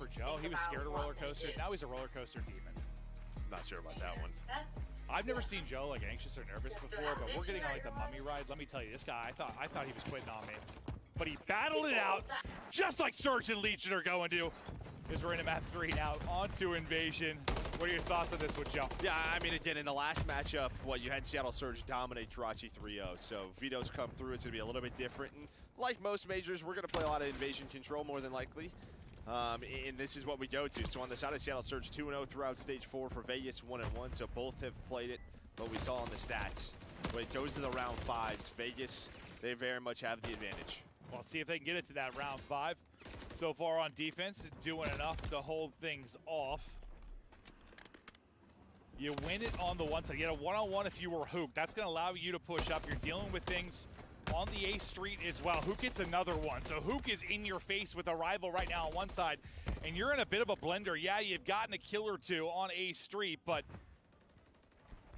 for Joe. He was scared of roller coasters. Now he's a roller coaster demon. I'm not sure about that one. I've never seen Joe like anxious or nervous before, but we're getting on like the mummy ride. Let me tell you, this guy, I thought he was quitting on me. But he battled it out, just like Surge and Legion are going to. As we're into map 3 now, on to Invasion. What are your thoughts on this with Joe? Yeah, I mean, again, in the last matchup, you had Seattle Surge dominate Jirachi 3-0, so Vito's come through. It's going to be a little bit different. And like most majors, we're going to play a lot of Invasion control more than likely. And this is what we go to. So on the side of Seattle Surge, 2-0 throughout Stage 4 for Vegas, 1-1. So both have played it, but we saw on the stats. When it goes to the round 5s, Vegas, they very much have the advantage. Well, see if they can get it to that round 5. So far on defense, doing enough to hold things off. You win it on the one side. You get a one-on-one if you were Hook. That's going to allow you to push up. You're dealing with things on the A Street as well. Hook gets another one. So Hook is in your face with a rival right now on one side. And you're in a bit of a blender. Yeah, you've gotten a kill or two on A Street, but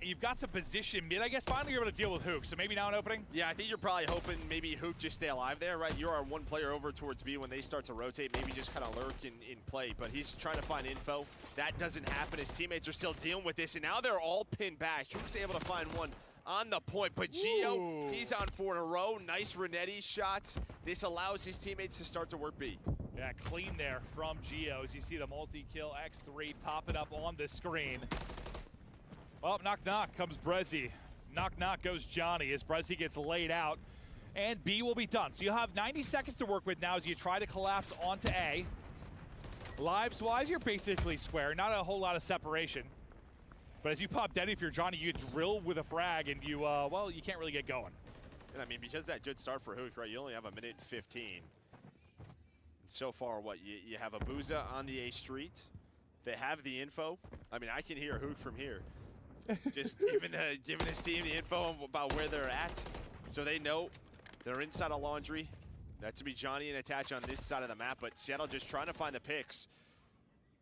you've got some position mid. I guess finally you're able to deal with Hook. So maybe now an opening? Yeah, I think you're probably hoping maybe Hook just stay alive there, right? You are one player over towards B. When they start to rotate, maybe just kind of lurk in play. But he's trying to find info. That doesn't happen. His teammates are still dealing with this, and now they're all pinned back. Hook's able to find one on the point, but Gio, he's on 4 in a row. Nice Renetti shots. This allows his teammates to start to work B. Yeah, clean there from Gio as you see the multi-kill X3 popping up on the screen. Oh, knock knock comes Brezzy. Knock knock goes Johnny as Brezzy gets laid out. And B will be done. So you'll have 90 seconds to work with now as you try to collapse onto A. Lives-wise, you're basically square. Not a whole lot of separation. But as you pop dead, if you're Johnny, you drill with a frag and you, well, you can't really get going. And I mean, because that good start for Hook, right, you only have a minute 15. So far, you have Abuza on the A Street. They have the info. I mean, I can hear Hook from here. Just giving his team the info about where they're at. So they know they're inside of Laundry. That's to be Johnny and Attach on this side of the map, but Seattle just trying to find the picks.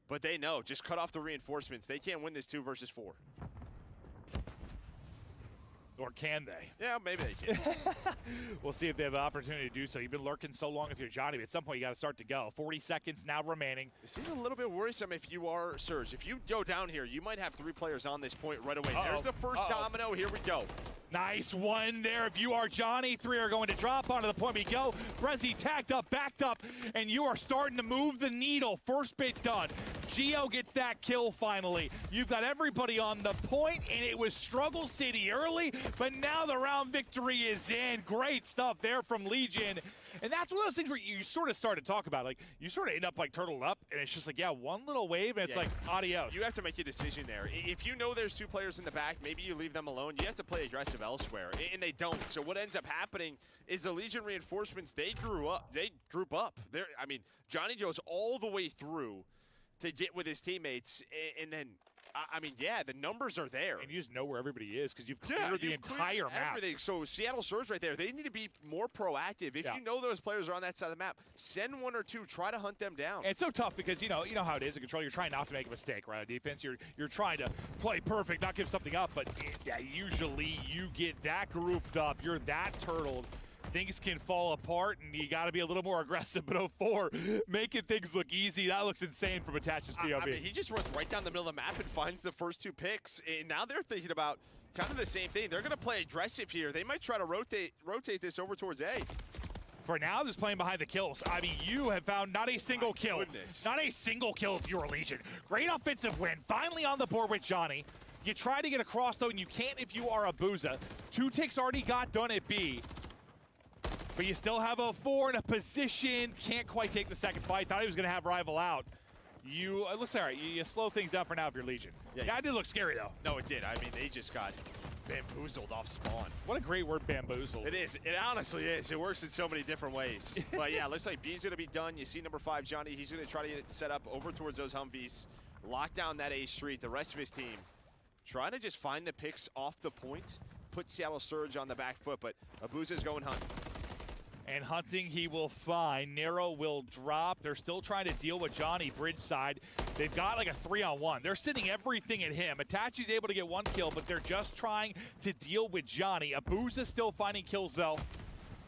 But they know, just cut off the reinforcements. They can't win this 2 versus 4. Or can they? Yeah, maybe they can. We'll see if they have an opportunity to do so. You've been lurking so long if you're Johnny, but at some point you got to start to go. 40 seconds now remaining. This is a little bit worrisome if you are Surge. If you go down here, you might have 3 players on this point right away. There's the first domino. Here we go. Nice one there. If you are Johnny, 3 are going to drop onto the point we go. Brezzy tagged up, backed up, and you are starting to move the needle. First bit done. Gio gets that kill finally. You've got everybody on the point, and it was Struggle City early, but now the round victory is in. Great stuff there from Legion. And that's one of those things where you sort of start to talk about, like, you sort of end up like turtled up, and it's just like, yeah, one little wave, and it's like, adios. You have to make a decision there. If you know there's 2 players in the back, maybe you leave them alone. You have to play aggressive elsewhere, and they don't. So what ends up happening is the Legion reinforcements, they group up. I mean, Johnny goes all the way through to get with his teammates, and then, I mean, yeah, the numbers are there. And you just know where everybody is because you've cleared the entire map. Everything. So Seattle Surge right there, they need to be more proactive. If you know those players are on that side of the map, send 1 or 2, try to hunt them down. And it's so tough because you know how it is in control. You're trying not to make a mistake, right? On defense, you're trying to play perfect, not give something up. But yeah, usually you get that grouped up, you're that turtled. Things can fall apart, and you got to be a little more aggressive. But 04, making things look easy, that looks insane from Attach's POV. I mean, he just runs right down the middle of the map and finds the first 2 picks. And now they're thinking about kind of the same thing. They're going to play aggressive here. They might try to rotate this over towards A. For now, just playing behind the kills. I mean, you have found not a single kill. Goodness. Not a single kill if you were Legion. Great offensive win. Finally on the board with Johnny. You try to get across, though, and you can't if you are Abuza. 2 ticks already got done at B. But you still have 04 in a position. Can't quite take the second fight. Thought he was going to have rival out. It looks all right. You slow things down for now if you're Legion. Yeah, it did look scary, though. No, it did. I mean, they just got bamboozled off spawn. What a great word, bamboozled. It is. It honestly is. It works in so many different ways. But yeah, it looks like B's going to be done. You see number 5, Johnny. He's going to try to get it set up over towards those Humvees. Lock down that A Street. The rest of his team trying to just find the picks off the point. Put Seattle Surge on the back foot, but Abuza's going hunt. And hunting he will find. Nero will drop. They're still trying to deal with Johnny bridge side. They've got like a 3-on-1. They're sitting everything at him. Itachi's able to get 1 kill, but they're just trying to deal with Johnny. Abuza still finding kills, though.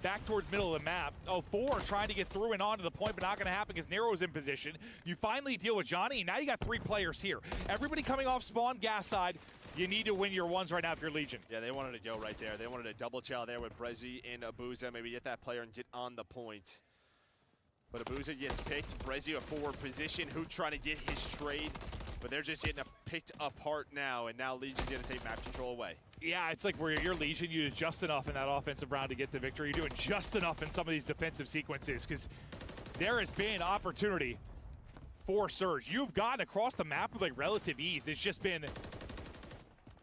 back towards middle of the map. Oh, 4 trying to get through and onto the point, but not going to happen because Nero's in position. You finally deal with Johnny, and now you got 3 players here. Everybody coming off spawn, gas side. You need to win your ones right now if you're Legion. Yeah, they wanted to go right there. They wanted to double chow there with Brezzy and Abuza. Maybe get that player and get on the point. But Abuza gets picked. Brezzy a forward position. Who trying to get his trade? But they're just getting picked apart now, and now Legion's going to take map control away. Yeah, it's like where you're Legion, you do just enough in that offensive round to get the victory. You're doing just enough in some of these defensive sequences because there has been opportunity for Surge. You've gotten across the map with like relative ease. It's just been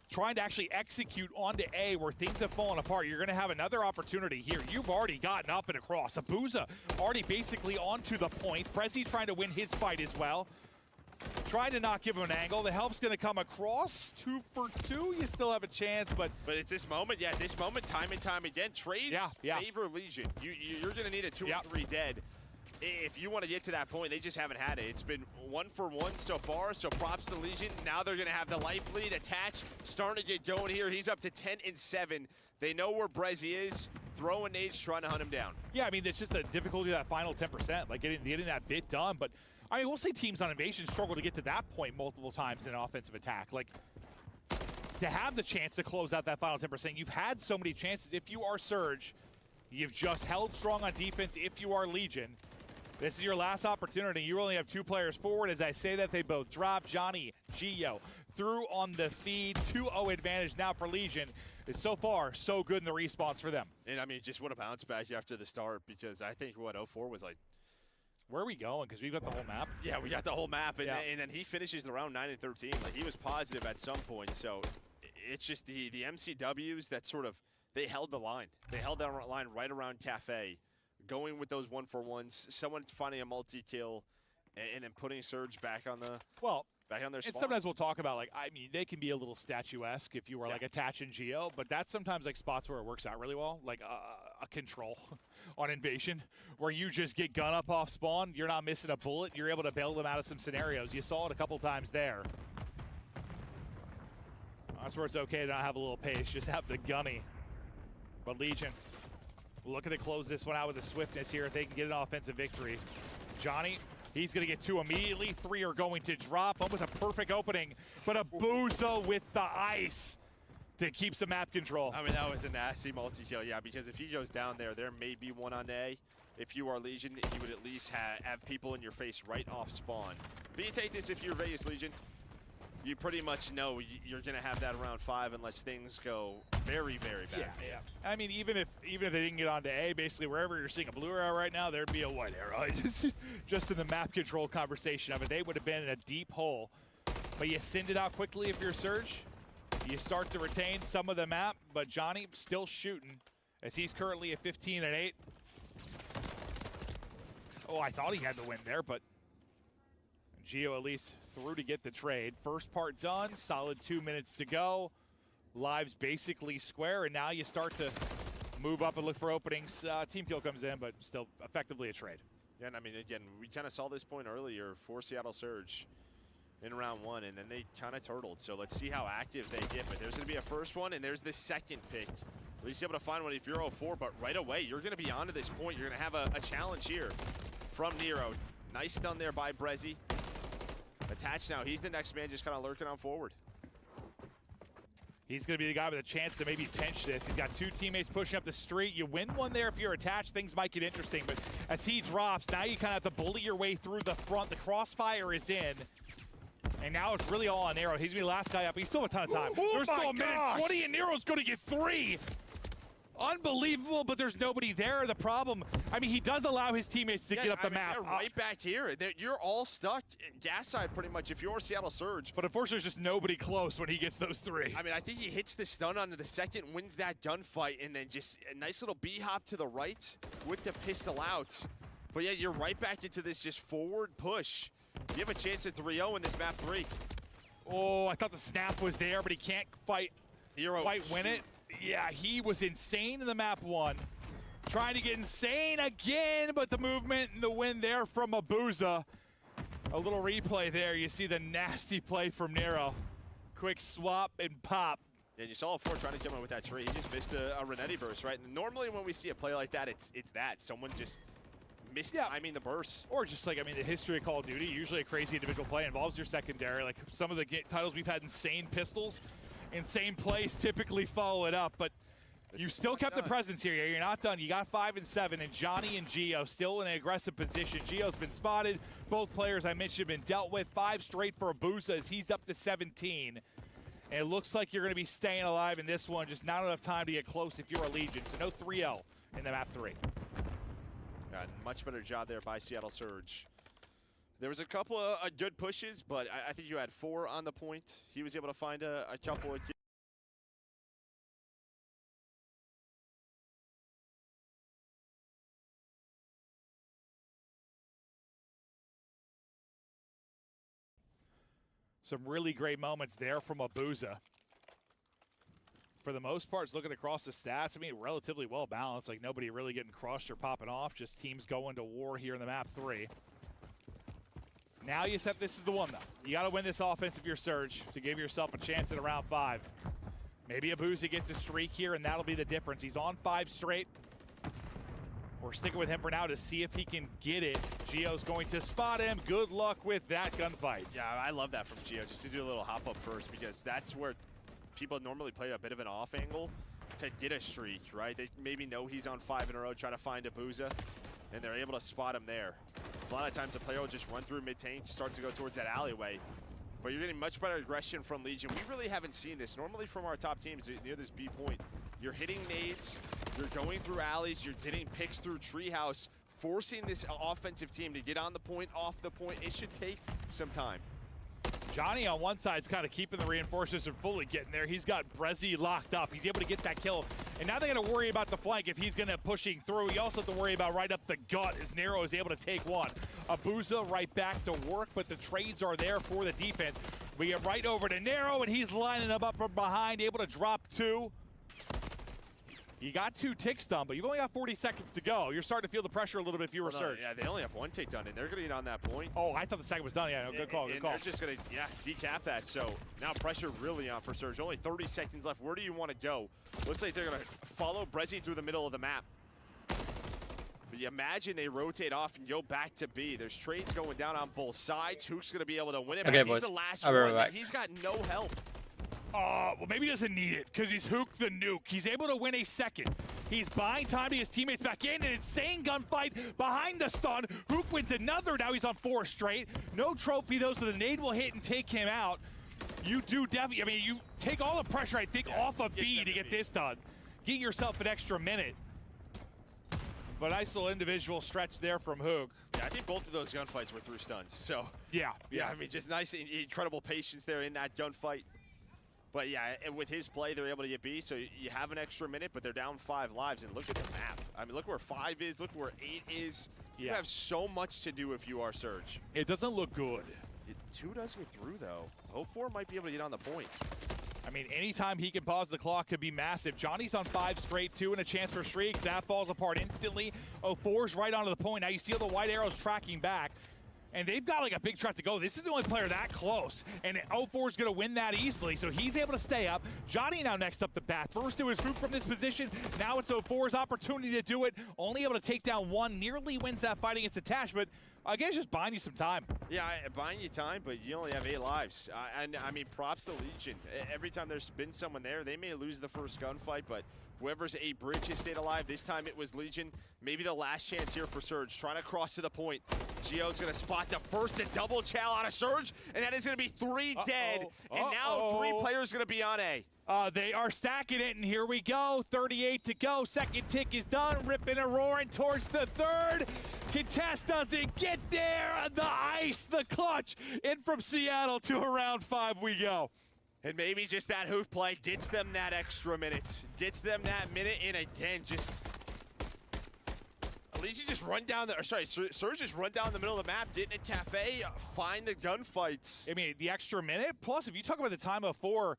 trying to actually execute onto A where things have fallen apart. You're going to have another opportunity here. You've already gotten up and across. Abuza already basically onto the point. Brezzy trying to win his fight as well. Trying to not give him an angle. The help's going to come across. 2 for 2. You still have a chance, but it's this moment. Yeah, this moment, time and time again. Trades favor Legion. You're going to need a 2 or 3 dead. If you want to get to that point, they just haven't had it. It's been 1 for 1 so far, so props to Legion. Now they're going to have the life lead attached, starting to get going here. He's up to 10 and 7. They know where Brezzy is. Throwing nades, trying to hunt him down. Yeah, I mean, it's just the difficulty of that final 10%, like getting that bit done. But I mean, we'll see teams on Invasion struggle to get to that point multiple times in an offensive attack. Like, to have the chance to close out that final 10%, you've had so many chances. If you are Surge, you've just held strong on defense. If you are Legion, this is your last opportunity. You only have 2 players forward. As I say that, they both drop. Johnny, Gio, through on the feed. 2-0 advantage now for Legion. It's so far so good in the respawns for them. And I mean, just what a bounce back after the start, because I think what 0-4 was like, where are we going? Because we've got the whole map. Yeah, we got the whole map, and, and then he finishes the round 9 and 13. Like, he was positive at some point. So it's just the MCWs that sort of, they held the line. They held that line right around Cafe, going with those 1-for-1s, someone finding a multi-kill, and then putting Surge back on the back on their spawn. And sometimes we'll talk about, like, I mean, they can be a little statuesque if you are like attaching Geo, but that's sometimes like spots where it works out really well, like a control on Invasion, where you just get gun up off spawn, you're not missing a bullet, you're able to bail them out of some scenarios. You saw it a couple times there. That's where it's okay to not have a little pace, just have the gunny. But Legion, looking to close this one out with the swiftness here if they can get an offensive victory. Johnny, he's going to get 2 immediately. 3 are going to drop. Almost a perfect opening, but Abuza with the ice to keep some map control. I mean, that was a nasty multi-kill, yeah, because if he goes down there, there may be one on A. If you are Legion, you would at least have people in your face right off spawn. But you take this if you're Vegas Legion, you pretty much know you're going to have that around 5 unless things go very, very bad. Yeah. I mean, even if they didn't get onto A, basically wherever you're seeing a blue arrow right now, there'd be a white arrow. Just in the map control conversation of it, they would have been in a deep hole. But you send it out quickly if you're Surge. You start to retain some of the map, but Johnny still shooting as he's currently at 15 and 8. Oh, I thought he had the win there, but Gio at least through to get the trade. First part done, solid 2 minutes to go. Lives basically square, and now you start to move up and look for openings. Team kill comes in, but still effectively a trade. Yeah, and I mean, again, we kind of saw this point earlier for Seattle Surge in round 1, and then they kind of turtled. So let's see how active they get. But there's going to be a first one, and there's the second pick. At least able to find one if you're 0-4, but right away, you're going to be onto this point. You're going to have a challenge here from Nero. Nice stun there by Brezzy. Attached now. He's the next man, just kind of lurking on forward. He's going to be the guy with a chance to maybe pinch this. He's got 2 teammates pushing up the street. You win one there if you're attached, things might get interesting. But as he drops, now you kind of have to bully your way through the front. The crossfire is in. And now it's really all on Nero. He's going to be the last guy up. He's still have a ton of time. There's still a minute 20, and Nero's going to get 3. Unbelievable, but there's nobody there. The problem, I mean, he does allow his teammates to get up the map. They're right back here. You're all stuck gas side pretty much if you're Seattle Surge. But unfortunately, there's just nobody close when he gets those 3. I mean, I think he hits the stun onto the second, wins that gunfight, and then just a nice little B-hop to the right with the pistol out. But yeah, you're right back into this just forward push. You have a chance at 3-0 in this map 3. Oh, I thought the snap was there, but he can't quite win it. Yeah, he was insane in the map 1. Trying to get insane again, but the movement and the win there from Abuza. A little replay there. You see the nasty play from Nero. Quick swap and pop. And you saw Four trying to jump in with that tree. He just missed a Renetti burst, right? And normally when we see a play like that, it's that. Someone just mistiming the burst. Or just like, I mean, the history of Call of Duty, usually a crazy individual play involves your secondary. Like some of the titles we've had insane pistols, insane plays typically follow it up, but you still kept the presence here. You're not done. You got 5 and 7, and Johnny and Gio still in an aggressive position. Gio's been spotted. Both players I mentioned have been dealt with. 5 straight for Abuza as he's up to 17. And it looks like you're going to be staying alive in this one. Just not enough time to get close if you're a Legion. So no 3-0 in the map 3. Much better job there by Seattle Surge. There was a couple of good pushes, but I think you had 4 on the point. He was able to find a couple of some really great moments there from Abuza. For the most part, looking across the stats, I mean, relatively well balanced. Like nobody really getting crushed or popping off. Just teams going to war here in the map 3. Now you said this is the one though. You got to win this offense if you're Surge to give yourself a chance at round 5. Maybe Abuza gets a streak here, and that'll be the difference. He's on 5 straight. We're sticking with him for now to see if he can get it. Gio's going to spot him. Good luck with that gunfight. Yeah, I love that from Gio, just to do a little hop up first, because that's where people normally play a bit of an off angle to get a streak, right? They maybe know he's on 5 in a row, trying to find Abuza, and they're able to spot him there. A lot of times the player will just run through mid-tank, start to go towards that alleyway. But you're getting much better aggression from Legion. We really haven't seen this. Normally from our top teams near this B point, you're hitting nades, you're going through alleys, you're getting picks through treehouse, forcing this offensive team to get on the point, off the point. It should take some time. Johnny on one side is kind of keeping the reinforcements from fully getting there. He's got Brezzy locked up. He's able to get that kill. And now they got to worry about the flank if he's going to pushing through. You also have to worry about right up the gut as Nero is able to take one. Abuza right back to work, but the trades are there for the defense. We get right over to Nero, and he's lining them up from behind, able to drop 2. You got 2 ticks done, but you've only got 40 seconds to go. You're starting to feel the pressure a little bit if you were Surge. Yeah, they only have 1 take done, and they're going to get on that point. Oh, I thought the second was done. Yeah, no, good call, good call. They're just going to, decap that. So now pressure really on for Surge. Only 30 seconds left. Where do you want to go? Looks like they're going to follow Brezzy through the middle of the map. But you imagine they rotate off and go back to B. There's trades going down on both sides. Who's going to be able to win it? Okay, he's boys. the last I'll be right one. back. He's got no help. Well, maybe he doesn't need it because he's Hook the Nuke. He's able to win a second. He's buying time to his teammates back in. An insane gunfight behind the stun. Hook wins another. Now he's on 4 straight. No trophy, though, so the nade will hit and take him out. You do definitely, I mean, you take all the pressure, I think, off of B to get this done. Get yourself an extra minute. But nice little individual stretch there from Hook. Yeah, I think both of those gunfights were through stuns. So, yeah, I mean, just nice, incredible patience there in that gunfight. But yeah, with his play, they're able to get B, so you have an extra minute, but they're down 5 lives, and look at the map. I mean, look where 5 is, look where 8 is. You have so much to do if you are Surge. It doesn't look good. 2 does get through, though. 04 might be able to get on the point. I mean, anytime he can pause the clock could be massive. Johnny's on 5 straight, 2 and a chance for streaks. That falls apart instantly. 04's right onto the point. Now you see all the white arrows tracking back. And they've got like a big shot to go. This is the only player that close. And 04 is going to win that easily. So he's able to stay up. Johnny now next up the path. First it was Hoop from this position. Now it's 04's opportunity to do it. Only able to take down 1. Nearly wins that fight against Attachment. Again, just buying you some time. Yeah, buying you time, but you only have 8 lives. And I mean, props to Legion. Every time there's been someone there, they may lose the first gunfight, but whoever's A bridge has stayed alive. This time it was Legion. Maybe the last chance here for Surge. Trying to cross to the point. Gio's going to spot the first and double chow out of Surge, and that is going to be 3 dead. And now 3 players going to be on A. They are stacking it, and here we go. 38 to go. Second tick is done. Ripping and roaring towards the 3rd. Contest doesn't get there. The ice, the clutch. In from Seattle to around 5 we go. And maybe just that Hoop play gets them that extra minute. Gets them that minute, and again, just Legion just run down the, or sorry, Surge just run down the middle of the map, get in a cafe, find the gunfights. I mean, the extra minute, plus if you talk about the time of 4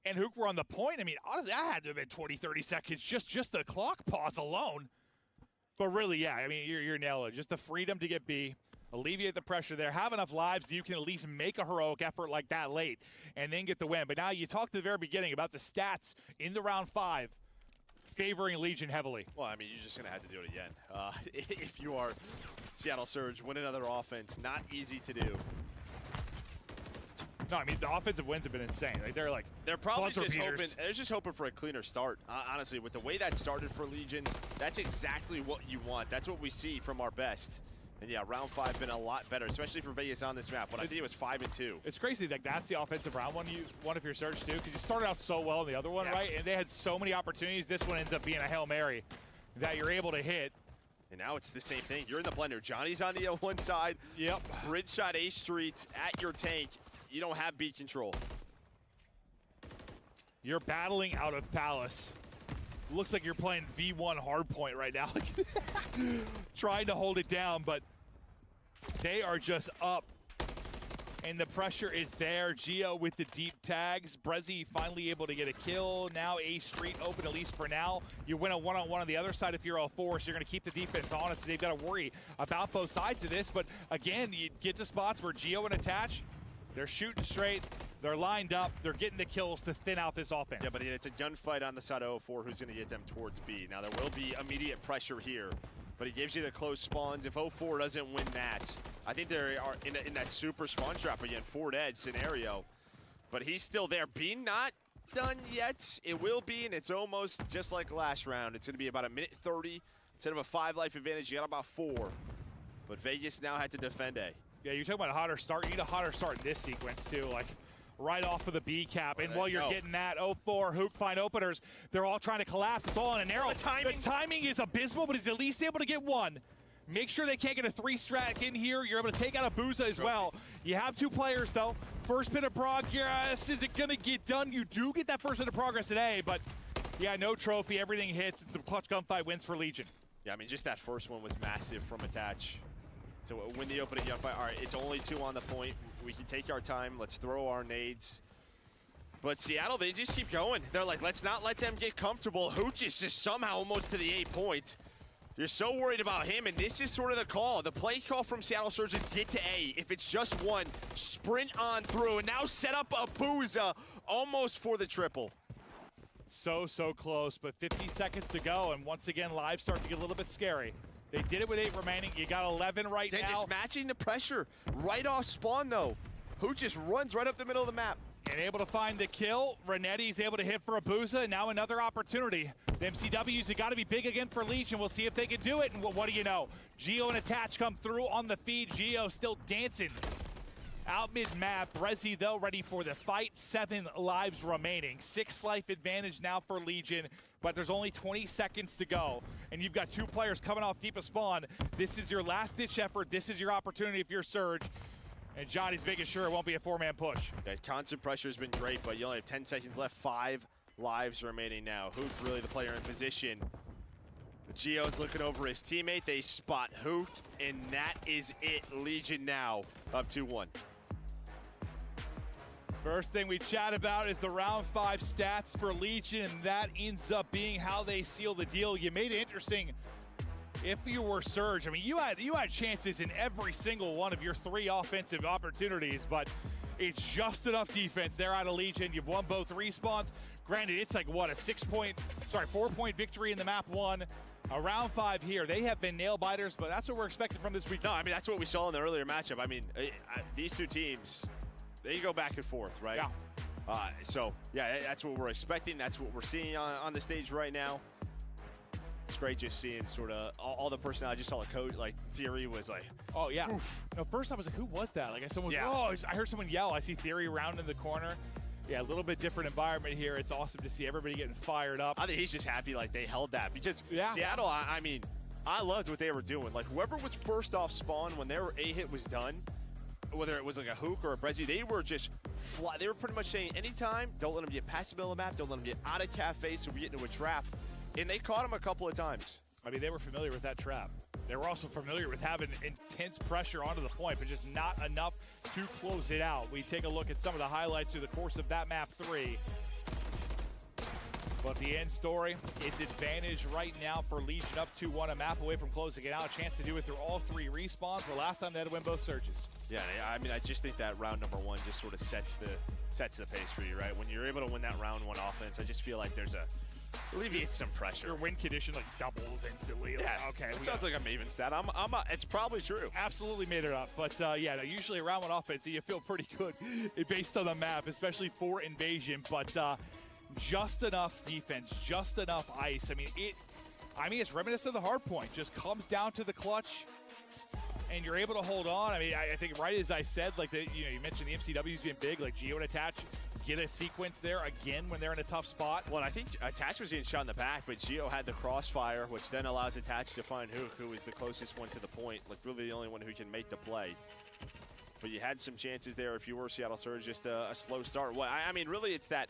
and Hook were on the point, I mean, honestly, that had to have been 20, 30 seconds, just the clock pause alone. But really, yeah, I mean, you're nailing it. Just the freedom to get B. alleviate the pressure there, have enough lives that you can at least make a heroic effort like that late and then get the win. But now you talked at the very beginning about the stats in the round 5 favoring Legion heavily. Well, I mean, you're just going to have to do it again. If you are Seattle Surge, win another offense, not easy to do. No, I mean, the offensive wins have been insane. Like, they're probably just beaters. hoping. They're just hoping for a cleaner start. Honestly, with the way that started for Legion, that's exactly what you want. That's what we see from our best. And yeah, round 5 been a lot better, especially for Vegas on this map. When I think it was 5-2. It's crazy. Like, that's the offensive round one of your Surge too, because you started out so well in the other one, right? And they had so many opportunities. This one ends up being a Hail Mary that you're able to hit. And now it's the same thing. You're in the blender. Johnny's on the one side. Yep. Bridge shot A Street at your tank. You don't have beat control. You're battling out of Palace. Looks like you're playing V1 hardpoint right now. Trying to hold it down, but they are just up. And the pressure is there. Geo with the deep tags. Brezzy finally able to get a kill. Now A Street open, at least for now. You win a one-on-one on the other side if you're L4, so you're going to keep the defense honest. They've got to worry about both sides of this. But again, you get to spots where Geo and Attach, they're shooting straight. They're lined up. They're getting the kills to thin out this offense. Yeah, but it's a gunfight on the side of 04 who's going to get them towards B. Now, there will be immediate pressure here, but he gives you the close spawns. If 04 doesn't win that, I think they are in that super spawn trap again, Fort Ed scenario. But he's still there. B not done yet. It will be, and it's almost just like last round. It's going to be about a minute 30. Instead of a 5 life advantage, you got about 4. But Vegas now had to defend A. Yeah, you're talking about a hotter start. You need a hotter start in this sequence, too. Like, right off of the B cap. And while you're getting that, 04, Hook find openers. They're all trying to collapse. It's all in an arrow. The timing is abysmal, but he's at least able to get one. Make sure they can't get a 3-strat in here. You're able to take out a Booza as well. You have 2 players, though. First bit of progress. Is it going to get done? You do get that first bit of progress today, but yeah, no trophy. Everything hits. It's some clutch gunfight wins for Legion. Yeah, I mean, just that first one was massive from Attach. To win the opening gunfight. All right, it's only 2 on the point. We can take our time. Let's throw our nades. But Seattle, they just keep going. They're like, let's not let them get comfortable. Hooch is just somehow almost to the 8 point. You're so worried about him, and this is sort of the call. The play call from Seattle Surge is get to A. If it's just one, sprint on through, and now set up a Booza almost for the triple. So close, but 50 seconds to go, and once again, live start to get a little bit scary. They did it with 8 remaining. You got 11 right now. Just matching the pressure right off spawn, though. Who just runs right up the middle of the map. And able to find the kill. Renetti's able to hit for a Booza. Now another opportunity. The MCWs have got to be big again for Legion. We'll see if they can do it. And what do you know? Geo and Attach come through on the feed. Geo still dancing out mid-map. Brezzy, though, ready for the fight. 7 lives remaining. 6 life advantage now for Legion. But there's only 20 seconds to go. And you've got 2 players coming off deep of spawn. This is your last-ditch effort. This is your opportunity if you're Surge. And Johnny's making sure it won't be a 4-man push. That constant pressure has been great, but you only have 10 seconds left. 5 lives remaining now. Hoot really the player in position. Geo's looking over his teammate. They spot Hoot, and that is it. Legion now up 2-1. First thing we chat about is the round 5 stats for Legion, and that ends up being how they seal the deal. You made it interesting if you were Surge. I mean, you had chances in every single one of your 3 offensive opportunities, but it's just enough defense there out of Legion. You've won both respawns. Granted, it's like, what, a 4-point victory in the map 1. A round 5 here. They have been nail biters, but that's what we're expecting from this week. No, I mean, that's what we saw in the earlier matchup. I mean, these 2 teams, they go back and forth, right? Yeah. So, yeah, that's what we're expecting. That's what we're seeing on the stage right now. It's great just seeing sort of all the personnel. I just saw a coach, like, Theory was like, oh, yeah. No, first I was like, who was that? Like, someone was, I heard someone yell. I see Theory around in the corner. Yeah, a little bit different environment here. It's awesome to see everybody getting fired up. I think he's just happy, like, they held that. Because Seattle, I mean, I loved what they were doing. Like, whoever was first off spawn when their A-hit was done, whether it was like a Hook or a Brezzy, they were just fly. They were pretty much saying, anytime, don't let them get past the middle of the map, don't let them get out of cafe so we get into a trap. And they caught him a couple of times. I mean, they were familiar with that trap. They were also familiar with having intense pressure onto the point, but just not enough to close it out. We take a look at some of the highlights through the course of that map 3. But the end story, it's advantage right now for Legion, up 2-1, a map away from closing it out. A chance to do it through all 3 respawns, where last time they had to win both surges. Yeah, I mean, I just think that round number 1 just sort of sets the pace for you, right? When you're able to win that round 1 offense, I just feel like there's alleviates some pressure. Your win condition like doubles instantly. Yeah, like, okay. It sounds like a Maven stat. It's probably true. Absolutely made it up. But yeah, no, usually a round 1 offense, you feel pretty good based on the map, especially for Invasion. But just enough defense, just enough ice. I mean, it's reminiscent of the hard point. Just comes down to the clutch, and you're able to hold on. I mean, I think right as I said, like you mentioned the MCW's been big, like Geo and Attach get a sequence there again when they're in a tough spot. Well, I think Attach was getting shot in the back, but Geo had the crossfire, which then allows Attach to find Hook, who is the closest one to the point, like really the only one who can make the play. But you had some chances there if you were Seattle Surge, just a slow start. Well, I mean, really, it's that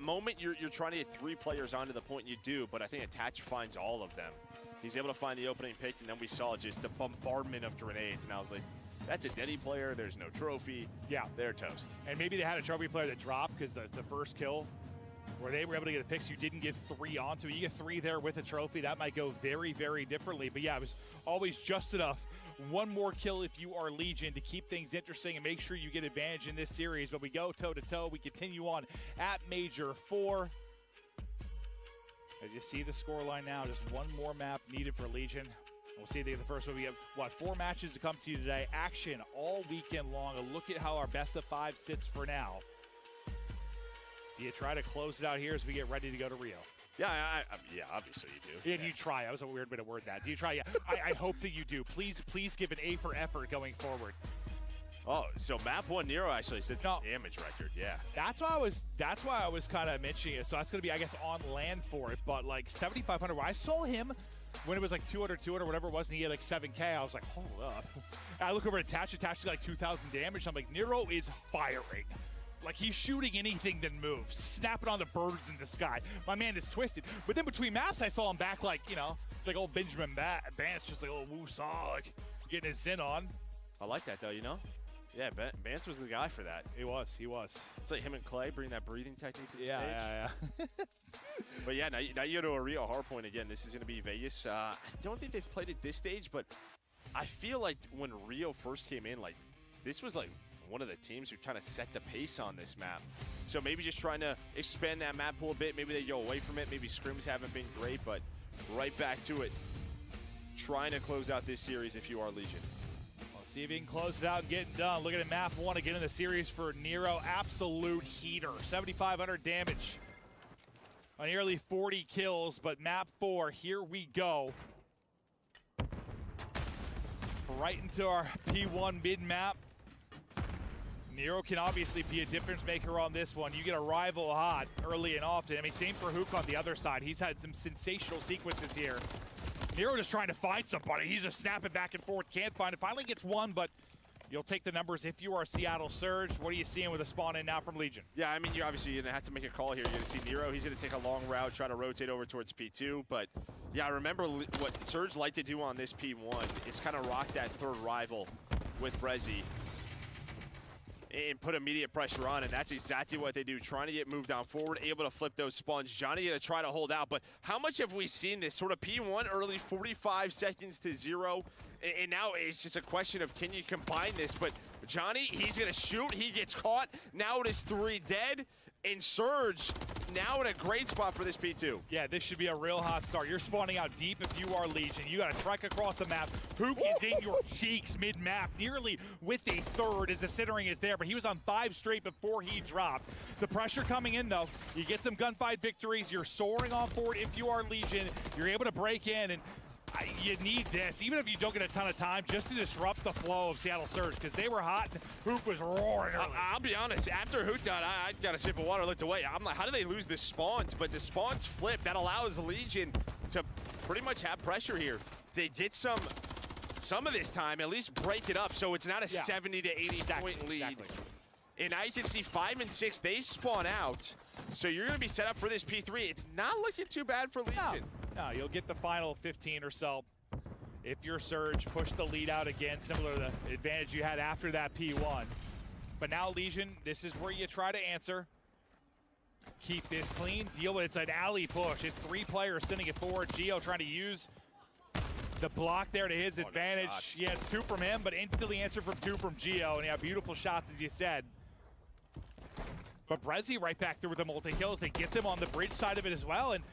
moment you're trying to get 3 players onto the point, you do, but I think Attach finds all of them. He's able to find the opening pick, and then we saw just the bombardment of grenades, and I was like, that's a Denny player, there's no trophy. Yeah. They're toast. And maybe they had a trophy player that dropped because the first kill, where they were able to get the picks, you didn't get 3 onto it. You get 3 there with a trophy, that might go very, very differently. But yeah, it was always just enough. 1 more kill if you are Legion to keep things interesting and make sure you get advantage in this series. But we go toe-to-toe. We continue on at Major 4. As you see the scoreline now, just 1 more map needed for Legion. We'll see the first one. We have 4 matches to come to you today. Action all weekend long. A look at how our best of 5 sits for now. Do you try to close it out here as we get ready to go to Rio? Yeah, yeah, obviously you do. Yeah, you try. That was a weird way to word that. Do you try? Yeah, I hope that you do. Please give an A for effort going forward. Oh, so map 1 Nero actually sets the damage record. Yeah. That's why I was kind of mentioning it. So that's going to be, I guess, on land for it. But like 7,500. I saw him when it was like 200, whatever it was, and he had like 7K. I was like, hold up. I look over at Attach to like 2,000 damage. I'm like, Nero is firing. Like, he's shooting anything that moves, snapping on the birds in the sky. My man is twisted. But then between maps, I saw him back like, it's like old Benjamin Bance, just like old woo-saw, like getting his in on. I like that, though, Yeah, Bance was the guy for that. He was. It's like him and Clay bring that breathing technique to the stage. Yeah. But yeah, now you go to a Rio hardpoint again. This is going to be Vegas. I don't think they've played at this stage, but I feel like when Rio first came in, like, this was like one of the teams who kind of set the pace on this map. So maybe just trying to expand that map pool a bit. Maybe they go away from it. Maybe scrims haven't been great, but right back to it. Trying to close out this series if you are Legion. See if he can close it out and get it done. Look at map 1 again in the series for Nero. Absolute heater. 7,500 damage on nearly 40 kills, but map 4, here we go. Right into our P1 mid-map. Nero can obviously be a difference maker on this one. You get a rival hot early and often. I mean, same for Hook on the other side. He's had some sensational sequences here. Nero just trying to find somebody. He's just snapping back and forth. Can't find it. Finally gets 1, but you'll take the numbers if you are Seattle Surge. What are you seeing with a spawn in now from Legion? Yeah, I mean, you're obviously going to have to make a call here. You're going to see Nero. He's going to take a long route, try to rotate over towards P2. But, yeah, remember what Surge like to do on this P1 is kind of rock that third rival with Brezzy and put immediate pressure on, and that's exactly what they do, trying to get moved down forward, able to flip those spawns. Johnny going to try to hold out, but how much have we seen this sort of P1 early, 45 seconds to 0, and now it's just a question of can you combine this, but Johnny, he's going to shoot, he gets caught, now it is 3 dead, and Surge now in a great spot for this P2. Yeah, this should be a real hot start. You're spawning out deep if you are Legion. You got to trek across the map. Hook is in your cheeks mid-map, nearly with a third as the centering is there, but he was on 5 straight before he dropped. The pressure coming in, though. You get some gunfight victories. You're soaring on forward if you are Legion. You're able to break in, and you need this, even if you don't get a ton of time, just to disrupt the flow of Seattle Surge, because they were hot and Hook was roaring early. I'll be honest, after Hook died, I got a sip of water, looked away. I'm like, how do they lose the spawns? But the spawns flip. That allows Legion to pretty much have pressure here. They get some of this time, at least break it up, so it's not a 70 to 80 point lead. Exactly. And now you can see 5 and 6, they spawn out. So you're going to be set up for this P3. It's not looking too bad for Legion. No, you'll get the final 15 or so. If you're Surge, push the lead out again, similar to the advantage you had after that P1. But now Legion, this is where you try to answer. keep this clean, deal with it. It's an alley push. It's 3 players sending it forward. Gio trying to use the block there to his advantage. Nice Yeah, it's 2 from him, but instantly answered from 2 from Gio. And yeah, beautiful shots, as you said. But Brezzy right back through with the multi-kills. They get them on the bridge side of it as well. And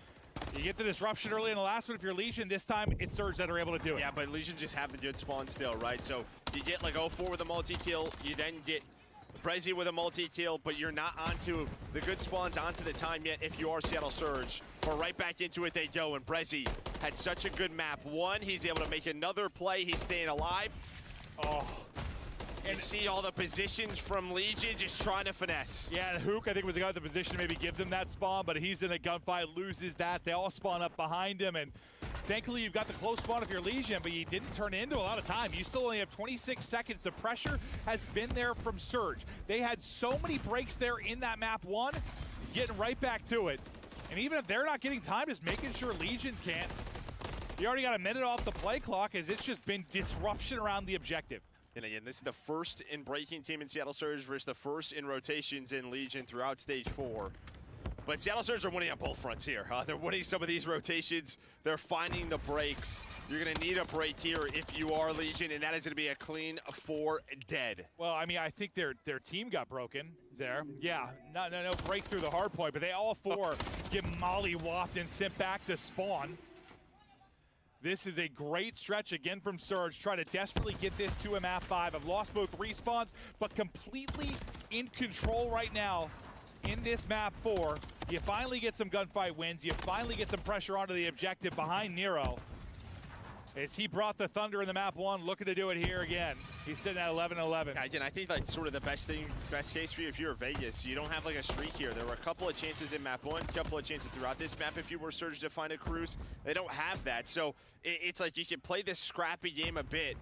you get the disruption early in the last one if you're Legion. This time, it's Surge that are able to do it. Yeah, but Legion just have the good spawn still, right? So you get like 0-4 with a multi-kill. You then get Brezzy with a multi-kill, but you're not onto the good spawns onto the time yet if you are Seattle Surge. But right back into it they go, and Brezzy had such a good map. One, he's able to make another play. He's staying alive. Oh. And see all the positions from Legion just trying to finesse. Yeah, and Hook, I think, was the guy with the position to maybe give them that spawn, but he's in a gunfight, loses that. They all spawn up behind him, and thankfully you've got the close spawn if you're Legion, but you didn't turn it into a lot of time. You still only have 26 seconds. The pressure has been there from Surge. They had so many breaks there in that map 1, getting right back to it. And even if they're not getting time, just making sure Legion can't. You already got a minute off the play clock, as it's just been disruption around the objective. And again, this is the first in breaking team in Seattle Surge versus the first in rotations in Legion throughout stage 4. But Seattle Surge are winning on both fronts here. They're winning some of these rotations. They're finding the breaks. You're going to need a break here if you are Legion, and that is going to be a clean 4 dead. Well, I mean, I think their team got broken there. Yeah, no break through the hard point, but they all 4 get molly-whopped and sent back to spawn. This is a great stretch again from Surge, trying to desperately get this to a map 5. I've lost both respawns, but completely in control right now in this map 4. You finally get some gunfight wins. You finally get some pressure onto the objective behind Nero. As he brought the Thunder in the map 1, looking to do it here again. He's sitting at 11-11. Again, I think like sort of the best case for you if you're Vegas, you don't have like a streak here. There were a couple of chances in map 1, a couple of chances throughout this map if you were Surge to find a cruise. They don't have that, so it's like you can play this scrappy game a bit.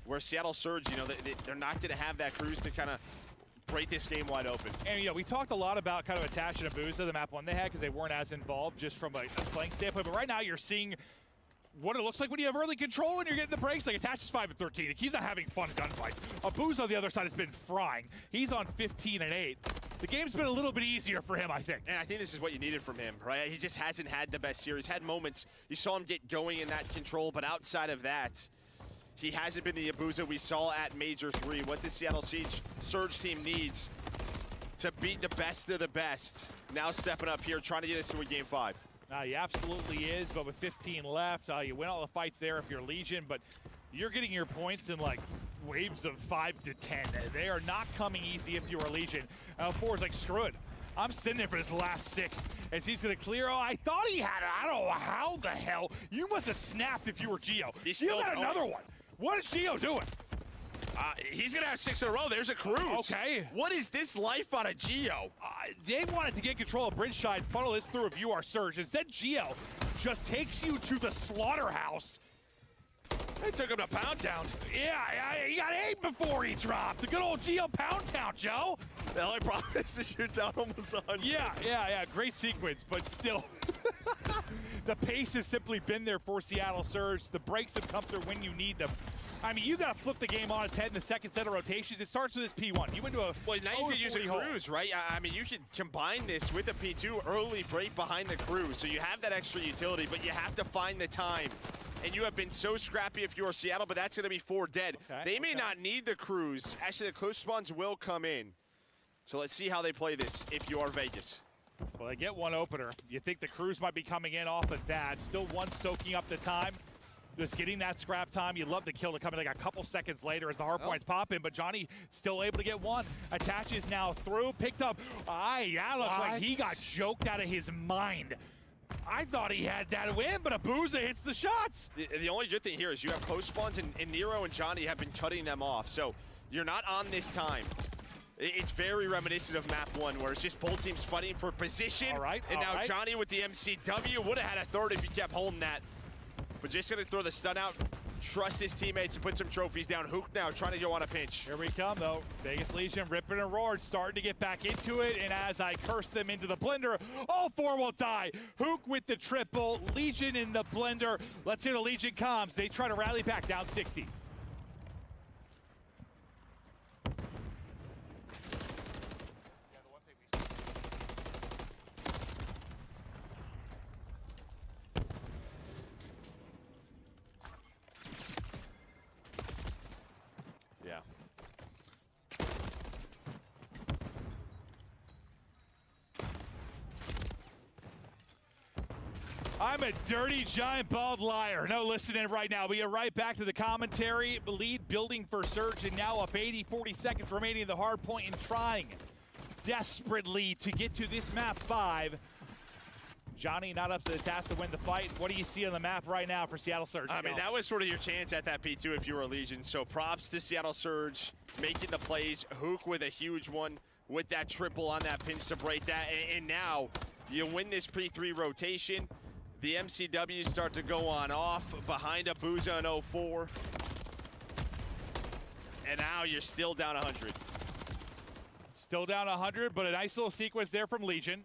Where Seattle Surge, you know, they're not going to have that cruise to kind of break this game wide open. And, you know, we talked a lot about kind of attaching a boost to the map 1 they had because they weren't as involved just from a slang standpoint. But right now you're seeing what it looks like when you have early control and you're getting the breaks. Like Attach is 5-13. He's not having fun gunfights. Abu's on the other side has been frying. He's on 15-8. The game's been a little bit easier for him, I think. And I think this is what you needed from him, right? He just hasn't had the best series. Had moments, you saw him get going in that control, but outside of that, he hasn't been the Abuza we saw at Major 3. What the Seattle Surge team needs to beat the best of the best. Now stepping up here, trying to get us to a game 5. He absolutely is, but with 15 left, you win all the fights there if you're Legion, but you're getting your points in like waves of 5 to 10. They are not coming easy if you are Legion. 4 is like, screw it. I'm sitting there for this last 6 as he's going to clear. Oh, I thought he had it. I don't know how the hell. You must have snapped if you were Gio. You got another one. What is Gio doing? He's going to have 6 in a row. There's a cruise. Okay. What is this life out of Gio? They wanted to get control of bridge side, funnel this through if you are Surge. Instead, Gio just takes you to the slaughterhouse. They took him to Pound Town. Yeah, he got 8 before he dropped. The good old Gio Pound Town, Joe. The only problem is that you're down almost 100. Yeah. Great sequence, but still. The pace has simply been there for Seattle Surge. The breaks have come through when you need them. I mean, you got to flip the game on its head in the second set of rotations. It starts with this P1. You went to a well, now you could use a cruise, right? I mean, you could combine this with a P2 early break behind the cruise. So you have that extra utility, but you have to find the time. And you have been so scrappy if you're Seattle, but that's going to be 4 dead. They may not need the cruise. Actually, the close spawns will come in. So let's see how they play this if you are Vegas. Well, they get one opener. You think the cruise might be coming in off of that. Still one soaking up the time. Just getting that scrap time. You'd love the kill to come in like a couple seconds later as the hard points pop in, but Johnny still able to get one. Attaches now through, picked up. Yeah, looked like he got joked out of his mind. I thought he had that win, but Abuza hits the shots. The only good thing here is you have close spawns, and Nero and Johnny have been cutting them off. So you're not on this time. It's very reminiscent of map 1, where it's just both teams fighting for position. And now Johnny with the MCW would have had a third if he kept holding that. But just going to throw the stun out, trust his teammates, and put some trophies down. Hook now trying to go on a pinch. Here we come, though. Vegas Legion ripping and roared, starting to get back into it. And as I curse them into the blender, all 4 will die. Hook with the triple, Legion in the blender. Let's hear the Legion comms. They try to rally back, down 60. I'm a dirty, giant, bald liar. No, listen in right now. We get right back to the commentary. Lead building for Surge, and now up 80, 40 seconds remaining in the hard point and trying desperately to get to this map 5. Johnny not up to the task to win the fight. What do you see on the map right now for Seattle Surge? I mean, that was sort of your chance at that P2 if you were a Legion. So props to Seattle Surge, making the plays. Hook with a huge one with that triple on that pinch to break that. And now you win this P3 rotation. The MCWs start to go on off behind a Booza in 04. And now you're still down 100. Still down 100, but a nice little sequence there from Legion.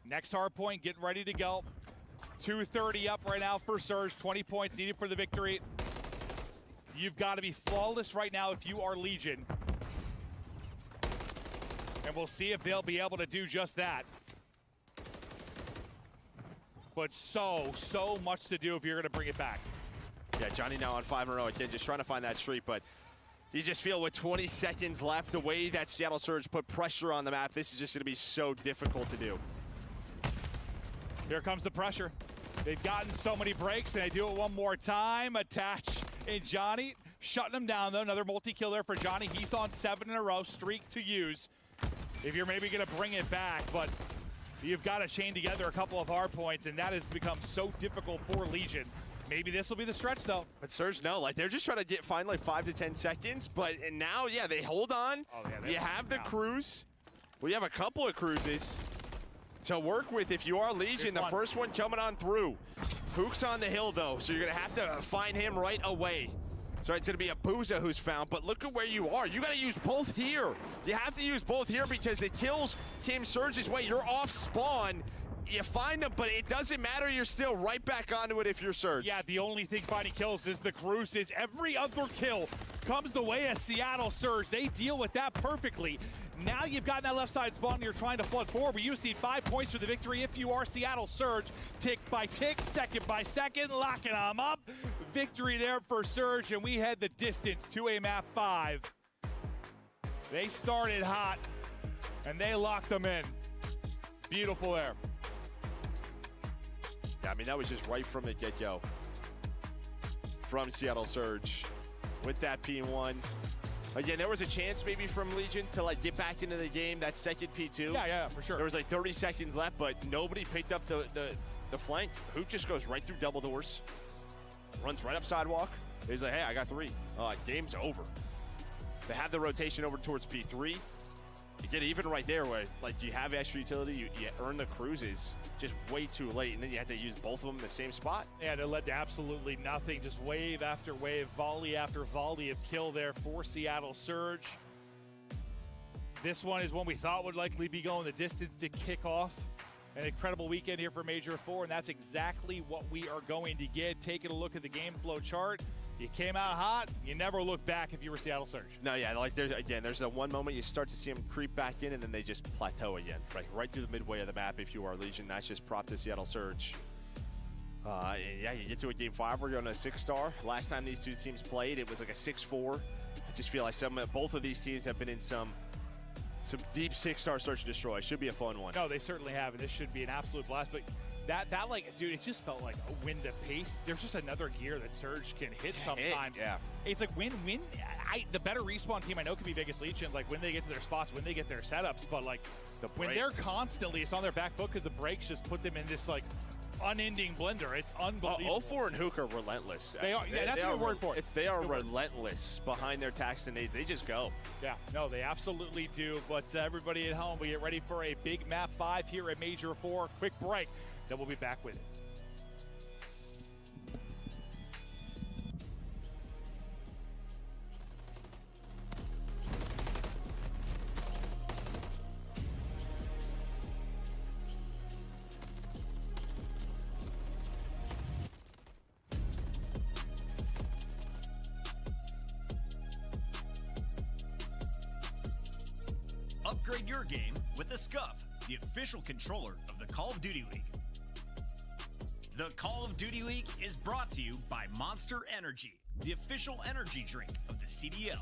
Next hard point, getting ready to go. 2:30 up right now for Surge, 20 points needed for the victory. You've got to be flawless right now if you are Legion. And we'll see if they'll be able to do just that. But so much to do if you're going to bring it back. Yeah, Johnny now on 5 in a row again, just trying to find that streak, but you just feel with 20 seconds left, the way that Seattle Surge put pressure on the map, this is just going to be so difficult to do. Here comes the pressure. They've gotten so many breaks, and they do it one more time. Attach and Johnny shutting them down, though. Another multi-kill there for Johnny. He's on 7 in a row, streak to use if you're maybe going to bring it back, but you've got to chain together a couple of hard points, and that has become so difficult for Legion. Maybe this will be the stretch, though. But Surge, no, like they're just trying to find like 5 to 10 seconds, but and now, yeah, they hold on. Oh, yeah, you have the cruise. We have a couple of cruises to work with if you are Legion. The first one coming on through. Hook's on the hill, though, so you're going to have to find him right away. So it's going to be a Booza who's found, but look at where you are. You got to use both here. You have to use both here because it kills Team Surge's way. You're off spawn. You find them, but it doesn't matter. You're still right back onto it if you're Surge. Yeah, the only thing finding kills is the cruises. Every other kill comes the way of Seattle Surge. They deal with that perfectly. Now you've gotten that left side spawn and you're trying to flood forward, but you just need 5 points for the victory if you are Seattle Surge. Tick by tick, second by second, locking them up. Victory there for Surge, and we head the distance to a map 5. They started hot, and they locked them in. Beautiful there. Yeah, I mean, that was just right from the get-go from Seattle Surge with that P1. Again, there was a chance maybe from Legion to like get back into the game, that second P2. Yeah, for sure. There was like 30 seconds left, but nobody picked up the flank. Hook just goes right through double doors, runs right up sidewalk. He's like, hey, I got 3. Game's over. They have the rotation over towards P3. You get even right there where like you have extra utility, you earn the cruises just way too late, and then you have to use both of them in the same spot. And it led to absolutely nothing, just wave after wave, volley after volley of kill there for Seattle Surge. This one is one we thought would likely be going the distance to kick off an incredible weekend here for Major 4, and that's exactly what we are going to get. Taking a look at the game flow chart. You came out hot, you never look back if you were Seattle Surge. No, yeah, like there's that one moment you start to see them creep back in, and then they just plateau again, right through the midway of the map if you are Legion. That's just prop to Seattle Surge. And yeah, you get to a game 5, we're going to a 6-star. Last time these two teams played, it was like a 6-4. I just feel like both of these teams have been in some deep 6-star search and destroy. Should be a fun one. No, they certainly have, and this should be an absolute blast. But that like, dude, it just felt like a wind of pace. There's just another gear that Surge can hit sometimes. Yeah. It's like when the better respawn team I know can be Vegas Legion, like when they get to their spots, when they get their setups, but like when they're constantly, it's on their back foot because the breaks just put them in this like unending blender. It's unbelievable. 04 and Hook are relentless. They are, yeah, that's a good word for it. They are relentless behind their attacks and needs. They just go. Yeah, no, they absolutely do. But everybody at home, we get ready for a big map 5 here at Major 4. Quick break, then we'll be back with it. Upgrade your game with the Scuff, the official controller of the Call of Duty League. The Call of Duty League is brought to you by Monster Energy, the official energy drink of the CDL.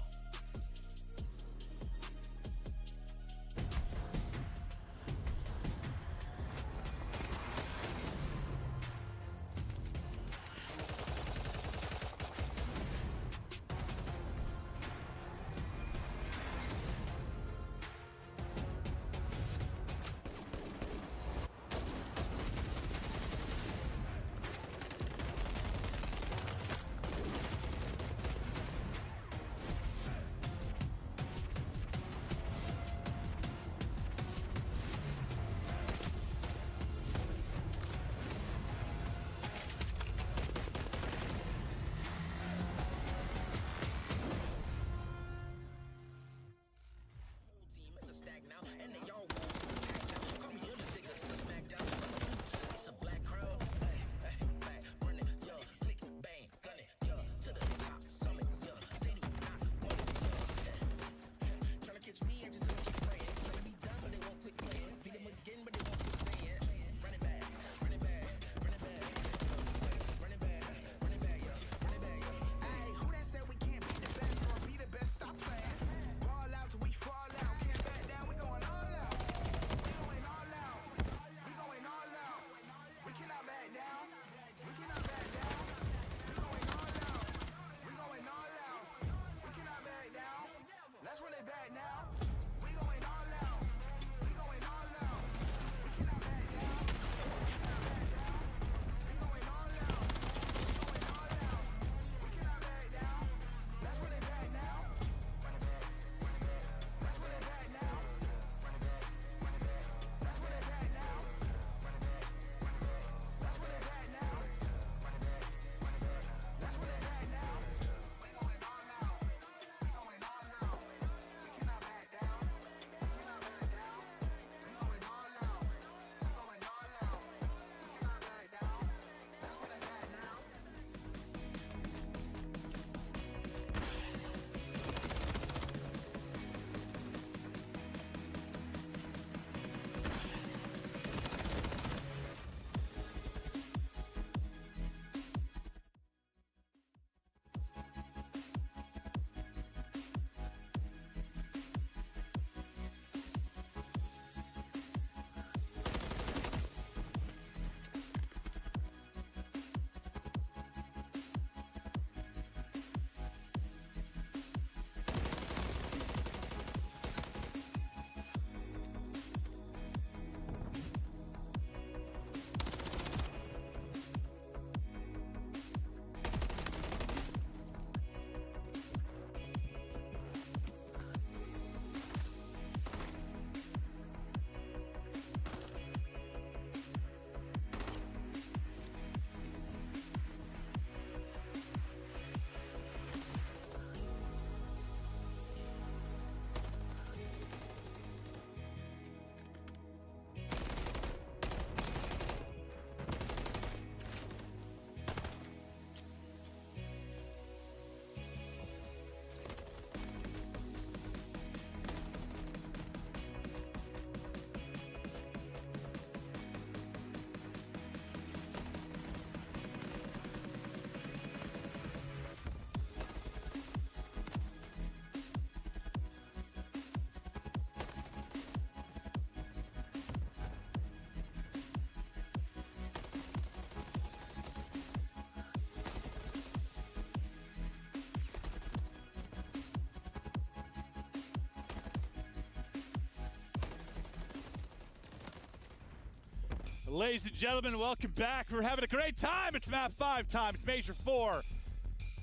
Ladies and gentlemen, welcome back. We're having a great time. It's map 5 time. It's Major 4.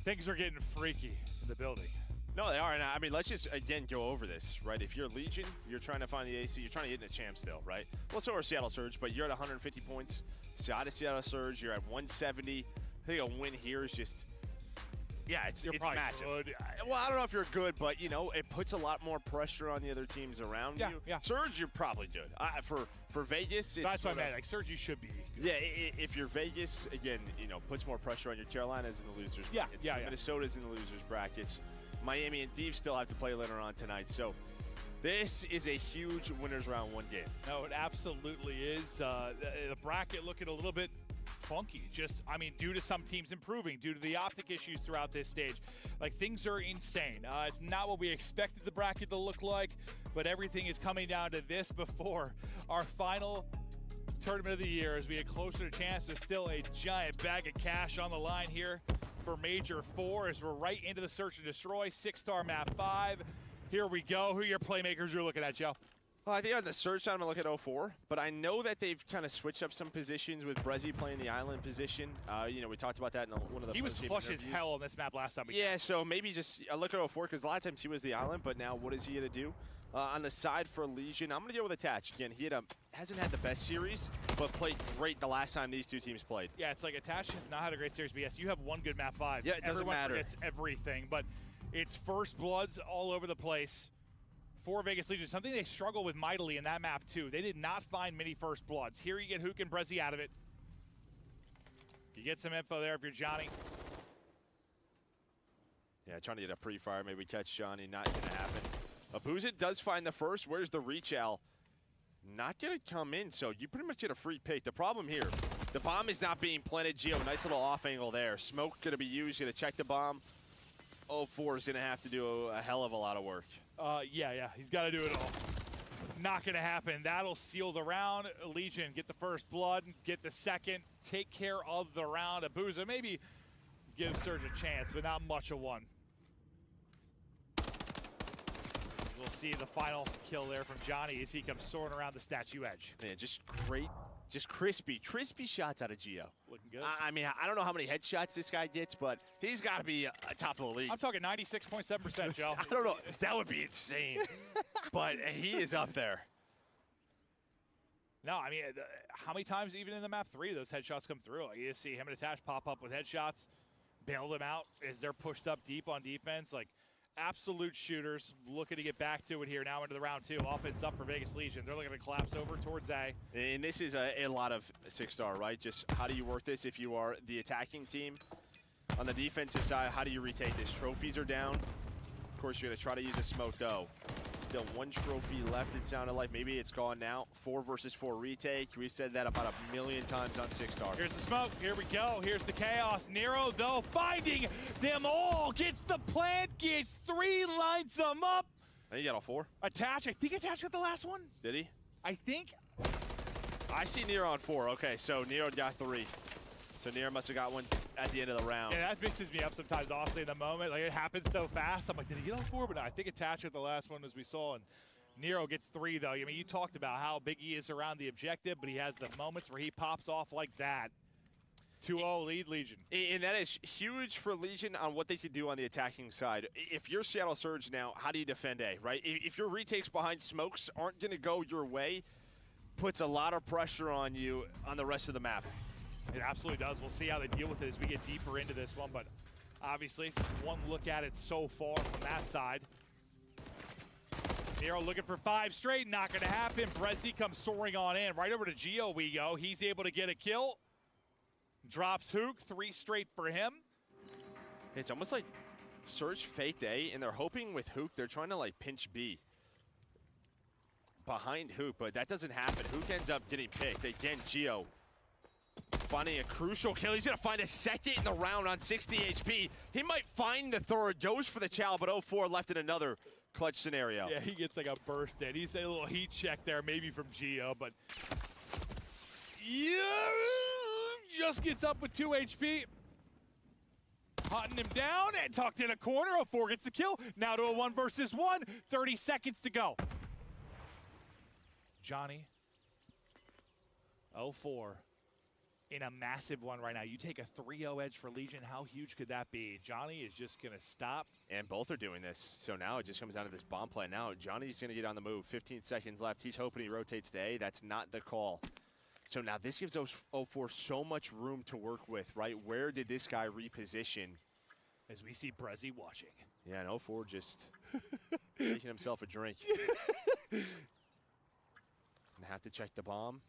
Things are getting freaky in the building. No, they are. And I mean, let's just, again, go over this, right? If you're Legion, you're trying to find the AC, you're trying to get in a champ still, right? Well, so are Seattle Surge, but you're at 150 points. Side of Seattle Surge, you're at 170. I think a win here is just, yeah, it's massive. Good. Well, I don't know if you're good, but, you know, it puts a lot more pressure on the other teams around you. Yeah. Surge, you're probably good. For Vegas, it's that's what I meant. Like, Surge, you should be. Yeah, if you're Vegas, again, you know, puts more pressure on your Carolinas in the losers brackets. Yeah. Minnesota's in the losers brackets. Miami and Deep still have to play later on tonight. So this is a huge winners round 1 game. No, it absolutely is. The bracket looking a little bit funky. Just, I mean, due to some teams improving, due to the optic issues throughout this stage. Like, things are insane. It's not what we expected the bracket to look like, but everything is coming down to this before our final tournament of the year as we get closer to chance. There's still a giant bag of cash on the line here for Major 4 as we're right into the search and destroy. 6-star map 5. Here we go. Who are your playmakers you're looking at, Joe? Well, I think on the search side, I'm going to look at 04, but I know that they've kind of switched up some positions with Brezzy playing the island position. You know, we talked about that in one of the He was plush as hell on this map last time. Yeah, so maybe just look at 04 because a lot of times he was the island, but now what is he going to do? On the side for Legion, I'm going to go with Attach. Again, he hasn't had the best series, but played great the last time these two teams played. Yeah, it's like Attach has not had a great series, but yes, you have one good map 5. Yeah, it doesn't matter. Everyone forgets everything, but it's first bloods all over the place for Vegas Legion. Something they struggle with mightily in that map too. They did not find many first bloods. Here you get Hook and Brezzy out of it. You get some info there if you're Johnny. Yeah, trying to get a pre-fire, maybe catch Johnny, not going to happen. Abuza does find the first. Where's the reach, Al? Not going to come in, so you pretty much get a free pick. The problem here, the bomb is not being planted. Geo, nice little off angle there. Smoke going to be used, going to check the bomb. 04 is going to have to do a hell of a lot of work. Yeah, he's got to do it all. Not going to happen. That'll seal the round. Legion get the first blood, get the second, take care of the round. Abuza maybe give Surge a chance, but not much of one. We'll see the final kill there from Johnny as he comes soaring around the statue edge. Man, just great, just crispy shots out of Geo. Looking good. I mean, I don't know how many headshots this guy gets, but he's got to be top of the league. I'm talking 96.7%, Joe. I don't know. That would be insane. But he is up there. No, I mean, how many times even in the map 3 those headshots come through? Like, you just see him and Attach pop up with headshots, bail them out as they're pushed up deep on defense. Like, absolute shooters. Looking to get back to it here now into the round 2. Offense up for Vegas Legion. They're looking to collapse over towards A. And this is a lot of 6-star, right? Just how do you work this if you are the attacking team? On the defensive side, how do you retake this? Trophies are down. Of course, you're going to try to use a smoke, though. Still 1 trophy left, it sounded like. Maybe it's gone now. 4 versus 4 retake. We've said that about 1,000,000 times on 6-star. Here's the smoke. Here we go. Here's the chaos. Nero, though, finding them all. Gets the plant, gets 3, lines them up. And you got all 4? Attach. I think Attach got the last one. Did he? I think. I see Nero on 4. Okay, so Nero got 3. So Nero must have got one at the end of the round. Yeah, that mixes me up sometimes, honestly, in the moment. Like, it happens so fast. I'm like, did he get all 4? But no, I think Attach with the last one, as we saw. And Nero gets 3, though. I mean, you talked about how big he is around the objective, but he has the moments where he pops off like that. 2-0 lead Legion. And that is huge for Legion on what they could do on the attacking side. If you're Seattle Surge now, how do you defend A, right? If your retakes behind smokes aren't going to go your way, puts a lot of pressure on you on the rest of the map. It absolutely does. We'll see how they deal with it as we get deeper into this one, but obviously just one look at it so far from that side. Nero looking for 5 straight, not going to happen. Brezzy comes soaring on in. Right over to Geo we go. He's able to get a kill. Drops Hook, 3 straight for him. It's almost like Surge faked A, and they're hoping with Hook, they're trying to like pinch B behind Hook, but that doesn't happen. Hook ends up getting picked. Again, Geo finding a crucial kill. He's going to find a second in the round on 60 HP. He might find the third, goes for the chow, but 04 left in another clutch scenario. Yeah, he gets like a burst in. He's a little heat check there, maybe from Geo, but yeah, just gets up with 2 HP. Hunting him down and tucked in a corner. 04 gets the kill. Now to a 1 versus 1. 30 seconds to go. Johnny. 0-4 in a massive one right now. You take a 3-0 edge for Legion. How huge could that be? Johnny is just going to stop. And both are doing this. So now it just comes down to this bomb play. Now Johnny's going to get on the move. 15 seconds left. He's hoping he rotates to A. That's not the call. So now this gives 0-4 so much room to work with, right? Where did this guy reposition? As we see Brezzy watching. Yeah, and 0-4 just making himself a drink. And have to check the bomb.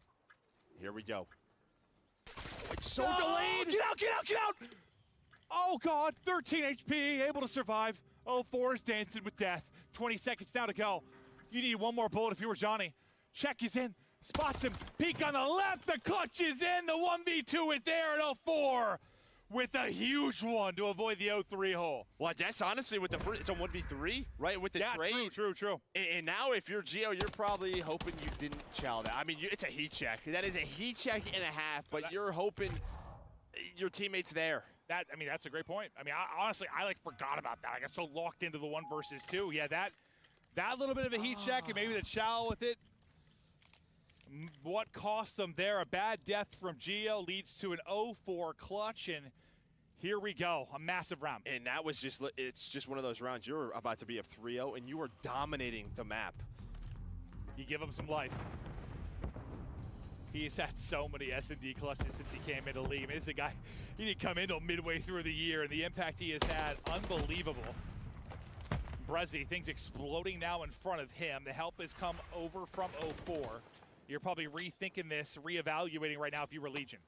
Here we go. It's so delayed. Get out, get out, get out! Oh, God. 13 HP, able to survive. 0-4 is dancing with death. 20 seconds now to go. You need one more bullet if you were Johnny. Check is in. Spots him. Peek on the left. The clutch is in. The 1v2 is there at 0-4 with a huge one to avoid the 0-3 hole. Well, that's honestly with the first, it's a 1v3, right? With the trade. True. And now if you're Geo, you're probably hoping you didn't chow that. I mean, it's a heat check. That is a heat check and a half, but you're hoping your teammate's there. I mean, that's a great point. I mean, honestly, I like forgot about that. I got so locked into the 1 versus 2. Yeah, that little bit of a heat check and maybe the chow with it. What cost them there? A bad death from Geo leads to an 0-4 clutch, and here we go, a massive round. And that was it's just one of those rounds. You're about to be up 3-0, and you are dominating the map. You give him some life. He's had so many S&D clutches since he came into the league. I mean, this is a guy, he didn't come in until midway through the year, and the impact he has had, unbelievable. Brezzy, things exploding now in front of him. The help has come over from 0-4. You're probably rethinking this, reevaluating right now if you were Legion.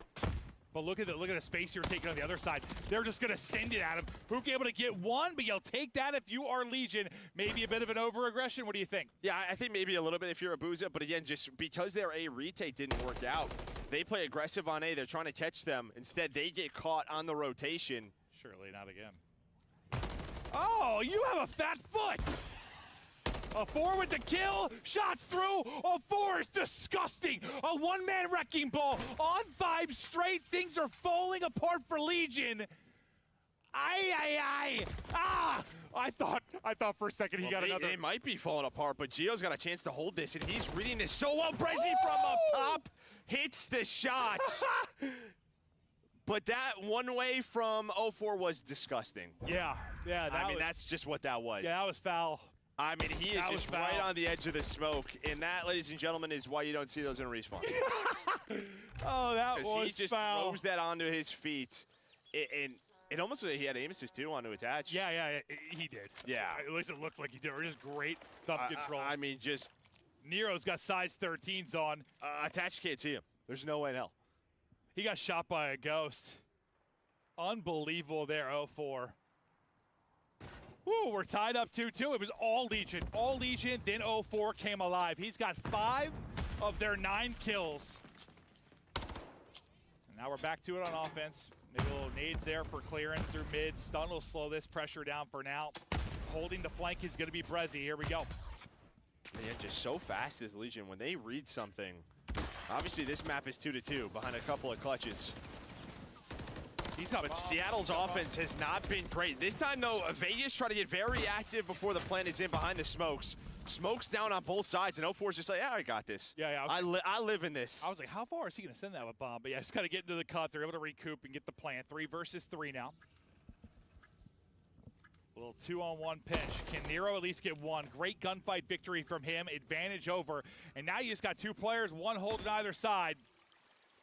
But look at the space you're taking on the other side. They're just gonna send it at him. Hook able to get one, but you'll take that if you are Legion. Maybe a bit of an over-aggression. What do you think? Yeah, I think maybe a little bit if you're a Booza, but again, just because their A retake didn't work out, they play aggressive on A. They're trying to catch them. Instead, they get caught on the rotation. Surely not again. Oh, you have a fat foot! A 4 with the kill, shots through, a 4 is disgusting. A one-man wrecking ball on 5 straight. Things are falling apart for Legion. I thought for a second he got another. They might be falling apart, but Gio's got a chance to hold this, and he's reading this so well. Brezzy from up top hits the shots. But that one way from 0-4 was disgusting. Yeah. That's just what that was. Yeah, that was foul. I mean, he is just right on the edge of the smoke, and that, ladies and gentlemen, is why you don't see those in a respawn. Oh, that was foul. He just throws that onto his feet, and it almost like he had aim assist too on to attach. Yeah, he did. Yeah. At least it looked like he did. Just great thumb control. I mean, just... Nero's got size 13s on. Attach can't see him. There's no way in hell. He got shot by a ghost. Unbelievable there, 0-4. Woo, we're tied up 2-2. It was all Legion, then 0-4 came alive. He's got 5 of their 9 kills. And now we're back to it on offense. Maybe a little nades there for clearance through mid. Stun will slow this pressure down for now. Holding the flank is going to be Brezzy. Here we go. Yeah, just so fast is Legion. When they read something, obviously this map is 2-2 behind a couple of clutches. But Seattle's offense has not been great. This time, though, Vegas tried to get very active before the plant is in behind the smokes. Smokes down on both sides, and 0-4 is just like, yeah, I got this. Yeah. I live in this. I was like, how far is he going to send that with bomb? But yeah, just got to get into the cut. They're able to recoup and get the plant. 3 versus 3 now. A little 2-on-1 pinch. Can Nero at least get one? Great gunfight victory from him. Advantage over. And now you just got 2 players, one holding either side.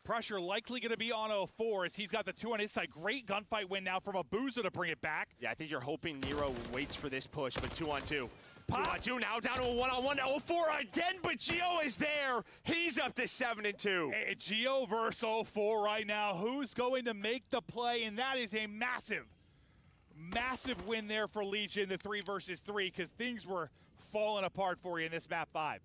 Pressure likely going to be on 0-4 as he's got the 2 on his side. Great gunfight win now from Abuza to bring it back. Yeah, I think you're hoping Nero waits for this push, but 2-on-2. Pop. 2-on-2 now, down to a 1-on-1. 0-4 again, but Gio is there. He's up to 7-2. Hey, Gio versus 0-4 right now. Who's going to make the play? And that is a massive win there for Legion, the 3 versus 3, because things were falling apart for you in this map 5.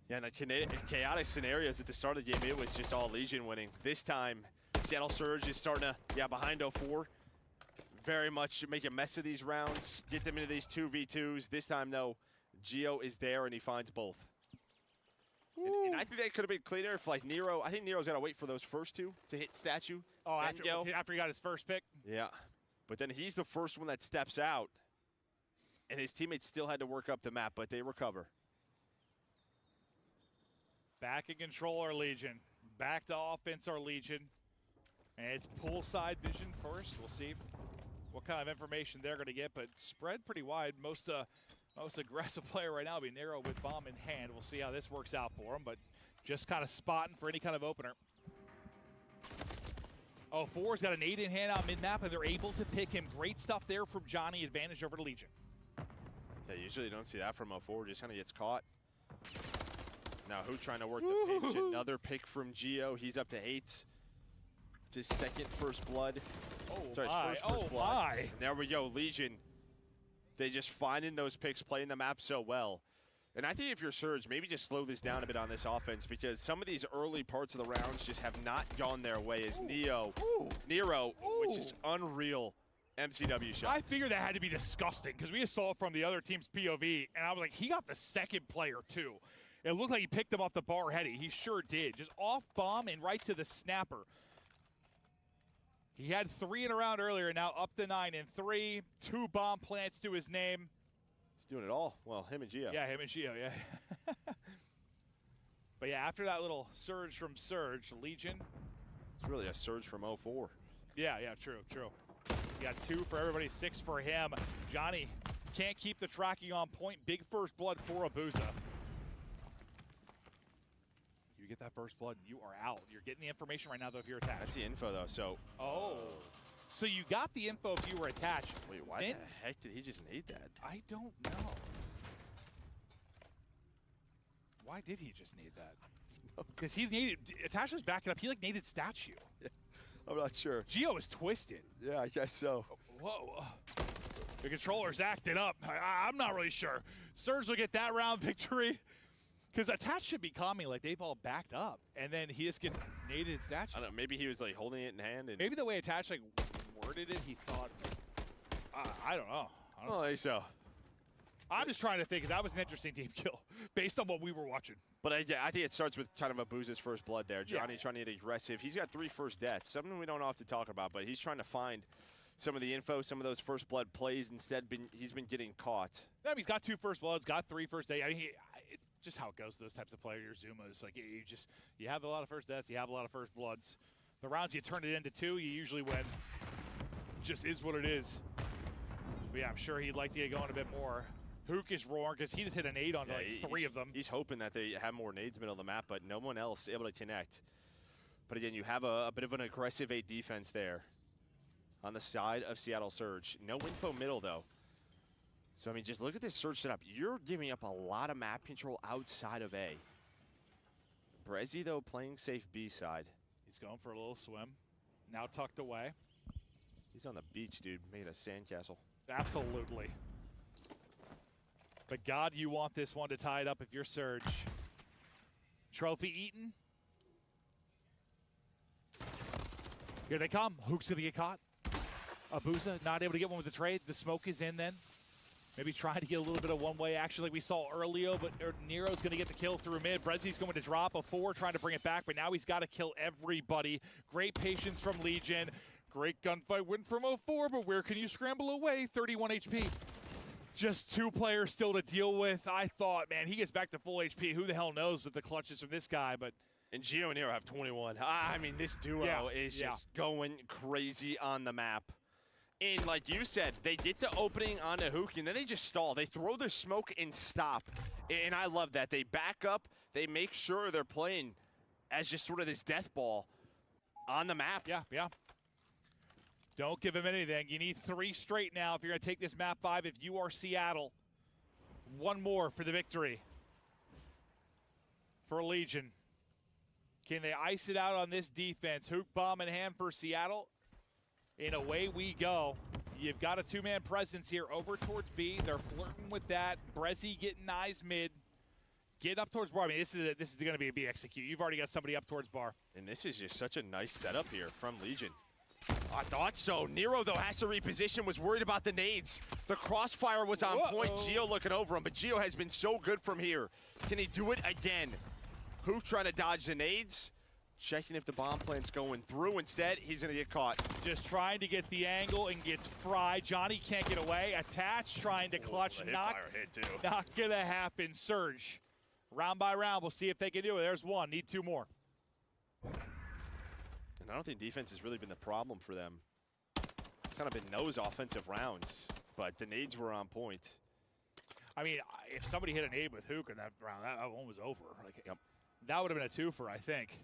Yeah, in the chaotic scenarios at the start of the game, it was just all Legion winning. This time, Seattle Surge is starting to, behind 0-4. Very much make a mess of these rounds, get them into these 2v2s. This time, though, Gio is there, and he finds both. And I think that could have been cleaner if, like, Nero, I think Nero's got to wait for those first 2 to hit statue. Oh, after he got his first pick? Yeah. But then he's the first one that steps out, and his teammates still had to work up the map, but they recover. Back in control, our Legion. Back to offense, our Legion. And it's poolside vision first. We'll see what kind of information they're going to get, but spread pretty wide. Most aggressive player right now will be Nero with bomb in hand. We'll see how this works out for him, but just kind of spotting for any kind of opener. Oh, 4's got a nade in hand out mid-map, and they're able to pick him. Great stuff there from Johnny. Advantage over to Legion. Yeah, usually you don't see that from 04. Just kind of gets caught. Now, who trying to work the pinch? Another pick from Gio. He's up to 8. It's his second first blood. Oh, sorry, my. his first blood. My. And there we go, Legion. They just finding those picks, playing the map so well. And I think if you're Surge, maybe just slow this down a bit on this offense, because some of these early parts of the rounds just have not gone their way as Nero, which is unreal MCW shot. I figured that had to be disgusting because we saw it from the other team's POV, and I was like, he got the second player too. It looked like he picked him off the bar heady. He sure did. Just off bomb and right to the snapper. He had 3 in a round earlier, now up to 9 and 3. 2 bomb plants to his name. He's doing it all. Well, him and Gio. Yeah, him and Gio, yeah. But yeah, after that little surge from Surge, Legion. It's really a surge from 04. Yeah, true. You got 2 for everybody, 6 for him. Johnny can't keep the tracking on point. Big first blood for Abuza. You get that first blood, you are out. You're getting the information right now, though, if you're attached. That's the info, though, so. Oh. So you got the info if you were attached. Wait, why the heck did he just need that? I don't know. Why did he just need that? Because he needed, attached was backing up. He like needed statue. Yeah, I'm not sure. Gio is twisted. Yeah, I guess so. Whoa. The controller's acting up. I'm not really sure. Surge will get that round victory. Because attached should be calming, like they've all backed up. And then he just gets naded statue. I don't know, maybe he was like holding it in hand. And maybe the way attached like worded it, he thought, I don't know. I don't think so. I'm just trying to think, because that was an interesting team kill based on what we were watching. But I think it starts with kind of Abuza's first blood there. Johnny trying to get aggressive. He's got 3 first deaths, something we don't often talk about, but he's trying to find some of the info, some of those first blood plays. Instead, he's been getting caught. Yeah, he's got 2 first bloods, got 3 first days. I mean, it's just how it goes, those types of players. Zuma's like, you have a lot of first deaths, you have a lot of first bloods. The rounds you turn it into 2, you usually win. Just is what it is. But yeah, I'm sure he'd like to get going a bit more. Hook is roaring because he just hit an 8 onto like 3 of them. He's hoping that they have more nades middle of the map, but no one else able to connect. But again, you have a bit of an aggressive 8 defense there on the side of Seattle Surge. No info middle, though. So, I mean, just look at this Surge setup. You're giving up a lot of map control outside of A. Brezzy, though, playing safe B side. He's going for a little swim. Now tucked away. He's on the beach, dude. Made a sandcastle. Absolutely. But God, you want this one to tie it up if you're Surge. Trophy eaten. Here they come. Hook's gonna get caught. Abuza not able to get one with the trade. The smoke is in then. Maybe trying to get a little bit of one-way action like we saw earlier, but Nero's going to get the kill through mid. Brezzy's going to drop a 4, trying to bring it back, but now he's got to kill everybody. Great patience from Legion. Great gunfight win from 04, but where can you scramble away? 31 HP. Just 2 players still to deal with. I thought, man, he gets back to full HP. Who the hell knows with the clutches from this guy, but... And Gio and Nero have 21. I mean, this duo is just going crazy on the map. And like you said, they get the opening on the Hook, and then they just stall. They throw their smoke and stop. And I love that. They back up. They make sure they're playing as just sort of this death ball on the map. Yeah. Don't give him anything. You need 3 straight now if you're going to take this map 5 if you are Seattle. 1 more for the victory for Legion. Can they ice it out on this defense? Hook bomb in hand for Seattle. And away we go. You've got a 2-man presence here over towards B. They're flirting with that. Brezzy getting eyes mid. Get up towards bar. I mean, this is going to be a B execute. You've already got somebody up towards bar. And this is just such a nice setup here from Legion. I thought so. Nero, though, has to reposition, was worried about the nades. The crossfire was on point. Gio looking over him, but Gio has been so good from here. Can he do it again? Hook trying to dodge the nades. Checking if the bomb plan's going through. Instead, he's going to get caught. Just trying to get the angle and gets fried. Johnny can't get away. Attached, trying to clutch. Not going to happen. Surge Round by round, we'll see if they can do it. There's one, need two more. And I don't think defense has really been the problem for them. It's kind of been those offensive rounds, but the nades were on point. I mean, if somebody hit a nade with Hook in that round, that one was over. Like, Yep. That would have been a twofer, I think.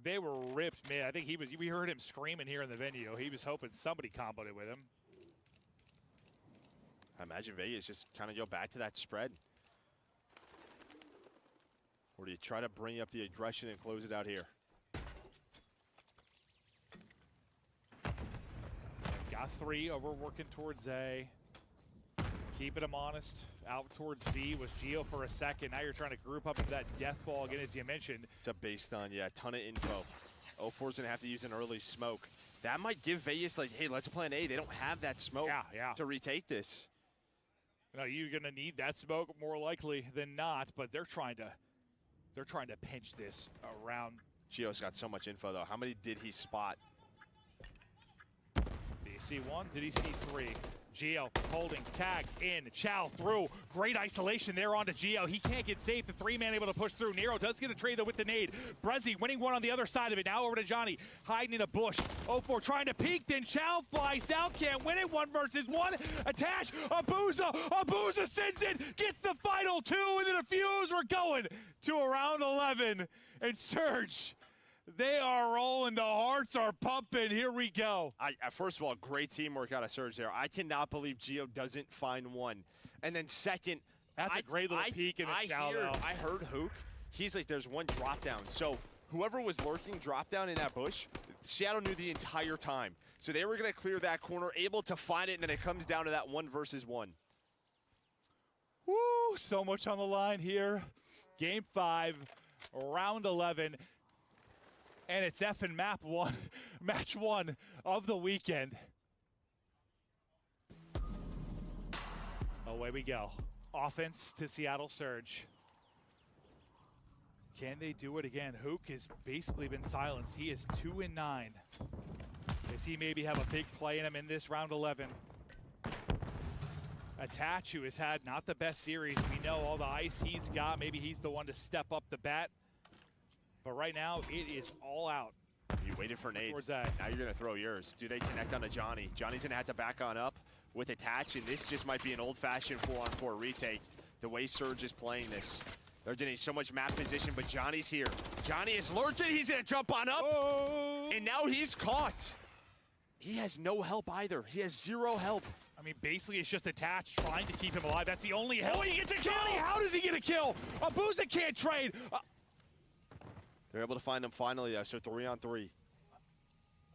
They were ripped, man. I think we heard him screaming here in the venue. He was hoping somebody comboed it with him. I imagine Vegas just kind of go back to that spread. Or do you try to bring up the aggression and close it out here? Got three over working towards A. Keeping him honest. Out towards B was Geo for a second. Now you're trying to group up into that death ball again, as you mentioned. It's a based on, yeah, a ton of info. 04's gonna have to use an early smoke. That might give Vegas, like, hey, let's plan A. They don't have that smoke to retake this. No, you're gonna need that smoke more likely than not, but they're trying to pinch this around. Geo's got so much info though. How many did he spot? Did he see one? Did he see three? Geo holding, tags in, Chow through. Great isolation there onto Geo. He can't get safe. The three-man able to push through. Nero does get a trade though with the nade. Brezzy winning one on the other side of it. Now over to Johnny, hiding in a bush. 04 trying to peek, then Chow flies out. Can't win it. 1 versus 1. Attach. Abuza sends it. Gets the final two, and then a fuse. We're going to a round 11. And Surge, they are rolling. The hearts are pumping. Here we go. First of all, great teamwork out of Surge there. I cannot believe Geo doesn't find one. And then second, that's a great little peek in the shout out. I heard Hook. He's like, there's one drop down. So whoever was lurking drop down in that bush, Seattle knew the entire time. So they were going to clear that corner, able to find it, and then it comes down to that 1 versus 1. Woo, so much on the line here. Game 5, round 11. And it's effing match one of the weekend. Away we go. Offense to Seattle Surge. Can they do it again? Hook has basically been silenced. He is 2-9. Does he maybe have a big play in him in this round 11? Attach, who has had not the best series. We know all the ice he's got. Maybe he's the one to step up the bat. But right now, it is all out. You waited for nades. Now you're going to throw yours. Do they connect onto Johnny? Johnny's going to have to back on up with Attach, and this just might be an old-fashioned 4-on-4 retake. The way Surge is playing this. They're getting so much map position, but Johnny's here. Johnny is lurking. He's going to jump on up. Oh. And now he's caught. He has no help either. He has 0 help. I mean, basically, it's just Attach trying to keep him alive. That's the only help. Oh, he gets a kill! Johnny, how does he get a kill? Abuza can't trade. They're able to find him finally, though, so 3-on-3.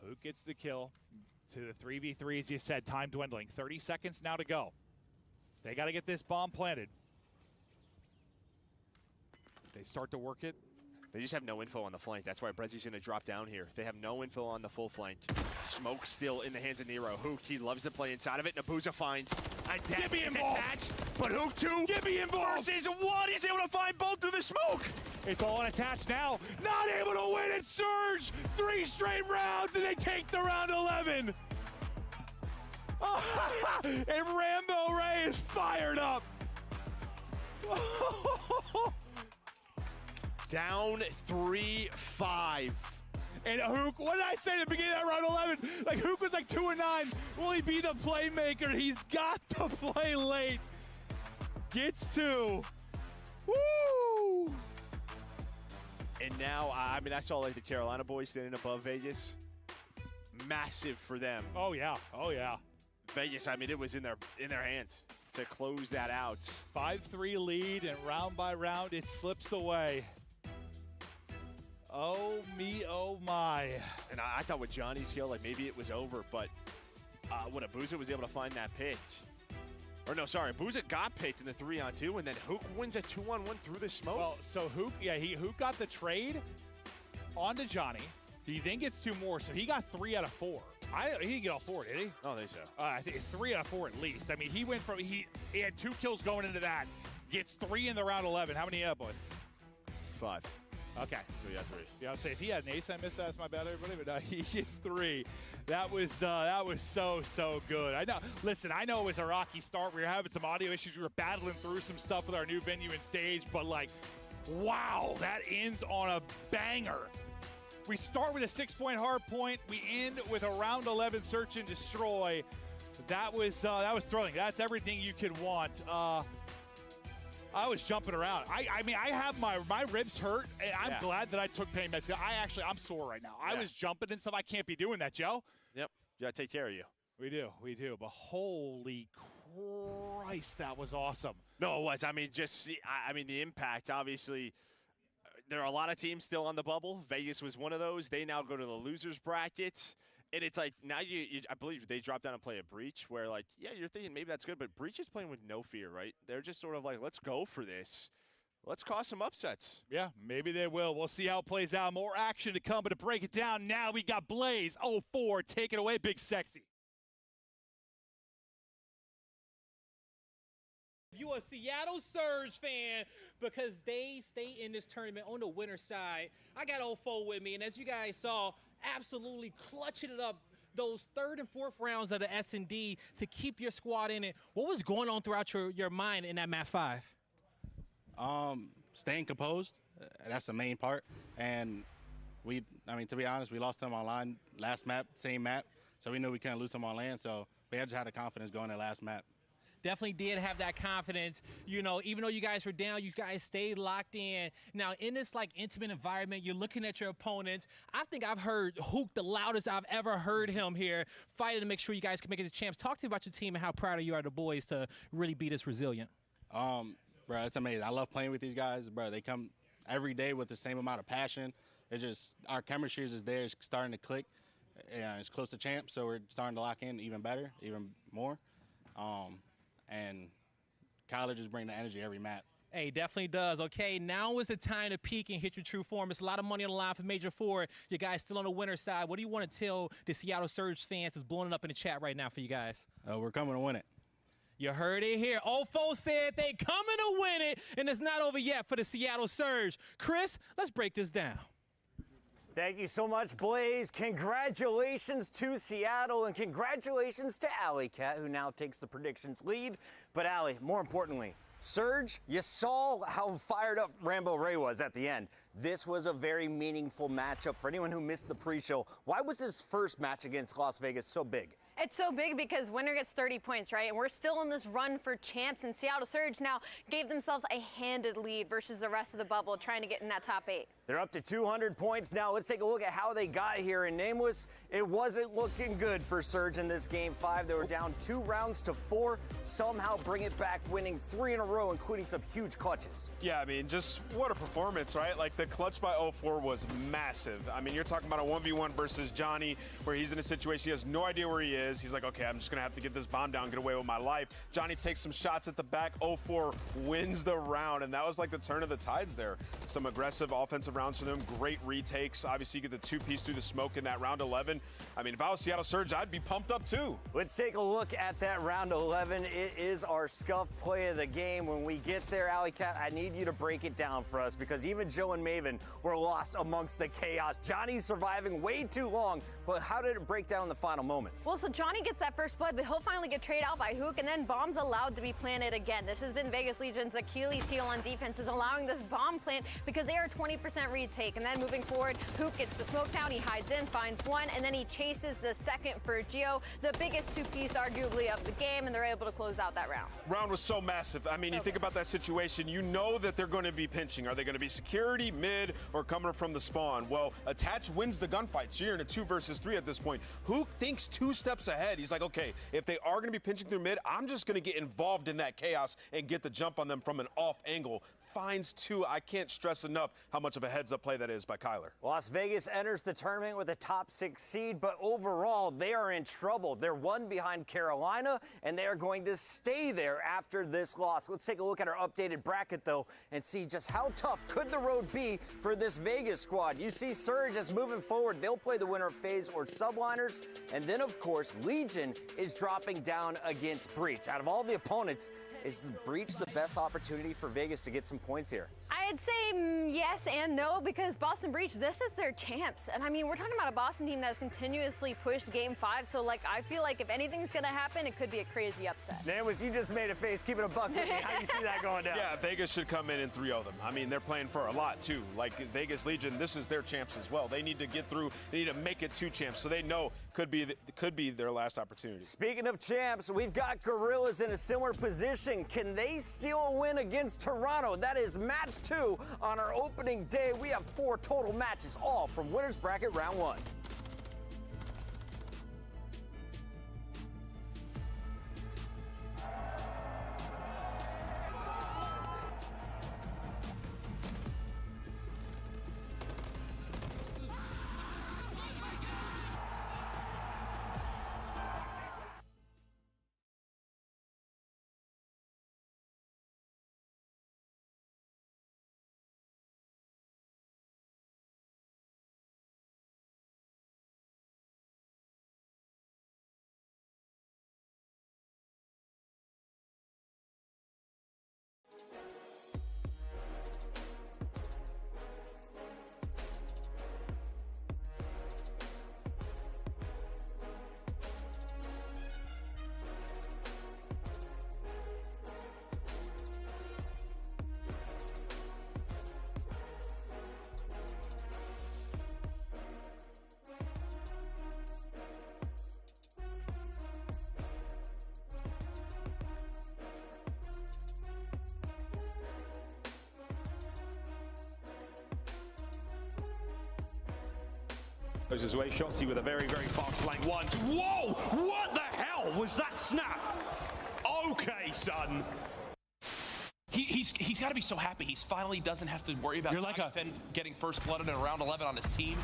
Who gets the kill to the 3v3, as you said, time dwindling. 30 seconds now to go. They got to get this bomb planted. They start to work it. They just have no info on the flank. That's why Brezzy's going to drop down here. They have no info on the full flank. Smoke still in the hands of Nero. Hook, he loves to play inside of it. Nabuza finds a death. It's attached, but Hook 2 Get me involved. versus 1. He's able to find both through the smoke. It's all Attached now. Not able to win it. Surge 3 straight rounds, and they take the round 11. And Rambo Ray is fired up. Down 3-5. And Hook, what did I say at the beginning of that round 11? Like, Hook was like 2-9. Will he be the playmaker? He's got to play late. Gets 2. Woo! And now, I mean, I saw like the Carolina boys standing above Vegas. Massive for them. Oh, yeah. Oh, yeah. Vegas, I mean, it was in their hands to close that out. 5-3 lead, and round by round, it slips away. Oh, me, oh, my. And I thought with Johnny's kill, like maybe it was over, but when Abuza was able to find that pitch. Or no, sorry, Abuza got picked in the 3-on-2, and then Hook wins a 2-on-1 through the smoke. Well, so Hook, yeah, Hook got the trade onto Johnny. He then gets 2 more, so he got 3 out of 4. He didn't get all 4, did he? I don't think so. I think 3 out of 4 at least. I mean, he went from, he had 2 kills going into that. Gets 3 in the round 11. How many you up with? 5. Okay. So we got 3. Yeah, I'll say if he had an ace, I missed that. That's my bad, everybody. But no, he gets 3. That was so good. I know. Listen, I know it was a rocky start. We were having some audio issues. We were battling through some stuff with our new venue and stage. But like, wow, that ends on a banger. We start with a 6-point hard point. We end with a round 11 search and destroy. That was thrilling. That's everything you could want. I was jumping around. I mean, I have my ribs hurt, and I'm glad that I took pain meds. I'm sore right now. I was jumping and stuff. I can't be doing that, Joe. Yep. You got to take care of you. We do. But holy Christ, that was awesome. No, it was. I mean, the impact, obviously. There are a lot of teams still on the bubble. Vegas was one of those. They now go to the losers bracket. And it's like now I believe they drop down and play a Breach where, like, yeah, you're thinking maybe that's good, but Breach is playing with no fear, right? They're just sort of like, let's go for this. Let's cause some upsets. Yeah, maybe they will. We'll see how it plays out. More action to come, but to break it down now, we got Blaze 04. Take it away, Big Sexy. You a Seattle Surge fan because they stay in this tournament on the winner's side. I got 04 with me, and as you guys saw, absolutely clutching it up those 3rd and 4th rounds of the S&D to keep your squad in it. What was going on throughout your mind in that map 5? Staying composed. That's the main part. And to be honest, we lost them online last map, same map, so we knew we couldn't lose them on land. So we just had the confidence going to last map. Definitely did have that confidence. You know, even though you guys were down, you guys stayed locked in. Now, in this, like, intimate environment, you're looking at your opponents. I think I've heard Hook the loudest I've ever heard him here, fighting to make sure you guys can make it as champs. Talk to me about your team and how proud you are of the boys to really be this resilient. Bro, it's amazing. I love playing with these guys. Bro, they come every day with the same amount of passion. It's just our chemistry is there. It's starting to click. It's close to champs, so we're starting to lock in even better, even more. And Kyler just brings the energy every map. Hey, definitely does. Okay, now is the time to peak and hit your true form. It's a lot of money on the line for Major 4. You guys still on the winner's side. What do you want to tell the Seattle Surge fans that's blowing it up in the chat right now for you guys? We're coming to win it. You heard it here. Ofo said they coming to win it, and it's not over yet for the Seattle Surge. Chris, let's break this down. Thank you so much, Blaze. Congratulations to Seattle, and congratulations to Alley Cat, who now takes the predictions lead. But Alley, more importantly, Surge, you saw how fired up Rambo Ray was at the end. This was a very meaningful matchup for anyone who missed the pre-show. Why was his first match against Las Vegas so big? It's so big because winner gets 30 points, right? And we're still on this run for champs, and Seattle Surge now gave themselves a handed lead versus the rest of the bubble, trying to get in that top 8. They're up to 200 points now. Let's take a look at how they got here. And Nameless, it wasn't looking good for Surge in this game 5. They were down 2 rounds to 4, somehow bring it back, winning 3 in a row, including some huge clutches. Yeah, I mean, just what a performance, right? Like, the clutch by 04 was massive. I mean, you're talking about a 1v1 versus Johnny, where he's in a situation, he has no idea where he is. He's like, okay, I'm just gonna have to get this bomb down, get away with my life. Johnny takes some shots at the back. 04 wins the round, and that was like the turn of the tides there. Some aggressive offensive rounds for them, great retakes. Obviously, you get the 2-piece through the smoke in that round 11. I mean, if I was Seattle Surge, I'd be pumped up too. Let's take a look at that round 11. It is our scuff play of the game. When we get there, Alley Cat, I need you to break it down for us, because even Joe and Maven were lost amongst the chaos. Johnny's surviving way too long, but how did it break down in the final moments? Well, so Johnny gets that first blood, but he'll finally get traded out by Hook, and then bombs allowed to be planted again. This has been Vegas Legion's Achilles heel on defense, is allowing this bomb plant because they are 20% retake. And then moving forward, Hook gets the smoke down, he hides in, finds one, and then he chases the second for Geo, the biggest 2-piece arguably of the game, and they're able to close out that round. Round was so massive. I mean, you think about that situation, you know that they're going to be pinching. Are they going to be security, mid, or coming from the spawn? Well, Attach wins the gunfight, so you're in a 2 versus 3 at this point. Hook thinks 2 steps ahead. He's like, okay, if they are going to be pinching through mid, I'm just going to get involved in that chaos and get the jump on them from an off angle. Finds 2. I can't stress enough how much of a heads-up play that is by Kyler. Las Vegas enters the tournament with a top 6 seed, but overall, they are in trouble. They're 1 behind Carolina, and they are going to stay there after this loss. Let's take a look at our updated bracket, though, and see just how tough could the road be for this Vegas squad. You see Surge is moving forward. They'll play the winner of FaZe or Subliners, and then, of course, Legion is dropping down against Breach. Out of all the opponents, is Breach the best opportunity for Vegas to get some points here? I I'd say yes and no, because Boston Breach, this is their champs. And I mean, we're talking about a Boston team that's continuously pushed Game 5. So, like, I feel like if anything's going to happen, it could be a crazy upset. Namus, you just made a face. Keep it a buck with me. How do you see that going down? Yeah, Vegas should come in and 3-0 them. I mean, they're playing for a lot, too. Like, Vegas Legion, this is their champs as well. They need to get through. They need to make it 2 champs. So they know could be their last opportunity. Speaking of champs, we've got Gorillas in a similar position. Can they steal a win against Toronto? That is match 2 on our opening day. We have 4 total matches, all from Winners Bracket Round 1. Goes his way, Shotzi with a very, very fast flank one. Whoa! What the hell was that snap? Okay, son. He's got to be so happy. He's finally doesn't have to worry about getting first blood in a round 11 on his team.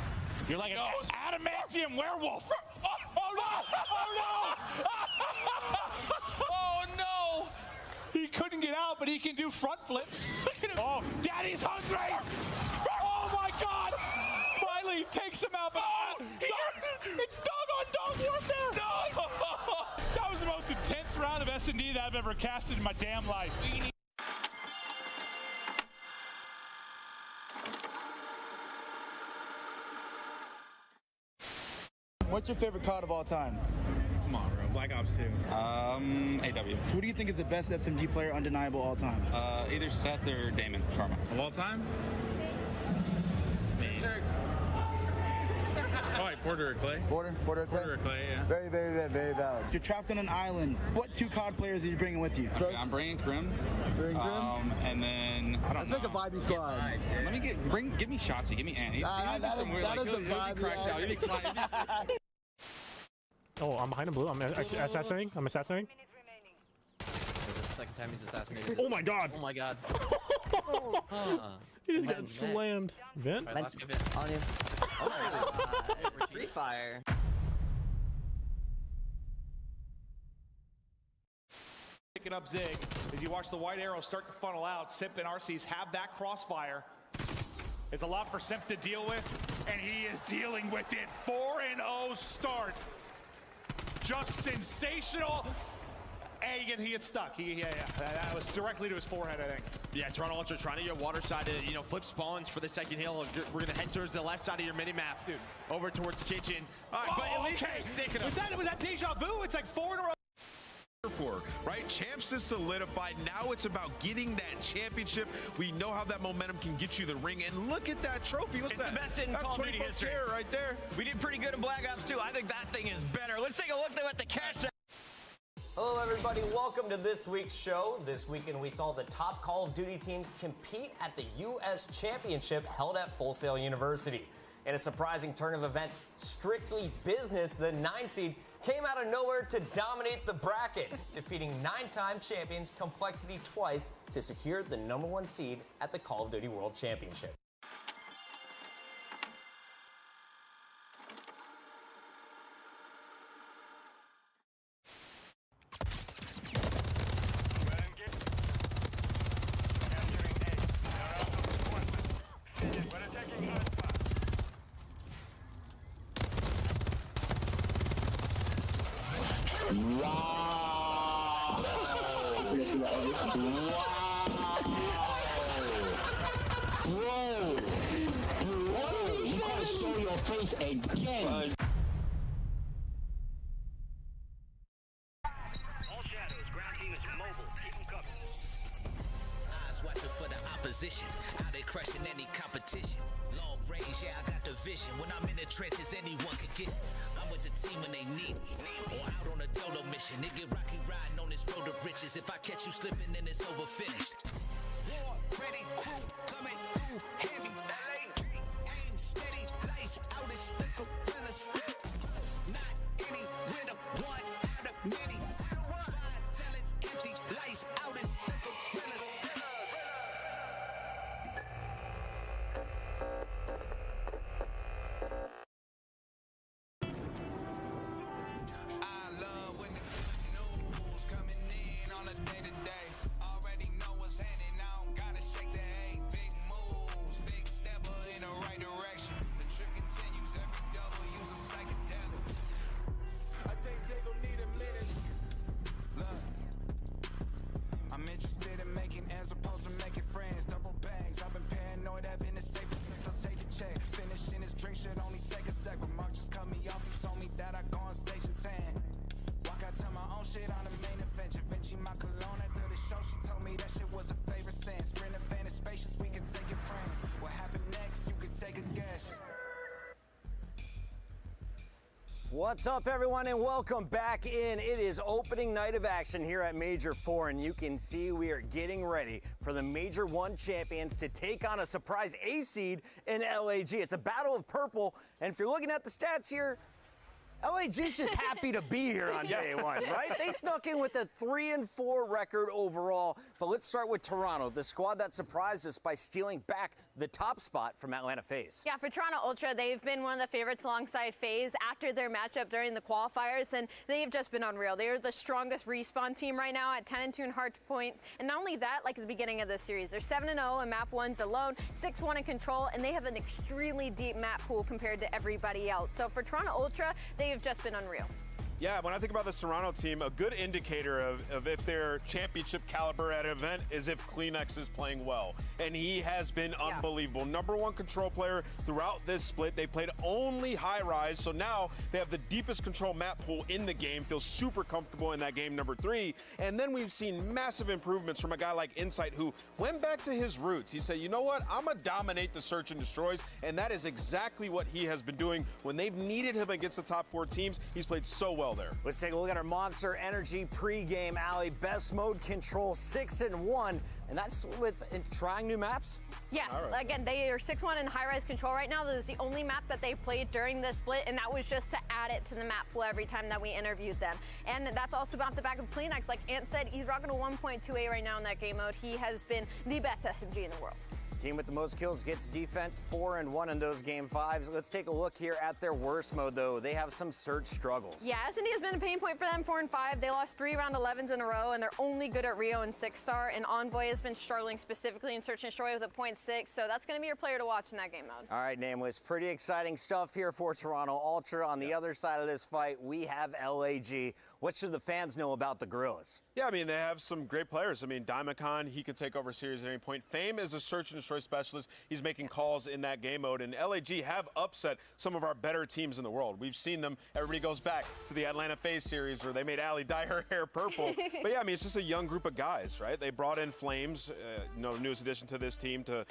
You're like an adamantium werewolf. Oh no! Oh no! Oh no! He couldn't get out, but he can do front flips. Oh, Daddy's hungry! Oh my God! Finally takes him out. But it's dog-on-dog warfare! No! That was the most intense round of S&D that I've ever casted in my damn life. What's your favorite COD of all time? Come on, bro. Black Ops 2. AW. Who do you think is the best SMG player undeniable all time? Either Seth or Damon Karma. Of all time? Me. Probably Porter or Clay. Porter or Clay? Porter or Clay, yeah. Very, very, very, very valid. You're trapped on an island. What 2 COD players are you bringing with you? Okay, I'm bringing Grim. And then I don't know. Let's make a vibey squad. Let me give me Shotzi, give me Ant. Oh, I'm behind him blue. I'm assassinating. Second time he's assassinated. Oh my God. Oh my God. He just got slammed. Vent? Right, last vent. On you. Oh, free fire. Picking up Zig. As you watch the white arrow start to funnel out, Simp and RCs have that crossfire. It's a lot for Simp to deal with, and he is dealing with it. 4-0 start. Just sensational. And he gets stuck. That was directly to his forehead, I think. Yeah, Toronto Ultra trying to get water side to, flip spawns for the second hill. We're going to head towards the left side of your mini-map, dude. Over towards Kitchen. All right, but at least they're sticking them. Was that deja vu? It's like 4 in a row. Right? Champs is solidified. Now it's about getting that championship. We know how that momentum can get you the ring. And look at that trophy. What's that? It's the best in Call of Duty history right there. We did pretty good in Black Ops 2. I think that thing is better. Let's take a look though at the cash. Hello everybody, welcome to this week's show. This weekend we saw the top Call of Duty teams compete at the U.S. Championship held at Full Sail University. In a surprising turn of events, strictly business, the 9 seed came out of nowhere to dominate the bracket, defeating 9-time champions Complexity twice to secure the #1 seed at the Call of Duty World Championship. Wow. Bro, you gotta show your face again. Eyes watching for the opposition, out there crushing any competition. Long range, yeah, I got the vision. When I'm in the trenches, anyone can get me. I'm with the team when they need me, or out on a dolo mission. It get rocky riding on this road to riches. If I catch you slipping, then it's over finished. War ready, crew coming through heavy. Aim steady, lights out as the gorillas. Not any winner, one out of many. Fine talents, empty lights out as the gorillas. I love when the good news coming in on a day-to-day. Already know what's happening, I don't gotta shake the hay. Big moves, big stepper in the right direction. The trip continues, every double use a psychedelic. I think they gon' need a minute. Look, I'm interested in making as opposed to making friends. Double bags, I've been paranoid, having a safe place, I'll take the check. Finishing this drink should only take a sec. Mark just cut me off, he told me that I go on stage and tan. Walk out to my own shit on the main event. Vinci my cologne after the show, she told me that shit was a favorite sense. Sprint advantage spacious, we can take it friends. What happened next, you can take a guess. What's up, everyone, and welcome back in. It is opening night of action here at Major 4, and you can see we are getting ready for the Major 1 champions to take on a surprise A seed in LAG. It's a battle of purple, and if you're looking at the stats here, LAG's just happy to be here on day one, right? They snuck in with a 3-4 record overall. But let's start with Toronto, the squad that surprised us by stealing back the top spot from Atlanta FaZe. Yeah, for Toronto Ultra, they've been one of the favorites alongside FaZe after their matchup during the qualifiers, and they've just been unreal. They are the strongest respawn team right now at 10-2 in hard point. And not only that, like at the beginning of this series, they're 7-0 in map 1s alone, 6-1 in control, and they have an extremely deep map pool compared to everybody else. So for Toronto Ultra, they have just been unreal. Yeah, when I think about this Toronto team, a good indicator of if they're championship caliber at an event is if Kleenex is playing well. And he has been unbelievable. #1 control player throughout this split. They played only high rise, so now they have the deepest control map pool in the game. Feel super comfortable in that game #3. And then we've seen massive improvements from a guy like Insight who went back to his roots. He said, you know what, I'm gonna dominate the search and destroys. And that is exactly what he has been doing when they've needed him against the top 4 teams. He's played so well there. Let's take a look at our Monster Energy pregame. Allie, best mode control 6-1, and that's with trying new maps? Yeah, again, they are 6-1 in high-rise control right now. This is the only map that they played during this split, and that was just to add it to the map pool every time that we interviewed them. And that's also off the back of Kleenex. Like Ant said, he's rocking a 1.28 right now in that game mode. He has been the best SMG in the world. Team with the most kills gets defense, 4-1 in those game 5s. Let's take a look here at their worst mode, though. They have some search struggles. Yeah, S&D has been a pain point for them, 4-5. They lost 3 round 11s in a row, and they're only good at Rio and 6-star. And Envoy has been struggling specifically in Search and Destroy with a 0.6, so that's going to be your player to watch in that game mode. All right, Nameless, pretty exciting stuff here for Toronto Ultra. On the other side of this fight, we have LAG. What should the fans know about the Gorillas? Yeah, I mean, they have some great players. I mean, Diamondcon, he could take over series at any point. Fame is a search and destroy specialist. He's making calls in that game mode. And LAG have upset some of our better teams in the world. We've seen them. Everybody goes back to the Atlanta FaZe series where they made Allie dye her hair purple. But yeah, I mean, it's just a young group of guys, right? They brought in Flames, newest addition to this team to,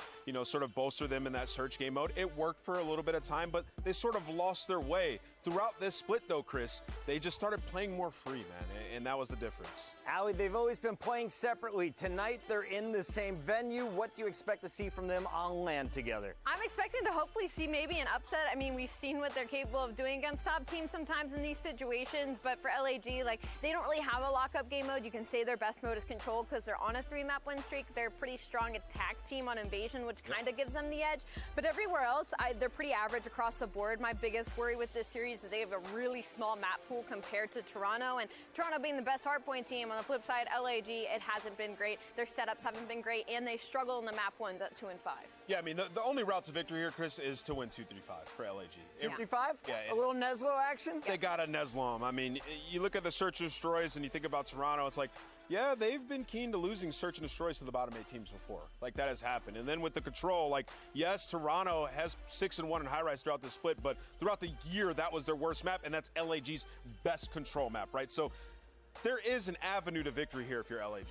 sort of bolster them in that search game mode. It worked for a little bit of time, but they sort of lost their way. Throughout this split, though, Chris, they just started playing more free, man, and that was the difference. Allie, they've always been playing separately. Tonight, they're in the same venue. What do you expect to see from them on land together? I'm expecting to hopefully see maybe an upset. I mean, we've seen what they're capable of doing against top teams sometimes in these situations, but for LAG, like, they don't really have a lockup game mode. You can say their best mode is control because they're on a 3-map win streak. They're a pretty strong attack team on invasion, which kind of gives them the edge. But everywhere else, they're pretty average across the board. My biggest worry with this series is they have a really small map pool compared to Toronto, and Toronto being the best hardpoint team. On the flip side, LAG, it hasn't been great. Their setups haven't been great, and they struggle in the map ones. 2 and 5. Yeah, I mean, the only route to victory here, Chris, is to win 2-3-5 for LAG. 2-3-5? Yeah. A little Neslo action? They got a Neslo 'em. I mean, you look at the search and destroys and you think about Toronto, it's like, yeah, they've been keen to losing search and destroys to the bottom 8 teams before. Like, that has happened. And then with the control, like, yes, Toronto has 6-1 in high rise throughout the split, but throughout the year, that was their worst map, and that's LAG's best control map, right? So there is an avenue to victory here if you're LAG.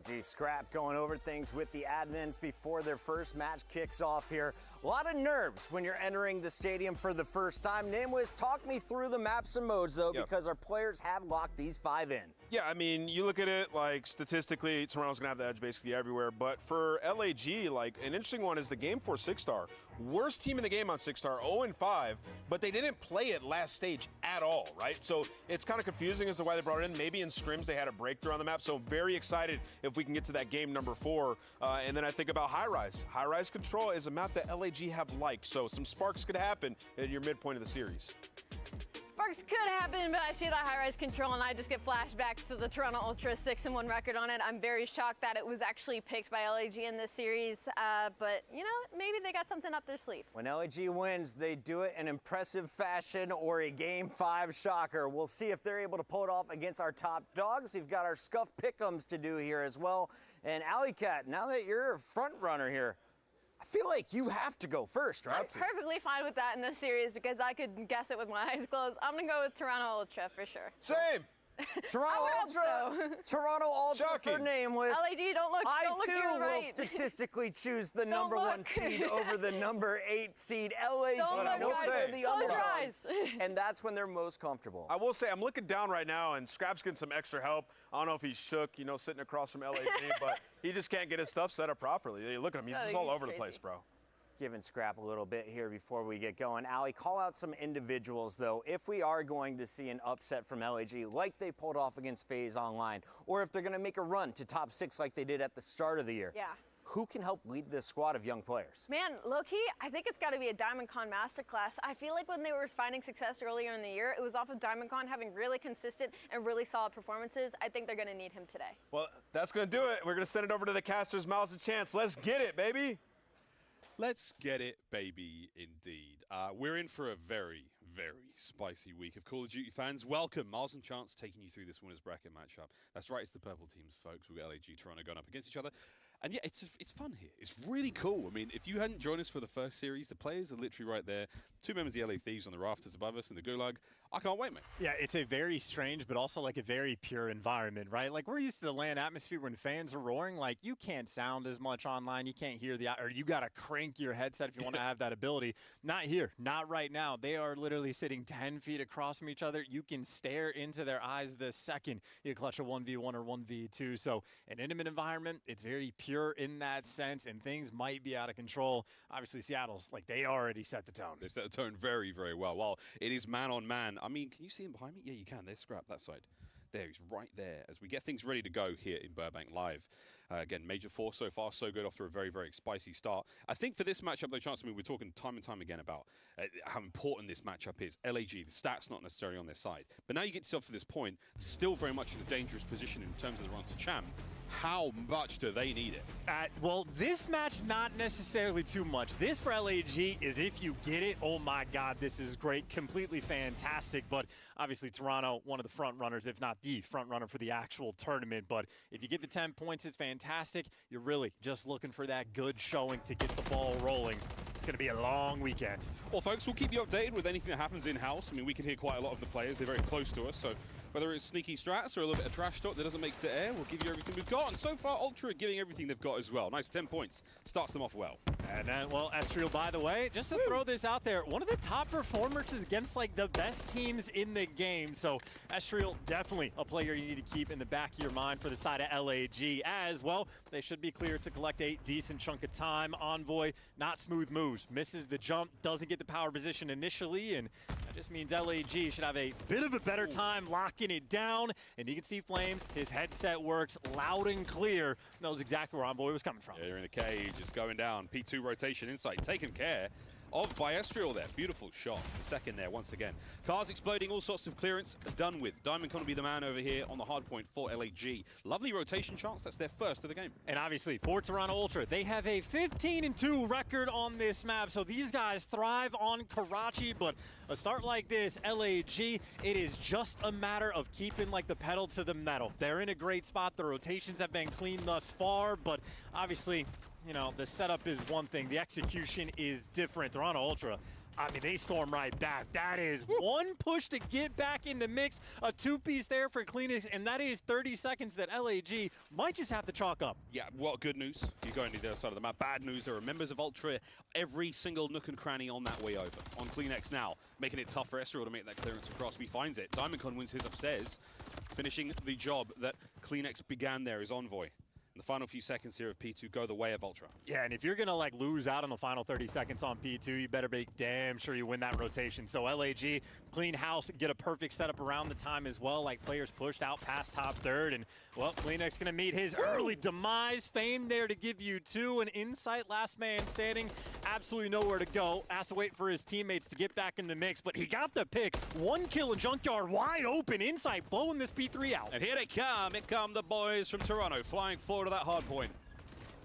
Gee, Scrap going over things with the admins before their first match kicks off here. A lot of nerves when you're entering the stadium for the first time. Namwiz, talk me through the maps and modes, though, because our players have locked these 5 in. Yeah, I mean, you look at it, like, statistically, Toronto's going to have the edge basically everywhere. But for LAG, like, an interesting one is the game for 6-star. Worst team in the game on 6-star, 0-5, but they didn't play it last stage at all, right? So it's kind of confusing as to why they brought it in. Maybe in scrims they had a breakthrough on the map, so very excited if we can get to that game number 4. And then I think about High Rise. High Rise Control is a map that LAG have liked, so some sparks could happen at your midpoint of the series. Sparks could happen, but I see that high-rise control and I just get flashbacks to the Toronto Ultra 6-1 record on it. I'm very shocked that it was actually picked by LAG in this series, but you know, maybe they got something up their sleeve. When LAG wins, they do it in impressive fashion or a Game 5 shocker. We'll see if they're able to pull it off against our top dogs. We've got our scuff pick'ems to do here as well. And Alley Cat, now that you're a front runner here, I feel like you have to go first, right? I'm perfectly fine with that in this series because I could guess it with my eyes closed. I'm going to go with Toronto Ultra for sure. Same. Toronto Ultra. Toronto Ultra Shocking. for Nameless. LAG, don't look to your I, too, right. will statistically choose the number 1 seed over the number 8 seed. LAG, Don't guys are the Close your underdogs. eyes. And that's when they're most comfortable. I will say, I'm looking down right now, and Scrap's getting some extra help. I don't know if he's shook, you know, sitting across from LAG, but he just can't get his stuff set up properly. You look at him, he's just all over the place, bro. Giving Scrap a little bit here before we get going. Allie, call out some individuals, though, if we are going to see an upset from LAG like they pulled off against FaZe Online, or if they're going to make a run to top 6 like they did at the start of the year. Yeah. Who can help lead this squad of young players? Man, low-key, I think it's got to be a DiamondCon masterclass. I feel like when they were finding success earlier in the year, it was off of DiamondCon having really consistent and really solid performances. I think they're going to need him today. Well, that's going to do it. We're going to send it over to the casters' mouths of chance. Let's get it, baby. Let's get it, baby, indeed. We're in for a very, very spicy week of Call of Duty fans. Welcome, Miles and Chance taking you through this winner's bracket matchup. That's right, it's the purple teams, folks. We've got LAG, Toronto going up against each other. And yeah, it's fun here. It's really cool. I mean, if you hadn't joined us for the first series, the players are literally right there. 2 members of the LA Thieves on the rafters above us in the gulag. I can't wait, mate. Yeah, it's a very strange, but also like a very pure environment, right? Like we're used to the LAN atmosphere when fans are roaring. Like you can't sound as much online. You can't hear or you got to crank your headset if you want to have that ability. Not here, not right now. They are literally sitting 10 feet across from each other. You can stare into their eyes the second you clutch a 1v1 or 1v2. So an intimate environment, it's very pure in that sense, and things might be out of control. Obviously, Seattle's like they already set the tone. They set the tone very, very well. Well, it is man on man. I mean, can you see him behind me? Yeah, you can. There's Scrap that side. There, he's right there as we get things ready to go here in Burbank Live. Again, Major 4 so far, so good after a very, very spicy start. I think for this matchup, though, Chance, I mean, we're talking time and time again about how important this matchup is. LAG, the stats not necessarily on their side. But now you get yourself to this point, still very much in a dangerous position in terms of the runs to champ. How much do they need it? Well, this match, not necessarily too much. This for LAG is if you get it, oh my God, this is great, completely fantastic. But obviously Toronto, one of the front runners, if not the front runner for the actual tournament. But if you get the 10 points, it's fantastic. You're really just looking for that good showing to get the ball rolling. It's going to be a long weekend. Well, folks, we'll keep you updated with anything that happens in-house. I mean, we can hear quite a lot of the players. They're very close to us, so whether it's sneaky strats or a little bit of trash talk that doesn't make it to air, we'll give you everything we've got. And so far, Ultra are giving everything they've got as well. Nice 10 points. Starts them off well. And then, well, Estriel, by the way, just to throw this out there, one of the top performers is against, like, the best teams in the game. So, Estriel, definitely a player you need to keep in the back of your mind for the side of LAG as well. They should be clear to collect a decent chunk of time. Envoy, not smooth moves. Misses the jump, doesn't get the power position initially, and that just means LAG should have a bit of a better time locking it down. And you can see Flames, his headset works loud and clear. Knows exactly where Envoy was coming from. Yeah, you're in the cage, just going down. P2 rotation inside, taken care of Biestrial there. Beautiful shots. The second there once again. Cars exploding, all sorts of clearance done with. Diamond Con will be the man over here on the hard point for LAG. Lovely rotation chance. That's their first of the game. And obviously, for Toronto Ultra, they have a 15-2 record on this map, so these guys thrive on Karachi, but a start like this, LAG, it is just a matter of keeping like the pedal to the metal. They're in a great spot. The rotations have been clean thus far, but obviously, you know, the setup is one thing. The execution is different. Toronto Ultra, I mean, they storm right back. That is one push to get back in the mix. A two-piece there for Cleanix, and that is 30 seconds that LAG might just have to chalk up. Yeah, what good news. You're going to the other side of the map. Bad news, there are members of Ultra every single nook and cranny on that way over. On Cleanix now, making it tough for Esriel to make that clearance across. He finds it. Diamondcon wins his upstairs, finishing the job that Cleanix began there, his Envoy. The final few seconds here of P2 go the way of Ultra. Yeah, and if you're gonna like lose out on the final 30 seconds on P2, you better be damn sure you win that rotation. So LAG, clean house, get a perfect setup around the time as well, like players pushed out past top third, and well, Cleanix gonna meet his early demise. Fame there to give you two, and Insight, last man standing, absolutely nowhere to go. Has to wait for his teammates to get back in the mix, but he got the pick. One kill in Junkyard, wide open. Insight blowing this P3 out. And here they come. Here come the boys from Toronto, flying forward to that hard point.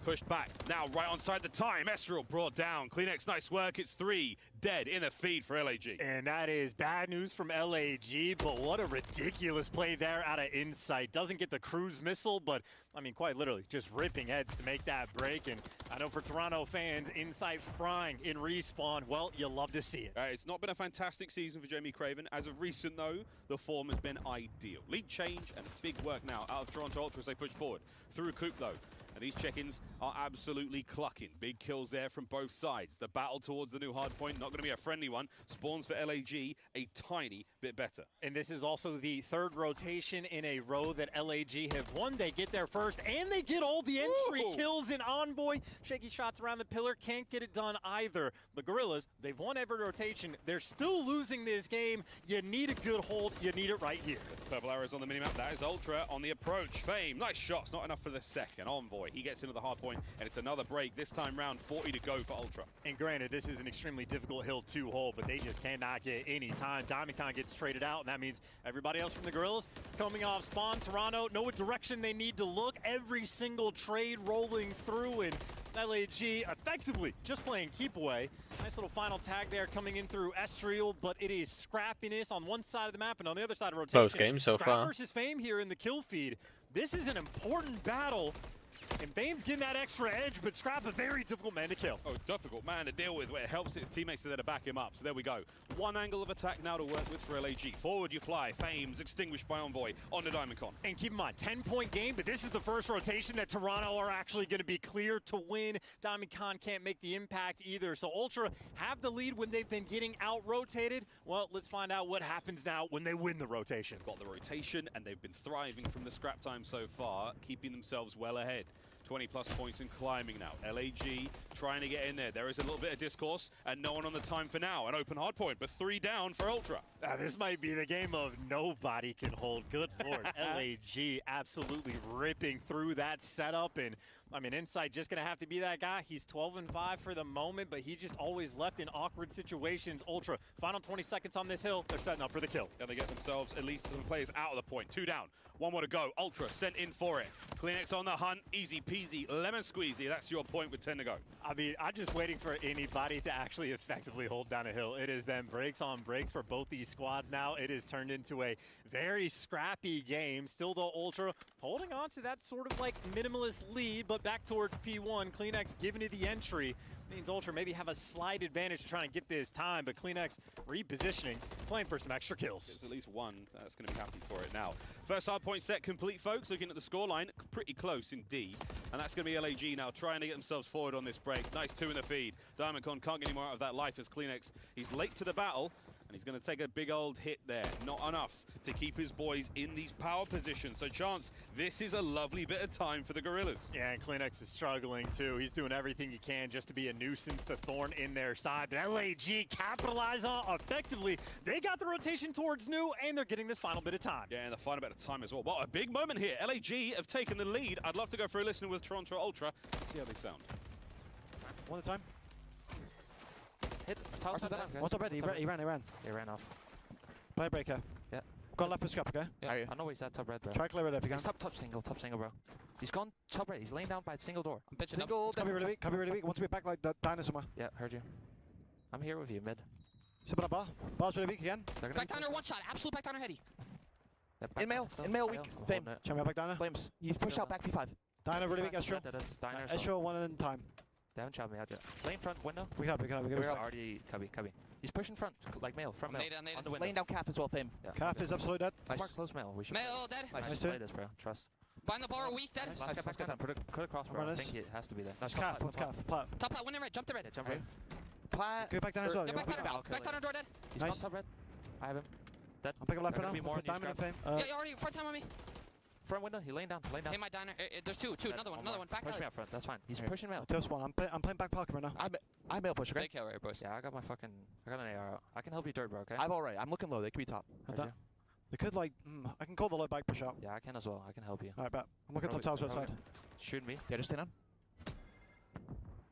Pushed back, now right onside the time. Esriel brought down. Cleanix, nice work. It's 3 dead in the feed for LAG. And that is bad news from LAG, but what a ridiculous play there out of Insight. Doesn't get the cruise missile, but I mean, quite literally, just ripping heads to make that break. And I know for Toronto fans, Insight frying in respawn, well, you love to see it. It's not been a fantastic season for Jamie Craven. As of recent, though, the form has been ideal. Lead change and big work now out of Toronto Ultra as they push forward. Through Coop, though. And these check-ins are absolutely clucking. Big kills there from both sides. The battle towards the new hardpoint, not going to be a friendly one. Spawns for LAG, a tiny bit better. And this is also the third rotation in a row that LAG have won. They get there first, and they get all the entry kills in Envoy. Shaky shots around the pillar, can't get it done either. The Gorillas, they've won every rotation. They're still losing this game. You need a good hold. You need it right here. Purple arrows on the minimap. That is Ultra on the approach. Fame, nice shots. Not enough for the second. Envoy. He gets into the hard point, and it's another break. This time round, 40 to go for Ultra. And granted, this is an extremely difficult hill to hold, but they just cannot get any time. Diamondcon gets traded out, and that means everybody else from the Gorillas coming off spawn. Toronto, know what direction they need to look. Every single trade rolling through, and LAG effectively just playing keep away. Nice little final tag there coming in through Esriel, but it is scrappiness on one side of the map, and on the other side of rotation. Close game so Scrap far. versus Fame here in the kill feed. This is an important battle. And Fame's getting that extra edge, but Scrap a very difficult man to kill. Oh, difficult man to deal with, where it helps his teammates there to back him up. So there we go. One angle of attack now to work with for LAG. Forward you fly. Fame's extinguished by Envoy on the Diamondcon. And keep in mind, 10-point game, but this is the first rotation that Toronto are actually going to be clear to win. Diamondcon can't make the impact either. So Ultra have the lead when they've been getting out-rotated. Well, let's find out what happens now when they win the rotation. Got the rotation, and they've been thriving from the scrap time so far, keeping themselves well ahead. 20-plus points and climbing now. LAG trying to get in there. There is a little bit of discourse, and no one on the time for now. An open hard point, but 3 down for Ultra. This might be the game of nobody can hold. Good Lord. LAG absolutely ripping through that setup, and I mean, Insight just going to have to be that guy. He's 12-5 for the moment, but he just always left in awkward situations. Ultra, final 20 seconds on this hill. They're setting up for the kill. And they get themselves at least the players out of the point. 2 down. 1 more to go. Ultra sent in for it. Cleanix on the hunt. Easy peasy, lemon squeezy. That's your point with 10 to go. I mean, I'm just waiting for anybody to actually effectively hold down a hill. It has been breaks on breaks for both these squads now. It has turned into a very scrappy game. Still, though, Ultra holding on to that sort of like minimalist lead, but back towards P1. Cleanix giving it the entry. Means Ultra maybe have a slight advantage to trying to get this time, but Cleanix repositioning, playing for some extra kills. There's at least one that's going to be happy for it now. First hard point set complete, folks. Looking at the scoreline, pretty close indeed. And that's going to be LAG now trying to get themselves forward on this break. Nice 2 in the feed. Diamondcon can't get any more out of that life as Cleanix. He's late to the battle. And he's going to take a big old hit there. Not enough to keep his boys in these power positions. So, Chance, this is a lovely bit of time for the Gorillas. Yeah, and Cleanix is struggling, too. He's doing everything he can just to be a nuisance, the thorn in their side. But LAG capitalize on effectively. They got the rotation towards new, and they're getting this final bit of time. Yeah, and the final bit of time as well. What a big moment here. LAG have taken the lead. I'd love to go for a listen with Toronto Ultra. See how they sound. One at a time. Hit. Toss him down. One top red. He ran. He ran off. Play breaker. Yeah. Go left for scrap, okay? Yeah. I know he's at top red, bro. Try clear red if you can. He's top single, bro. He's gone top red. He's laying down by the single door. I'm pitching Single. Can be really weak. Can be really weak. Want to be back like the diner somewhere. Yeah, heard you. I'm here with you, mid. Simple bar. Bar's really weak again. Back downer, one shot. Absolute back downer heady. Yeah, In mail weak. Fame. Champ back diner. Flames. He's pushed out back P5. Diner really weak. Astro. Astro one in time. They haven't chopped me out yet. Lane front window. We can. We're already cubby. He's pushing front, like mail, front mail. On the window. Laying down calf as well, Fame. Yeah. Calf is absolutely dead. Nice. Mark close mail. We should Mail dead. Nice. Play this, bro. Trust. Behind the bar, weak dead. Nice. Back down. Put it across, bro. I think it has to be there. No, Calf. What's calf? Plat. Top plat, win in red. Jump to red. Jump red. Plat. Go back down as well. Yeah, back downer door dead. He's gone top red. I have him. Dead. I'm picking left Gonna now. be more Put diamond and Fame. Yeah, you already front time on me. Front window. He laying down. Hit my diner. There's two. Another one. Back Push alley. me out front. That's fine. He's pushing mail. Just one. I'm playing back parker right now. I'm mail push, okay? Take care, right, boys. Yeah, I got an AR out. I can help you dirt, bro, okay? I'm alright. I'm looking low. They could be top. They could like. I can call the low back push out. Yeah, I can as well. I can help you. Alright, bet. I'm looking top towers outside. Shoot me. Yeah, just stay down.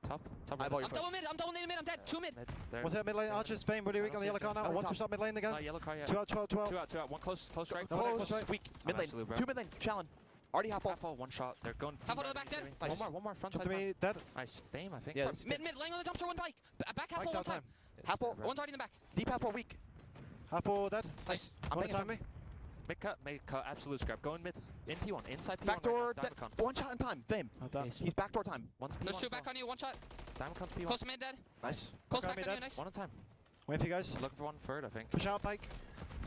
Top. I'm double mid. I'm dead. 2 mid. What's that mid lane? Archer's Fame really weak on the yellow car now. One push up mid lane again. Yellow car, yeah. 2 out. 2 out. One close right. Close. Weak. Mid lane. 2 mid lane. Challenge. Already half all. One shot. They're going. Half all to the back dead. Nice. One more front Jump side. to me, dead. Nice. Fame, I think. Yeah. Mid, laying on the dumpster, one bike. Back half all, one time. Half all. One's already in the back. Deep half all weak. Half all dead. Nice. One time me. Make cut, absolute scrap. Going mid. In P1, inside P1. Backdoor. Right One shot in time. Fame. He's backdoor time. One's P1. There's 2 back on you, one shot. Diamond comes P1. Close mid dead. Nice. Close back on you, nice. One at a time. Wait for you guys. Looking for one third, I think. Push out, Pike.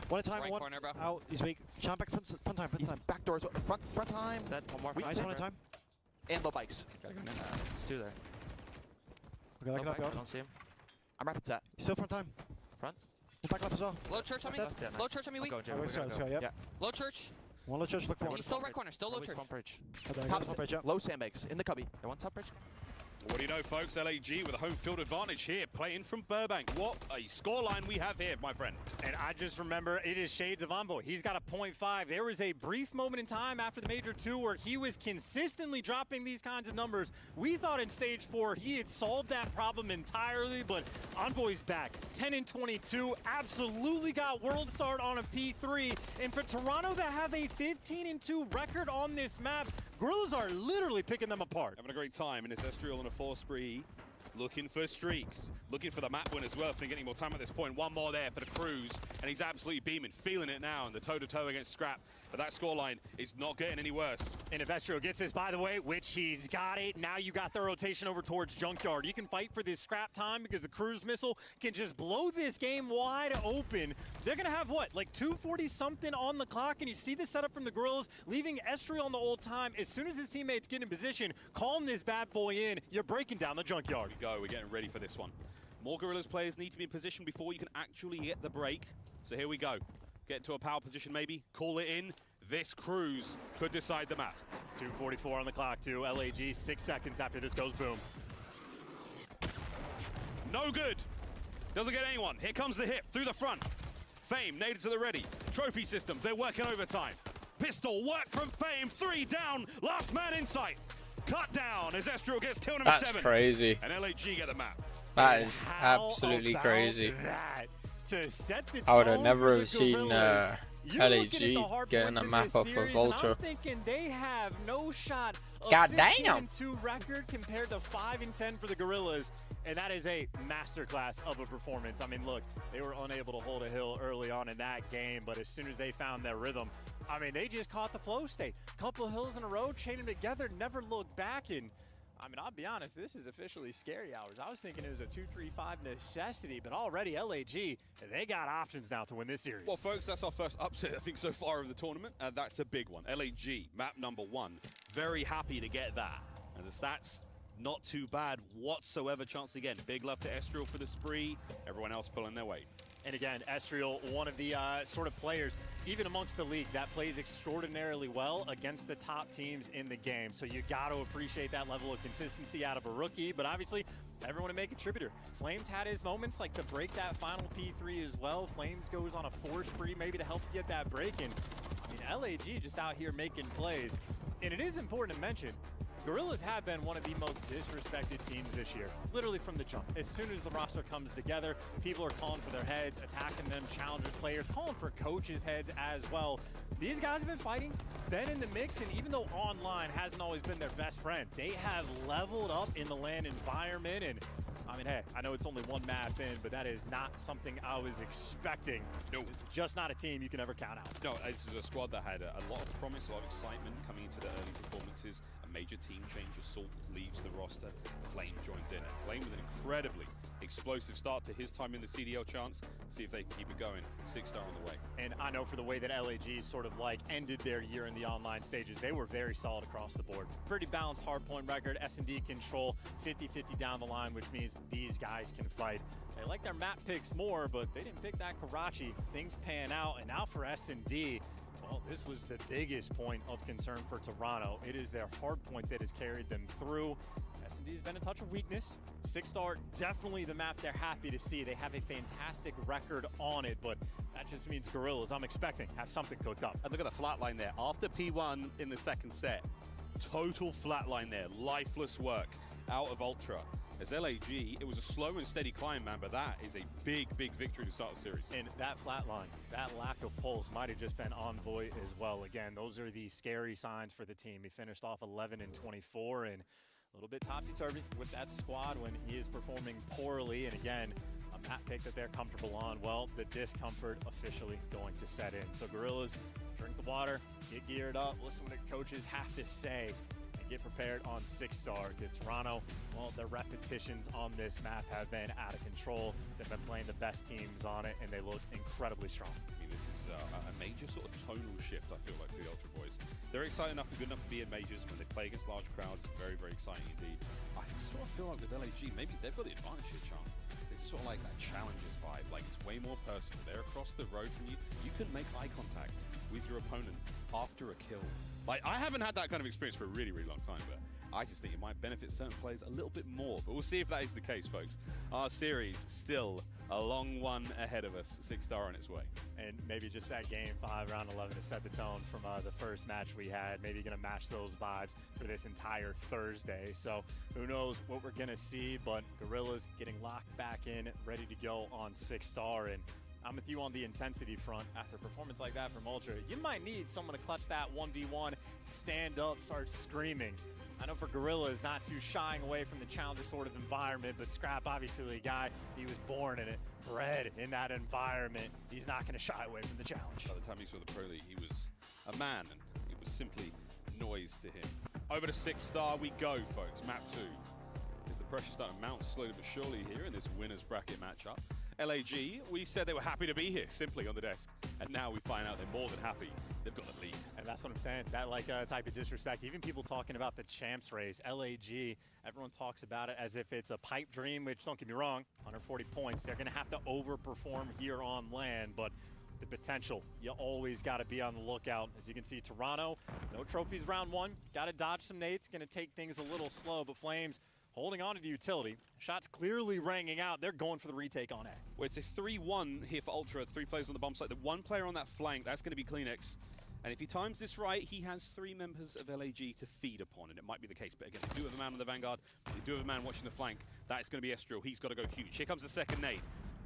One at a time. Right One corner, bro. out. He's weak. Champ back front time. He's backdoor. Front time. Dead. One more. Nice one at a time. And low bikes. It's 2 there. Okay, No I bikes, I don't see him. I'm rapid set. Still front time. Front. He's back left as well. Low church on me. Dead. Yeah, Low church on me, weak. Go, Let's go. Yep. Low church. One low church. Look for one. He's still right corner. Still low church. One bridge. Top bridge up. Low sandbags in the cubby. Yeah, one top bridge. What do you know, folks? LAG with a home field advantage here, playing from Burbank. What a scoreline we have here, my friend. And I just remember it is shades of Envoy. He's got a 0.5. There was a brief moment in time after the Major 2 where he was consistently dropping these kinds of numbers. We thought in Stage 4 he had solved that problem entirely, but Envoy's back. 10 and 22, absolutely got world start on a P3. And for Toronto to have a 15 and 2 record on this map, Gorillas are literally picking them apart. Having a great time in his Estriel on a 4 spree. Looking for streaks, looking for the map win as well, if they're getting more time at this point. One more there for the Cruise, and he's absolutely beaming, feeling it now, and the toe-to-toe against Scrap. But that scoreline is not getting any worse. And if Estrio gets this, by the way, which he's got it, now you got the rotation over towards Junkyard. You can fight for this scrap time because the Cruise missile can just blow this game wide open. They're going to have, what, like 240-something on the clock, and you see the setup from the Gorillas, leaving Estrio on the old time. As soon as his teammates get in position, calm this bad boy in, you're breaking down the Junkyard. Here we go, we're getting ready for this one. More Gorillas players need to be in position before you can actually get the break. So here we go. Get into a power position maybe, call it in. This Cruise could decide the map. 2:44 on the clock too. LAG 6 seconds after this goes boom. No good. Doesn't get anyone. Here comes the hit through the front. Fame, naded to the ready. Trophy systems, they're working overtime. Pistol, work from Fame. 3 down, last man in sight. Cut down as Estriel gets kill number 7. That's crazy. And LAG get the map. That is absolutely crazy. That? To set the I would have tone never for have seen LAG getting a map off of Volta. I'm thinking they have no shot of God 15 damn. and 2 record compared to 5 and 10 for the Gorillas. And that is a masterclass of a performance. I mean, look, they were unable to hold a hill early on in that game, but as soon as they found their rhythm, I mean, they just caught the flow state. Couple of hills in a row, chain them together, never looked back. And I mean, I'll be honest, this is officially scary hours. I was thinking it was a 2-3-5 necessity, but already LAG, they got options now to win this series. Well, folks, that's our first upset, I think, so far of the tournament, and that's a big one. LAG, map number 1. Very happy to get that. And the stats, not too bad whatsoever. Chance again. Big love to Estriel for the spree. Everyone else pulling their weight. And again, Estriel, one of the sort of players, even amongst the league, that plays extraordinarily well against the top teams in the game. So you got to appreciate that level of consistency out of a rookie, but obviously everyone to make a contributor. Flames had his moments, like to break that final P3 as well. Flames goes on a 4 spree maybe to help get that break. And I mean, LAG just out here making plays. And it is important to mention, Gorillas have been one of the most disrespected teams this year, literally from the jump. As soon as the roster comes together, people are calling for their heads, attacking them, challengers players, calling for coaches' heads as well. These guys have been fighting, been in the mix, and even though online hasn't always been their best friend, they have leveled up in the LAN environment. And I mean, hey, I know it's only one map in, but that is not something I was expecting. No. This is just not a team you can ever count out. No, this is a squad that had a lot of promise, a lot of excitement coming into the early performances. A major team change. Salt leaves the roster. Flame joins in. And Flame with an incredibly explosive start to his time in the CDL chance. See if they can keep it going. 6-star on the way. And I know for the way that LAG sort of like ended their year in the online stages, they were very solid across the board. Pretty balanced hardpoint record. S&D control 50-50 down the line, which means these guys can fight. They like their map picks more, but they didn't pick that Karachi. Things pan out, and now for S&D, well, this was the biggest point of concern for Toronto. It is their hard point that has carried them through. S&D's been a touch of weakness. 6-star, definitely the map they're happy to see. They have a fantastic record on it, but that just means Gorillas, I'm expecting, have something cooked up. And look at the flat line there. After P1 in the second set, total flat line there. Lifeless work out of Ultra. As LAG, it was a slow and steady climb, man, but that is a big, big victory to start the series. And that flat line, that lack of pulse might have just been Envoy as well. Again, those are the scary signs for the team. He finished off 11-24 and a little bit topsy-turvy with that squad when he is performing poorly. And again, a map pick that they're comfortable on. Well, the discomfort officially going to set in. So Gorillas, drink the water, get geared up, listen to what the coaches have to say, and get prepared on 6-star. Because Toronto, well, their repetitions on this map have been out of control. They've been playing the best teams on it, and they look incredibly strong. I mean, this is a major sort of tonal shift, I feel like, for the Ultra Boys. They're excited enough and good enough to be in majors. When they play against large crowds, very, very exciting indeed. I sort of feel like with LAG, maybe they've got the advantage here, Chance. This is sort of like that Challengers vibe. Like, it's way more personal. They're across the road from you. You can make eye contact with your opponent after a kill. Like, I haven't had that kind of experience for a really, really long time, but I just think it might benefit certain players a little bit more. But we'll see if that is the case, folks. Our series still a long one ahead of us. 6-star on its way. And maybe just that game 5, round 11 to set the tone from the first match we had. Maybe going to match those vibes for this entire Thursday. So who knows what we're going to see, but Gorillas getting locked back in, ready to go on 6-star. And I'm with you on the intensity front. After a performance like that from Ultra, you might need someone to clutch that 1v1, stand up, start screaming. I know for Gorillas, not too shying away from the challenger sort of environment, but Scrap, obviously a guy, he was born in it, bred in that environment. He's not going to shy away from the challenge. By the time he saw the Pro League, he was a man, and it was simply noise to him. Over to 6-star we go, folks. Map 2. Is the pressure starting to mount slowly but surely here in this winner's bracket matchup? LAG, we said they were happy to be here, simply on the desk. And now we find out they're more than happy. They've got the lead. And that's what I'm saying. That type of disrespect. Even people talking about the champs race, LAG, everyone talks about it as if it's a pipe dream, which, don't get me wrong, 140 points. They're going to have to overperform here on LAN, but the potential, you always got to be on the lookout. As you can see, Toronto, no trophies round 1. Got to dodge some nades. Going to take things a little slow, but Flames holding on to the utility. Shots clearly ringing out. They're going for the retake on A. Well, it's a 3-1 here for Ultra. 3 players on the bomb site. The 1 player on that flank, that's going to be Kleenex. And if he times this right, he has 3 members of LAG to feed upon, and it might be the case. But again, they do have a man on the Vanguard. They do have a man watching the flank. That is going to be Estriel. He's got to go huge. Here comes the second nade.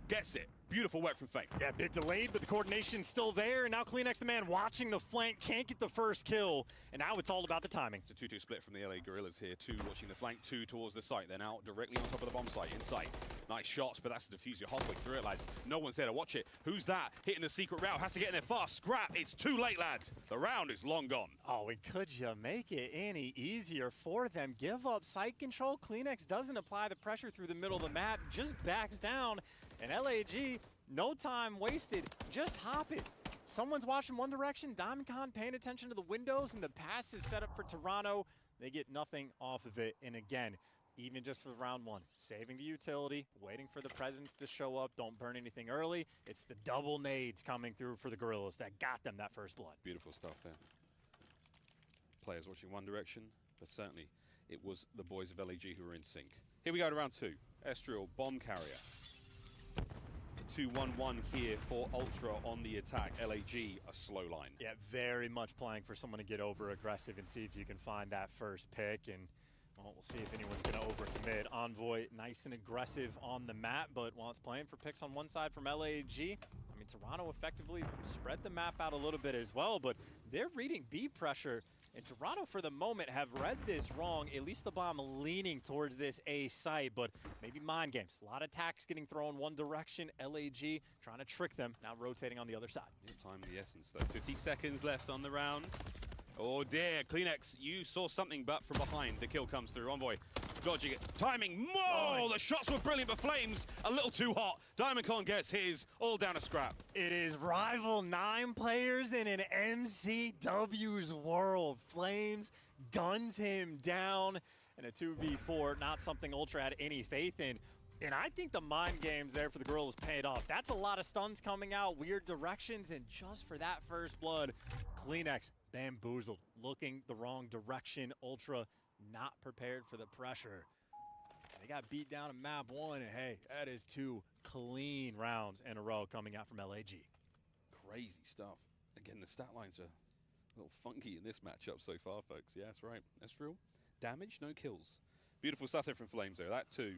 Gets it. Beautiful work from Fake. Yeah, a bit delayed, but the coordination's still there. And now Kleenex, the man watching the flank, can't get the first kill. And now it's all about the timing. It's a 2-2 split from the LA Gorillas here. 2 watching the flank, 2 towards the site. They're now directly on top of the bomb site, in sight. Nice shots, but that's the diffuser halfway through it, lads. No one's there to watch it. Who's that? Hitting the secret route. Has to get in there fast. Scrap. It's too late, lads. The round is long gone. Oh, and could you make it any easier for them? Give up site control. Kleenex doesn't apply the pressure through the middle of the map. Just backs down. And LAG, no time wasted, just hop it. Someone's watching one direction, DiamondCon paying attention to the windows, and the passive setup for Toronto, they get nothing off of it. And again, even just for round 1, saving the utility, waiting for the presence to show up, don't burn anything early. It's the double nades coming through for the Gorillas that got them that first blood. Beautiful stuff there. Players watching one direction, but certainly it was the boys of LAG who were in sync. Here we go to round 2. Estriel, bomb carrier. 3-2-1-1 here for Ultra on the attack. LAG, a slow line. Yeah, very much playing for someone to get over aggressive and see if you can find that first pick. And well, we'll see if anyone's going to overcommit. Envoy, nice and aggressive on the map, but while it's playing for picks on one side from LAG, I mean, Toronto effectively spread the map out a little bit as well, but they're reading B pressure. And Toronto, for the moment, have read this wrong. At least the bomb leaning towards this A site, but maybe mind games. A lot of attacks getting thrown one direction. LAG trying to trick them, now rotating on the other side. Time the essence, though. 50 seconds left on the round. Oh dear, Kleenex, you saw something, but from behind, the kill comes through. Envoy dodging it. Timing, whoa! The shots were brilliant, but Flames a little too hot. Diamondcon gets his, all down a scrap. It is rival 9 players in an MCW's world. Flames guns him down in a 2v4, not something Ultra had any faith in. And I think the mind games there for the Gorillas paid off. That's a lot of stuns coming out, weird directions, and just for that first blood, Kleenex bamboozled, looking the wrong direction. Ultra not prepared for the pressure. They got beat down in map 1, and hey, that is 2 clean rounds in a row coming out from LAG. Crazy stuff. Again, the stat lines are a little funky in this matchup so far, folks. Yeah, that's right. That's real. Damage, no kills. Beautiful stuff there from Flames, though. That too.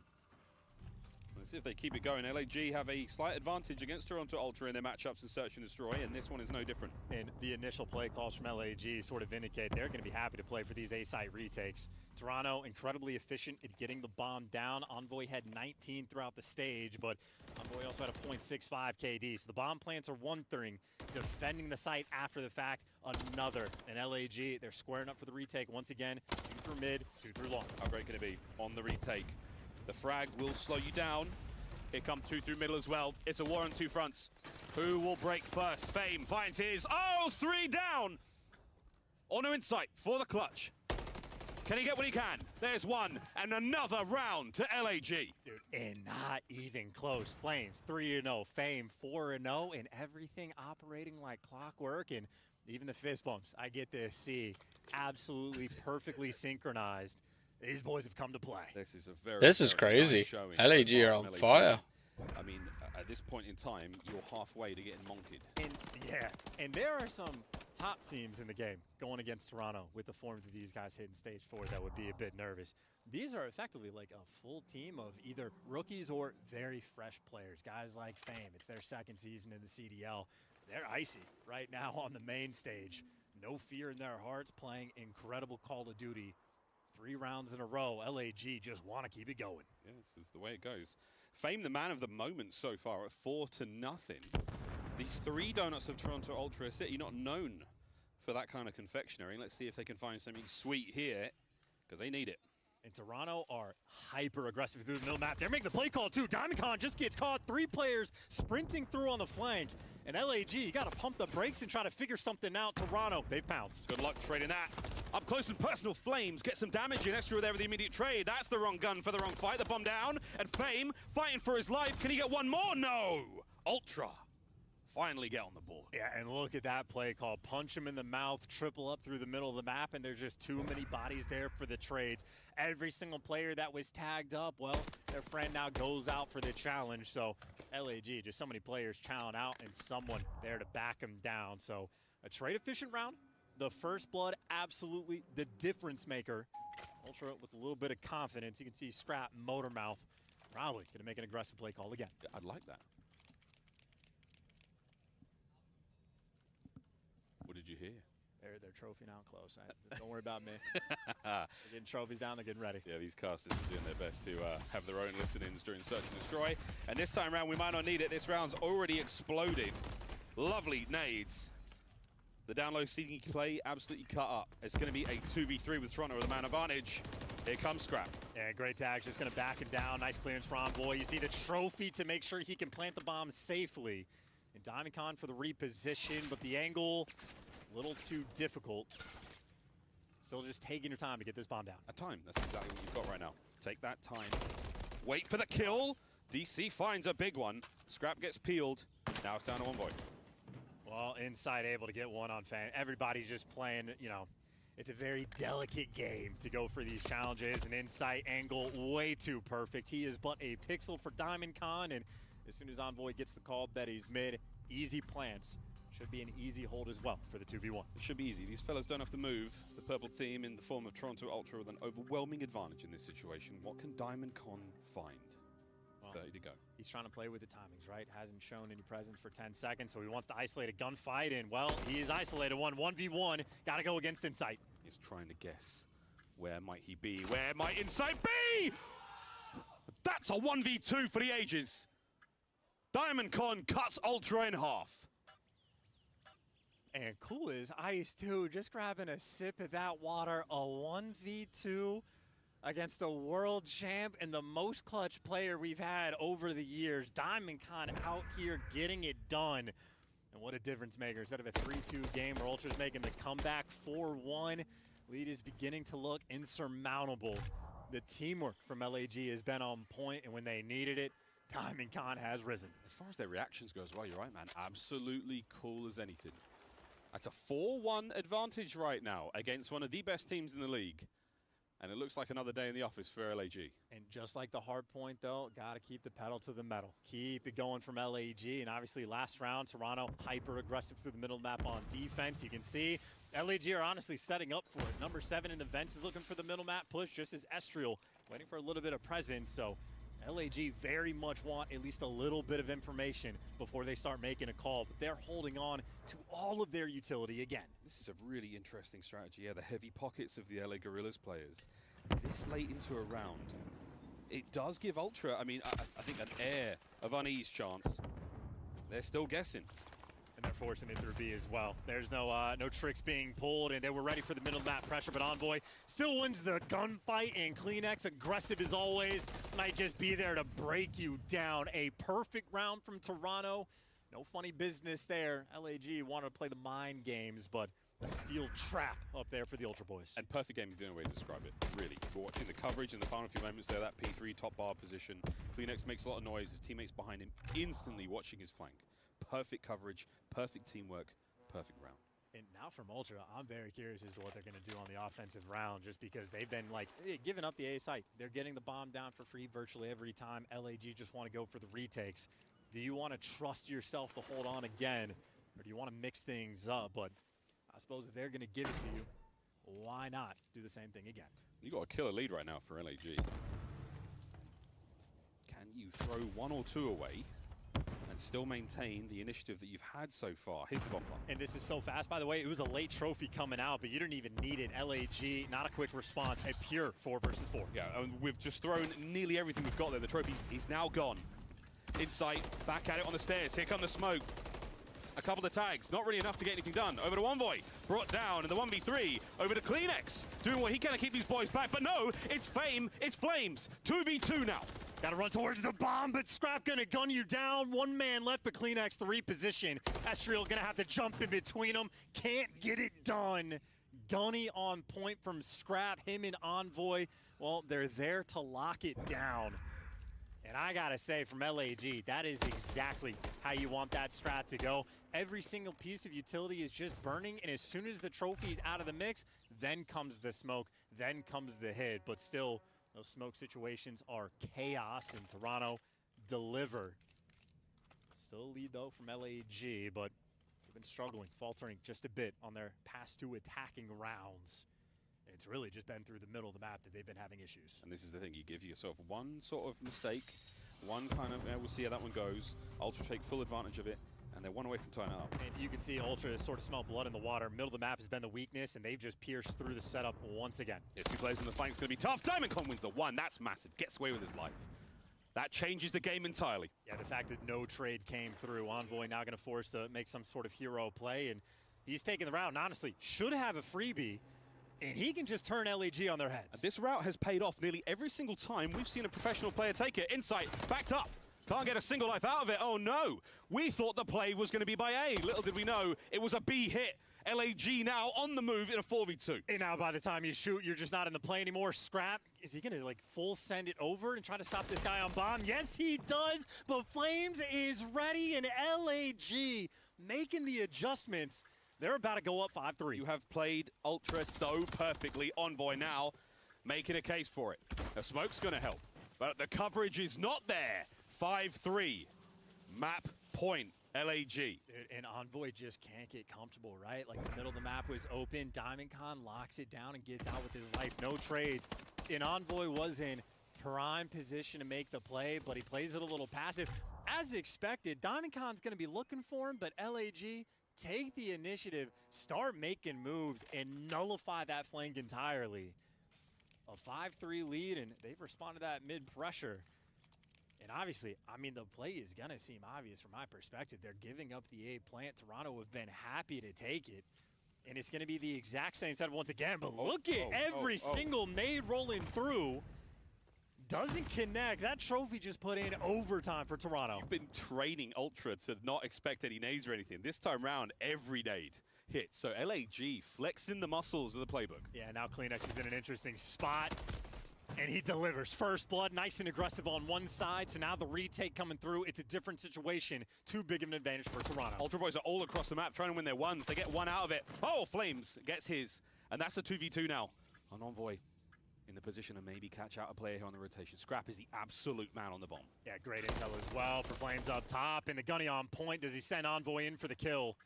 Let's see if they keep it going. LAG have a slight advantage against Toronto Ultra in their matchups in Search and Destroy, and this one is no different. And the initial play calls from LAG sort of indicate they're going to be happy to play for these A-site retakes. Toronto incredibly efficient at getting the bomb down. Envoy had 19 throughout the stage, but Envoy also had a .65 KD. So the bomb plants are one thing, defending the site after the fact another. And LAG, they're squaring up for the retake once again. 2 through mid, 2 through long. How great can it be on the retake? The frag will slow you down. Here come 2 through middle as well. It's a war on 2 fronts. Who will break first? Fame finds his. Oh, 3 down. On no insight for the clutch. Can he get what he can? There's 1 and another round to LAG. Dude, and not even close. Flames 3-0, Fame 4-0, and everything operating like clockwork. And even the fist bumps I get to see absolutely perfectly synchronized. These boys have come to play. This is a very, this is very crazy. Nice showing LAG so far are on from LAG. fire. I mean, at this point in time, you're halfway to getting monkeyed. And yeah, and there are some top teams in the game going against Toronto with the form that these guys hit in stage 4 that would be a bit nervous. These are effectively like a full team of either rookies or very fresh players. Guys like Fame, it's their 2nd season in the CDL. They're icy right now on the main stage. No fear in their hearts, playing incredible Call of Duty. 3 rounds in a row. LAG just want to keep it going. Yeah, this is the way it goes. Fame, the man of the moment so far at 4-0. The 3 donuts of Toronto Ultra City, not known for that kind of confectionery. Let's see if they can find something sweet here, because they need it. And Toronto are hyper aggressive through the middle map. They're making the play call too. Diamondcon just gets caught. 3 players sprinting through on the flank. And LAG, you got to pump the brakes and try to figure something out. Toronto, they've pounced. Good luck trading that. Up close and personal, Flames get some damage in. Esther there with the immediate trade. That's the wrong gun for the wrong fight. The bomb down. And Fame fighting for his life. Can he get one more? No. Ultra finally get on the board. Yeah, and look at that play call. Punch him in the mouth, triple up through the middle of the map, and there's just too many bodies there for the trades. Every single player that was tagged up, well, their friend now goes out for the challenge. So LAG, just so many players chowing out and someone there to back them down. So a trade efficient round. The first blood, absolutely the difference maker. Ultra with a little bit of confidence. You can see Scrap, Motormouth, probably going to make an aggressive play call again. Yeah, I'd like that. What did you hear? They're trophy now close. Don't worry about me. They're getting trophies down. They're getting ready. Yeah, these casters are doing their best to have their own listen-ins during Search and Destroy. And this time around, we might not need it. This round's already exploded. Lovely nades. The down low seeking play absolutely cut up. It's going to be a 2v3 with Toronto with a man advantage. Here comes Scrap. Yeah, great tag. Just going to back him down. Nice clearance for Envoy. You see the trophy to make sure he can plant the bomb safely. And Diamondcon for the reposition, but the angle a little too difficult. Still just taking your time to get this bomb down. A time. That's exactly what you've got right now. Take that time. Wait for the kill. DC finds a big one. Scrap gets peeled. Now it's down to Envoy. Well, Inside able to get one on Fan. Everybody's just playing, you know, it's a very delicate game to go for these challenges. An Insight angle way too perfect. He is but a pixel for Diamondcon, and as soon as Envoy gets the call that he's mid, easy plants. Should be an easy hold as well for the 2v1. It should be easy. These fellas don't have to move. The purple team in the form of Toronto Ultra with an overwhelming advantage in this situation. What can Diamond Con find? Well, 30 to go. He's trying to play with the timings, right? Hasn't shown any presence for 10 seconds, so he wants to isolate a gunfight, and well, he is isolated. 1v1, gotta go against Insight. He's trying to guess. Where might he be? Where might Insight be? That's a 1v2 for the ages. Diamond Con cuts Ultra in half. And cool is Ice too, just grabbing a sip of that water, a 1v2 against a world champ and the most clutch player we've had over the years. Diamond Con out here getting it done. And what a difference maker. Instead of a 3-2 game where Ultra's making the comeback 4-1, lead is beginning to look insurmountable. The teamwork from LAG has been on point, and when they needed it, Diamond Con has risen. As far as their reactions go as well, you're right, man. Absolutely cool as anything. That's a 4-1 advantage right now against one of the best teams in the league. And it looks like another day in the office for LAG. And just like the hard point, though, got to keep the pedal to the metal. Keep it going from LAG. And obviously, last round, Toronto hyper-aggressive through the middle map on defense. You can see LAG are honestly setting up for it. Number 7 in the vents is looking for the middle map push, just as Estriel waiting for a little bit of presence. So LAG very much want at least a little bit of information before they start making a call, but they're holding on to all of their utility again. This is a really interesting strategy. Yeah, the heavy pockets of the LA Gorillas players. This late into a round, it does give Ultra, I mean, I think an air of unease chance. They're still guessing. And they're forcing it through B as well. There's no tricks being pulled, and they were ready for the middle map pressure, but Envoy still wins the gunfight, and CleanX, aggressive as always, might just be there to break you down. A perfect round from Toronto. No funny business there. LAG wanted to play the mind games, but a steel trap up there for the Ultra Boys. And perfect game is the only way to describe it, really. We're watching the coverage in the final few moments there, that P3 top bar position. CleanX makes a lot of noise, his teammates behind him instantly watching his flank. Perfect coverage, perfect teamwork, perfect round. And now from Ultra, I'm very curious as to what they're going to do on the offensive round, just because they've been like giving up the A site. They're getting the bomb down for free virtually every time. LAG just want to go for the retakes. Do you want to trust yourself to hold on again, or do you want to mix things up? But I suppose if they're going to give it to you, why not do the same thing again? You got a killer lead right now for LAG. Can you throw 1 or 2 away and still maintain the initiative that you've had so far? Here's the bomb plant. And this is so fast, by the way. It was a late trophy coming out, but you didn't even need it. LAG, not a quick response, a pure 4 versus 4. Yeah, and we've just thrown nearly everything we've got there. The trophy is now gone. Insight, back at it on the stairs. Here come the smoke. A couple of tags, not really enough to get anything done. Over to Envoy, brought down in the 1v3. Over to CleanX, doing what he can to keep these boys back. But no, it's Fame, it's Flames. 2v2 now. Gotta run towards the bomb, but Scrap gonna gun you down. 1 man left, but CleanX to reposition. Estriel gonna have to jump in between them. Can't get it done. Gunny on point from Scrap, him and Envoy. Well, they're there to lock it down. And I gotta say, from LAG, that is exactly how you want that strat to go. Every single piece of utility is just burning, and as soon as the trophy is out of the mix, then comes the smoke, then comes the hit. But still, those smoke situations are chaos, and Toronto deliver. Still a lead, though, from LAG, but they've been struggling, faltering just a bit on their past 2 attacking rounds. It's really just been through the middle of the map that they've been having issues. And this is the thing, you give yourself one sort of mistake, one kind of, we'll see how that one goes. Ultra take full advantage of it, and they're 1 away from tying it up. And you can see Ultra sort of smell blood in the water. Middle of the map has been the weakness, and they've just pierced through the setup once again. Yeah, 2 players in the flank's gonna be tough. Diamond Con wins the 1, that's massive, gets away with his life. That changes the game entirely. Yeah, the fact that no trade came through. Envoy now gonna force to make some sort of hero play, and he's taking the round, and honestly, should have a freebie. And he can just turn LAG on their heads. And this route has paid off nearly every single time we've seen a professional player take it. Insight, backed up. Can't get a single life out of it. Oh no. We thought the play was going to be by A. Little did we know it was a B hit. LAG now on the move in a 4v2. And now by the time you shoot, you're just not in the play anymore. Scrap, is he going to like full send it over and try to stop this guy on bomb? Yes, he does. But Flames is ready, and LAG making the adjustments. They're about to go up 5-3. You have played Ultra so perfectly. Envoy now making a case for it. The smoke's going to help, but the coverage is not there. 5-3. Map point, LAG. Dude, and Envoy just can't get comfortable, right? Like the middle of the map was open. DiamondCon locks it down and gets out with his life. No trades. And Envoy was in prime position to make the play, but he plays it a little passive. As expected, DiamondCon's going to be looking for him, but LAG take the initiative, start making moves, and nullify that flank entirely. A 5-3 lead, and they've responded to that mid-pressure. And obviously, I mean, the play is going to seem obvious from my perspective. They're giving up the A plant. Toronto have been happy to take it. And it's going to be the exact same setup once again. But look at every single nade rolling through. Doesn't connect. That trophy just put in overtime for Toronto. You've been training Ultra to not expect any nades or anything. This time round, every nade hits. So LAG flexing the muscles of the playbook. Yeah, now Kleenex is in an interesting spot. And he delivers. First blood, nice and aggressive on one side. So now the retake coming through. It's a different situation. Too big of an advantage for Toronto. Ultra Boys are all across the map trying to win their ones. They get one out of it. Oh, Flames gets his. And that's a 2v2 now. On Envoy in the position to maybe catch out a player here on the rotation. Scrap is the absolute man on the bomb. Yeah, great intel as well for Flames up top. And the Gunny on point. Does he send Envoy in for the kill?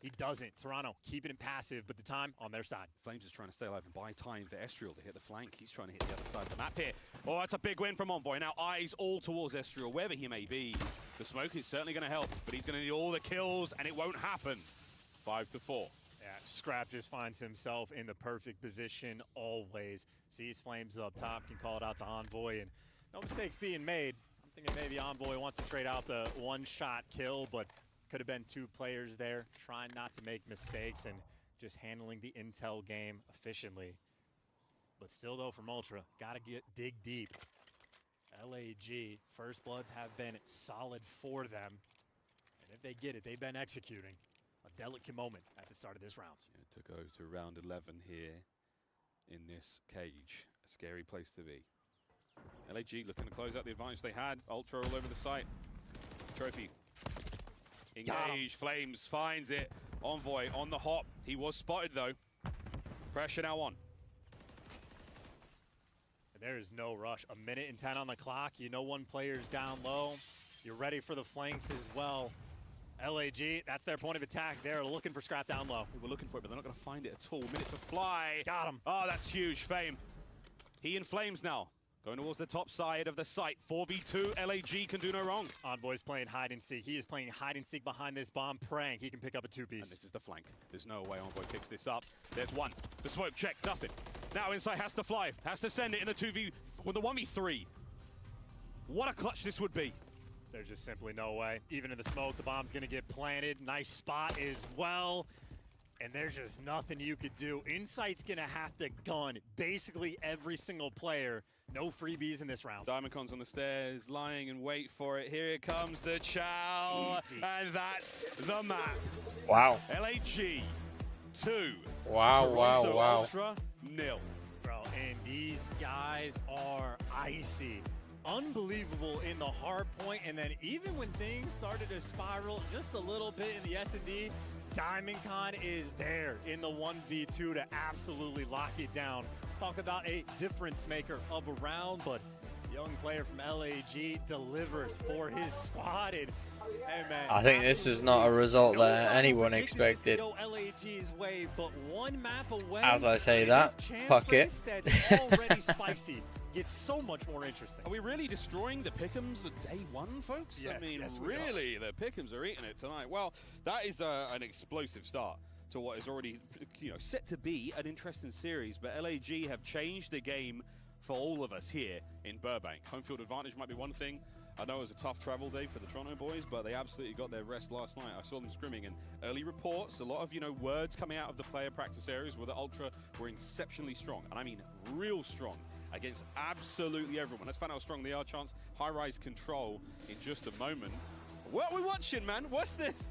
He doesn't. Toronto keeping it passive, but the time on their side. Flames is trying to stay alive and buy time for Estriel to hit the flank. He's trying to hit the other side of the map here. Oh, that's a big win from Envoy. Now eyes all towards Estriel, wherever he may be. The smoke is certainly going to help, but he's going to need all the kills, and it won't happen. 5-4. Yeah, Scrap just finds himself in the perfect position always. Sees Flames up top, can call it out to Envoy, and no mistakes being made. I'm thinking maybe Envoy wants to trade out the one-shot kill, but could have been two players there trying not to make mistakes and just handling the intel game efficiently. But still, though, from Ultra, got to dig deep. LAG, First Bloods have been solid for them. And if they get it, they've been executing. A delicate moment at the start of this round. Yeah, to go to round 11 here in this cage. A scary place to be. LAG looking to close out the advantage they had. Ultra all over the site. Trophy. Engage, Flames finds it. Envoy on the hop. He was spotted though. Pressure now on. And there is no rush. A minute and 10 on the clock. You know one player's down low. You're ready for the flanks as well. LAG, that's their point of attack. They're looking for Scrap down low. We were looking for it, but they're not going to find it at all. Minute to fly. Got him. Oh, that's huge. Fame. He in Flames now. Going towards the top side of the site. 4v2, LAG can do no wrong. Envoy's playing hide and seek. He is playing hide and seek behind this bomb, praying he can pick up a two-piece. And this is the flank. There's no way Envoy picks this up. There's one. The smoke check, nothing. Now inside has to fly. Has to send it in the 2v, with the 1v3. What a clutch this would be. There's just simply no way. Even in the smoke, the bomb's gonna get planted. Nice spot as well. And there's just nothing you could do. Insight's gonna have to gun basically every single player. No freebies in this round. DiamondCon's on the stairs, lying in wait for it. Here it comes, the chow. Easy. And that's the map. Wow. LAG 2. Wow, Toronto wow. Ultra 0. Bro, and these guys are icy. Unbelievable in the hard point, and then even when things started to spiral just a little bit in the S&D, DiamondCon is there in the 1v2 to absolutely lock it down. Talk about a difference maker of a round, but young player from LAG delivers for his squad. And, hey man, I think this is not a result that anyone expected. Go LAG's way, but one map away. As I say that, fuck it. That's already spicy. Gets so much more interesting. Are we really destroying the pick'ems of day one, folks? Yes, I mean, yes, we really, the pick'ems are eating it tonight. Well, that is an explosive start to what is already, set to be an interesting series. But LAG have changed the game for all of us here in Burbank. Home field advantage might be one thing. I know it was a tough travel day for the Toronto boys, but they absolutely got their rest last night. I saw them scrimming, and early reports, a lot of, words coming out of the player practice areas where the Ultra were exceptionally strong, and I mean real strong, against absolutely everyone. Let's find out how strong they are. Chance, high-rise control in just a moment. What are we watching, man? What's this?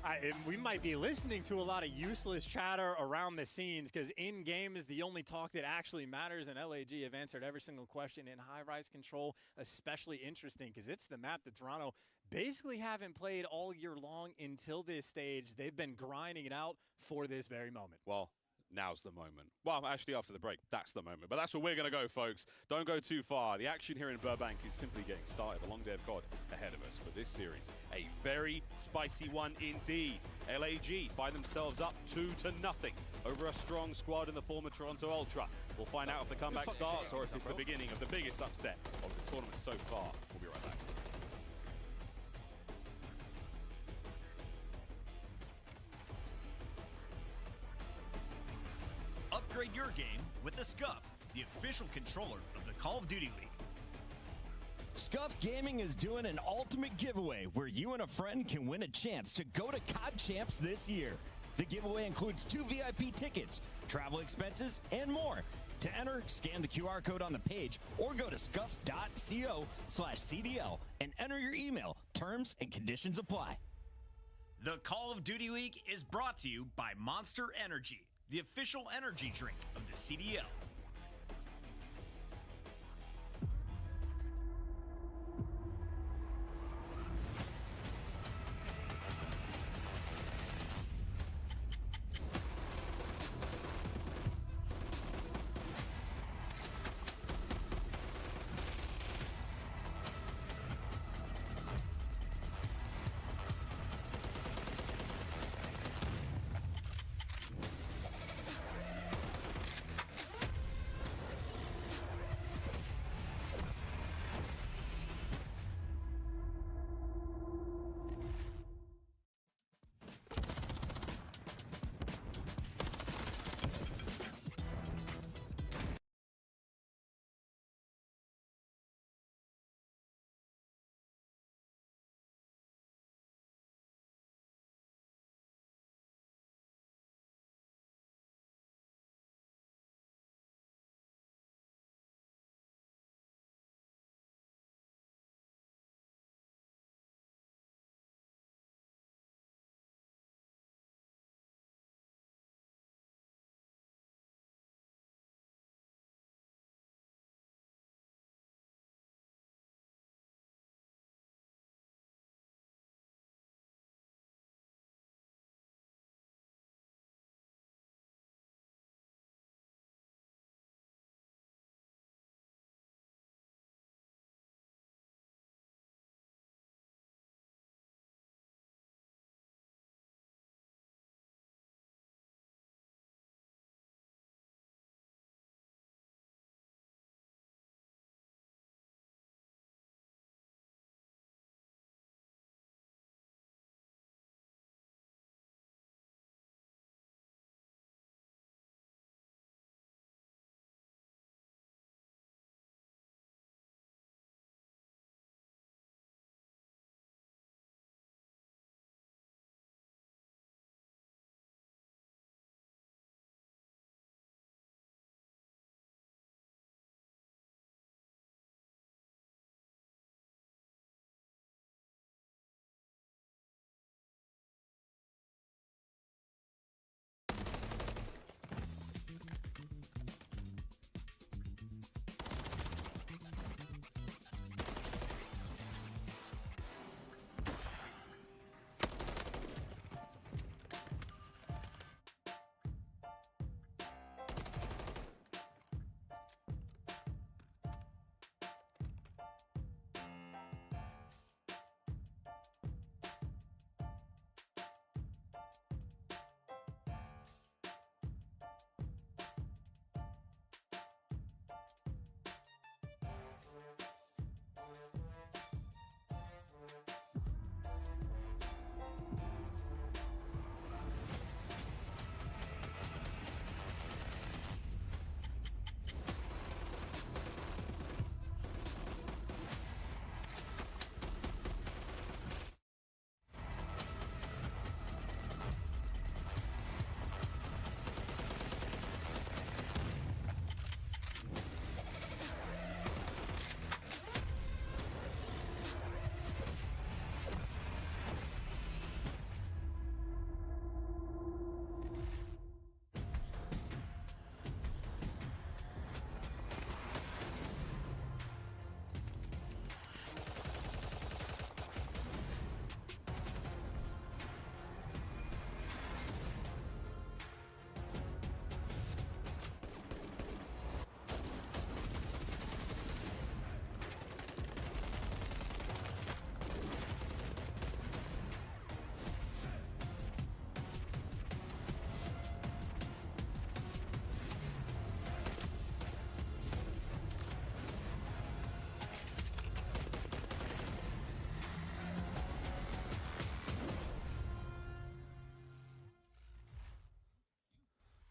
We might be listening to a lot of useless chatter around the scenes because in-game is the only talk that actually matters, and LAG have answered every single question in high-rise control, especially interesting because it's the map that Toronto basically haven't played all year long until this stage. They've been grinding it out for this very moment. Well, now's the moment. Well, actually, after the break, that's the moment. But that's where we're going to go, folks. Don't go too far. The action here in Burbank is simply getting started. A long day of COD ahead of us. But this series, a very spicy one indeed. LAG find themselves up 2-0 over a strong squad in the former Toronto Ultra. We'll find out if the comeback starts or if it's the beginning of the biggest upset of the tournament so far. We'll be right back. Upgrade your game with the Scuff, the official controller of the Call of Duty League. Scuff Gaming is doing an ultimate giveaway where you and a friend can win a chance to go to COD Champs this year. The giveaway includes 2 VIP tickets, travel expenses, and more. To enter, scan the QR code on the page or go to scuff.co/CDL and enter your email. Terms and conditions apply. The Call of Duty League is brought to you by Monster Energy, the official energy drink of the CDL.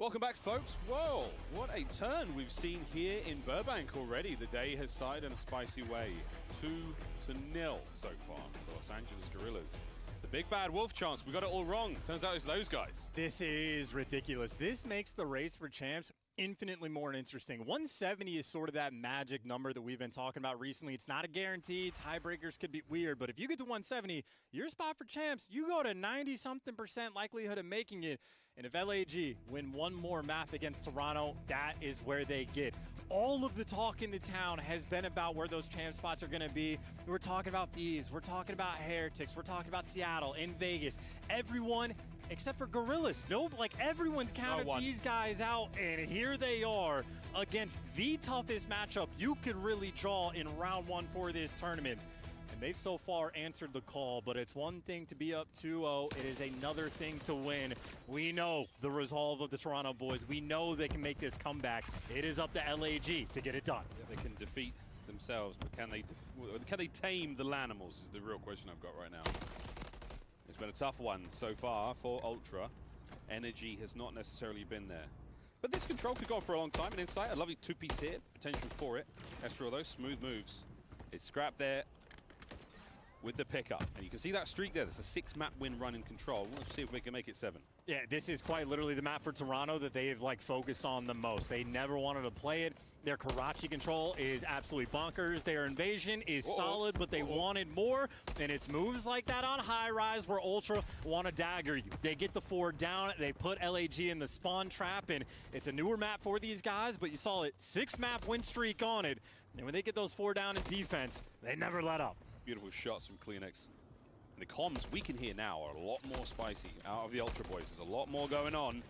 Welcome back, folks. Whoa, what a turn we've seen here in Burbank already. The day has started in a spicy way. 2-0 so far for Los Angeles Guerrillas. The big bad wolf chance, we got it all wrong. Turns out it's those guys. This is ridiculous. This makes the race for champs infinitely more interesting. 170 is sort of that magic number that we've been talking about recently. It's not a guarantee. Tiebreakers could be weird, but if you get to 170, your spot for champs, you go to 90-something% likelihood of making it. And if LAG win one more map against Toronto, that is where they get. All of the talk in the town has been about where those champ spots are going to be. We're talking about Thieves. We're talking about Heretics. We're talking about Seattle and Vegas. Everyone except for Guerrillas. Nope, like everyone's counted these guys out, and here they are against the toughest matchup you could really draw in round one for this tournament. And they've so far answered the call, but it's one thing to be up 2-0. It is another thing to win. We know the resolve of the Toronto boys. We know they can make this comeback. It is up to LAG to get it done. Yeah, they can defeat themselves, but can they tame the Lanimals is the real question I've got right now. It's been a tough one so far for Ultra. Energy has not necessarily been there. But this control could go on for a long time. And Insight, a lovely two-piece hit, potential for it. Estral, though, smooth moves. It's Scrap there with the pickup. And you can see that streak there. There's a 6-map win run in control. Let's see if we can make it 7. Yeah, this is quite literally the map for Toronto that they've focused on the most. They never wanted to play it. Their Karachi control is absolutely bonkers. Their invasion is solid, but they wanted more. And it's moves like that on high rise where Ultra want to dagger you. They get the 4 down. They put LAG in the spawn trap, and it's a newer map for these guys, but you saw it 6-map win streak on it. And when they get those 4 down in defense, they never let up. Beautiful shots from Kleenex. And the comms we can hear now are a lot more spicy out of the Ultra boys. There's a lot more going on.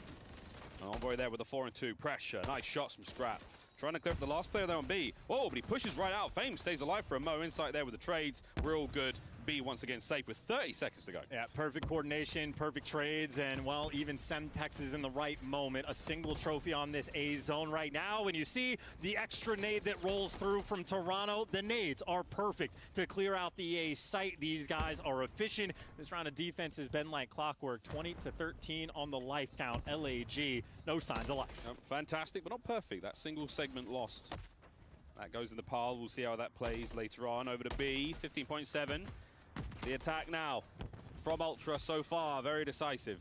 And Envoy there with the 4 and 2. Pressure. Nice shots from Scrap. Trying to clear up the last player there on B. Oh, but he pushes right out. Fame stays alive for a Mo. Insight there with the trades. We're all good. B once again safe with 30 seconds to go. Yeah, perfect coordination, perfect trades, and well, even Semtex is in the right moment. A single trophy on this A zone right now. When you see the extra nade that rolls through from Toronto, the nades are perfect to clear out the A site. These guys are efficient. This round of defense has been like clockwork. 20-13 on the life count. LAG, no signs of life. Fantastic, but not perfect. That single segment lost. That goes in the pile. We'll see how that plays later on. Over to B, 15.7. The attack now from Ultra so far, very decisive.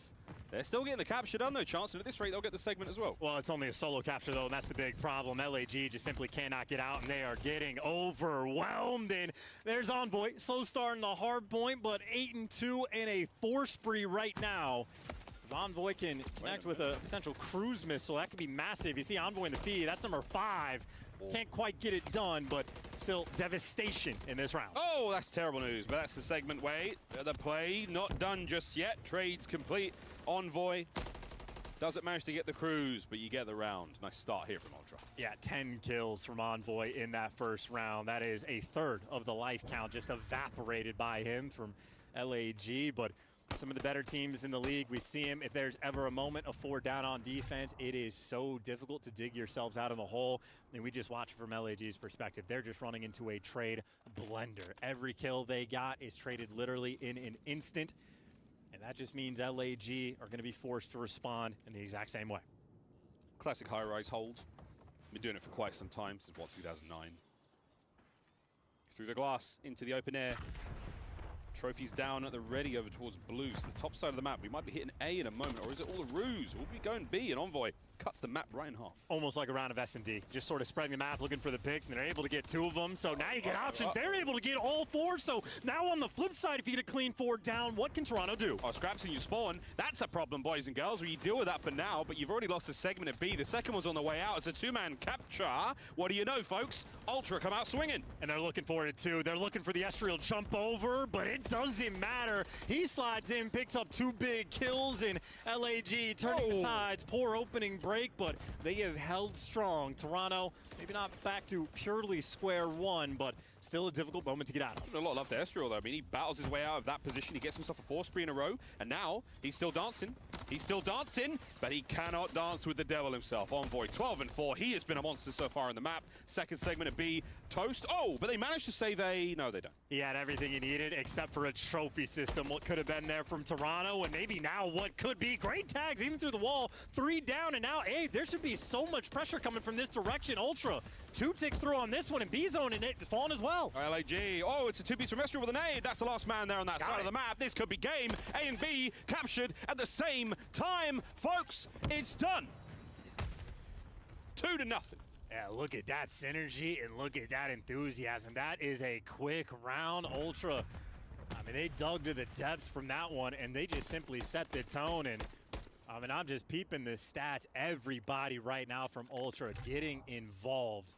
They're still getting the capture done though, Chance, and at this rate they'll get the segment as well. Well, it's only a solo capture though, and that's the big problem. LAG just simply cannot get out, and they are getting overwhelmed. And there's Envoy, slow starting the hard point, but 8-2 and a 4 spree right now. If Envoy can connect with a potential cruise missile, that could be massive. You see Envoy in the feed, that's number 5. Can't quite get it done, but still devastation in this round. Oh, that's terrible news, but that's the segment. Wait, the play not done just yet. Trades complete. Envoy doesn't manage to get the cruise, but you get the round. Nice start here from Ultra. Yeah, 10 kills from Envoy in that first round. That is a third of the life count just evaporated by him from LAG, but some of the better teams in the league, we see him. If there's ever a moment of 4 down on defense, it is so difficult to dig yourselves out of the hole. And we just watch from LAG's perspective. They're just running into a trade blender. Every kill they got is traded literally in an instant. And that just means LAG are going to be forced to respond in the exact same way. Classic high-rise hold. Been doing it for quite some time, since, 2009. Through the glass, into the open air. Trophies down at the ready over towards blue. So the top side of the map, we might be hitting A in a moment, or is it all a ruse? We'll be going B, and Envoy cuts the map right in half. Almost like a round of S&D, just sort of spreading the map, looking for the picks, and they're able to get 2 of them. So now you get options. They're able to get all 4. So now on the flip side, if you get a clean 4 down, what can Toronto do? Oh, Scraps in your spawn. That's a problem, boys and girls. We deal with that for now, but you've already lost a segment at B. The second one's on the way out. It's a 2-man capture. What do you know, folks? Ultra come out swinging. And they're looking for it, too. They're looking for the Estriel jump over, but it doesn't matter. He slides in, picks up 2 big kills, and LAG turning the tides. Poor opening break, but they have held strong. Toronto, maybe not back to purely square one, but still a difficult moment to get out of. A lot of love to Estriel, though. I mean, he battles his way out of that position. He gets himself a 4 spree in a row, and now he's still dancing. He's still dancing, but he cannot dance with the devil himself. Envoy, 12 and 4. He has been a monster so far in the map. Second segment of B, toast. Oh, but they managed to save a... No, they don't. He had everything he needed except for a trophy system. What could have been there from Toronto, and maybe now what could be. Great tags, even through the wall. 3 down, and now now, A, there should be so much pressure coming from this direction. Ultra, 2 ticks through on this one, and B-Zone and it falling as well. LAG, oh, it's a 2-piece from Esther with an A. That's the last man there on that side of the map. This could be game. A and B captured at the same time. Folks, it's done. 2-0. Yeah, look at that synergy and look at that enthusiasm. That is a quick round. Ultra, I mean, they dug to the depths from that one, and they just simply set the tone. And I mean, I'm just peeping the stats. Everybody right now from Ultra getting involved.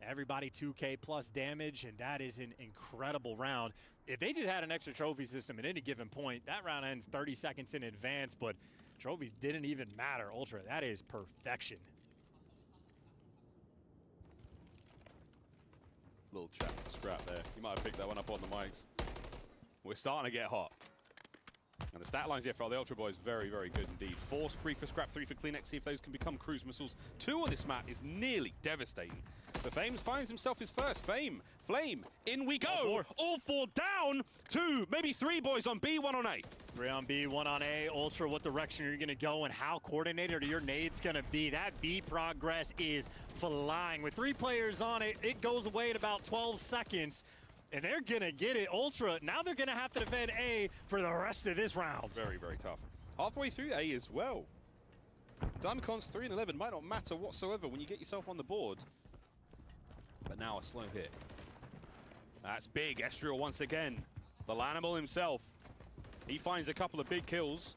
Everybody 2K plus damage, and that is an incredible round. If they just had an extra trophy system at any given point, that round ends 30 seconds in advance, but trophies didn't even matter. Ultra, that is perfection. Little chat scrap there. You might have picked that one up on the mics. We're starting to get hot. And the stat lines here for the Ultra Boys, very, very good indeed. 4 spree for scrap, 3 for CleanX. See if those can become cruise missiles. 2 on this map is nearly devastating. The Flames finds himself his first. Flame, in we go. All 4 down. 2, maybe 3 boys on B, 1 on A. 3 on B, 1 on A. Ultra, what direction are you going to go and how coordinated are your nades going to be? That B progress is flying. With 3 players on it, it goes away at about 12 seconds. And they're going to get it. Ultra, now they're going to have to defend A for the rest of this round. Very, very tough. Halfway through A as well. Diamondcon's 3 and 11 might not matter whatsoever when you get yourself on the board. But now a slow hit. That's big. Estriel once again. The Lanimal himself. He finds a couple of big kills.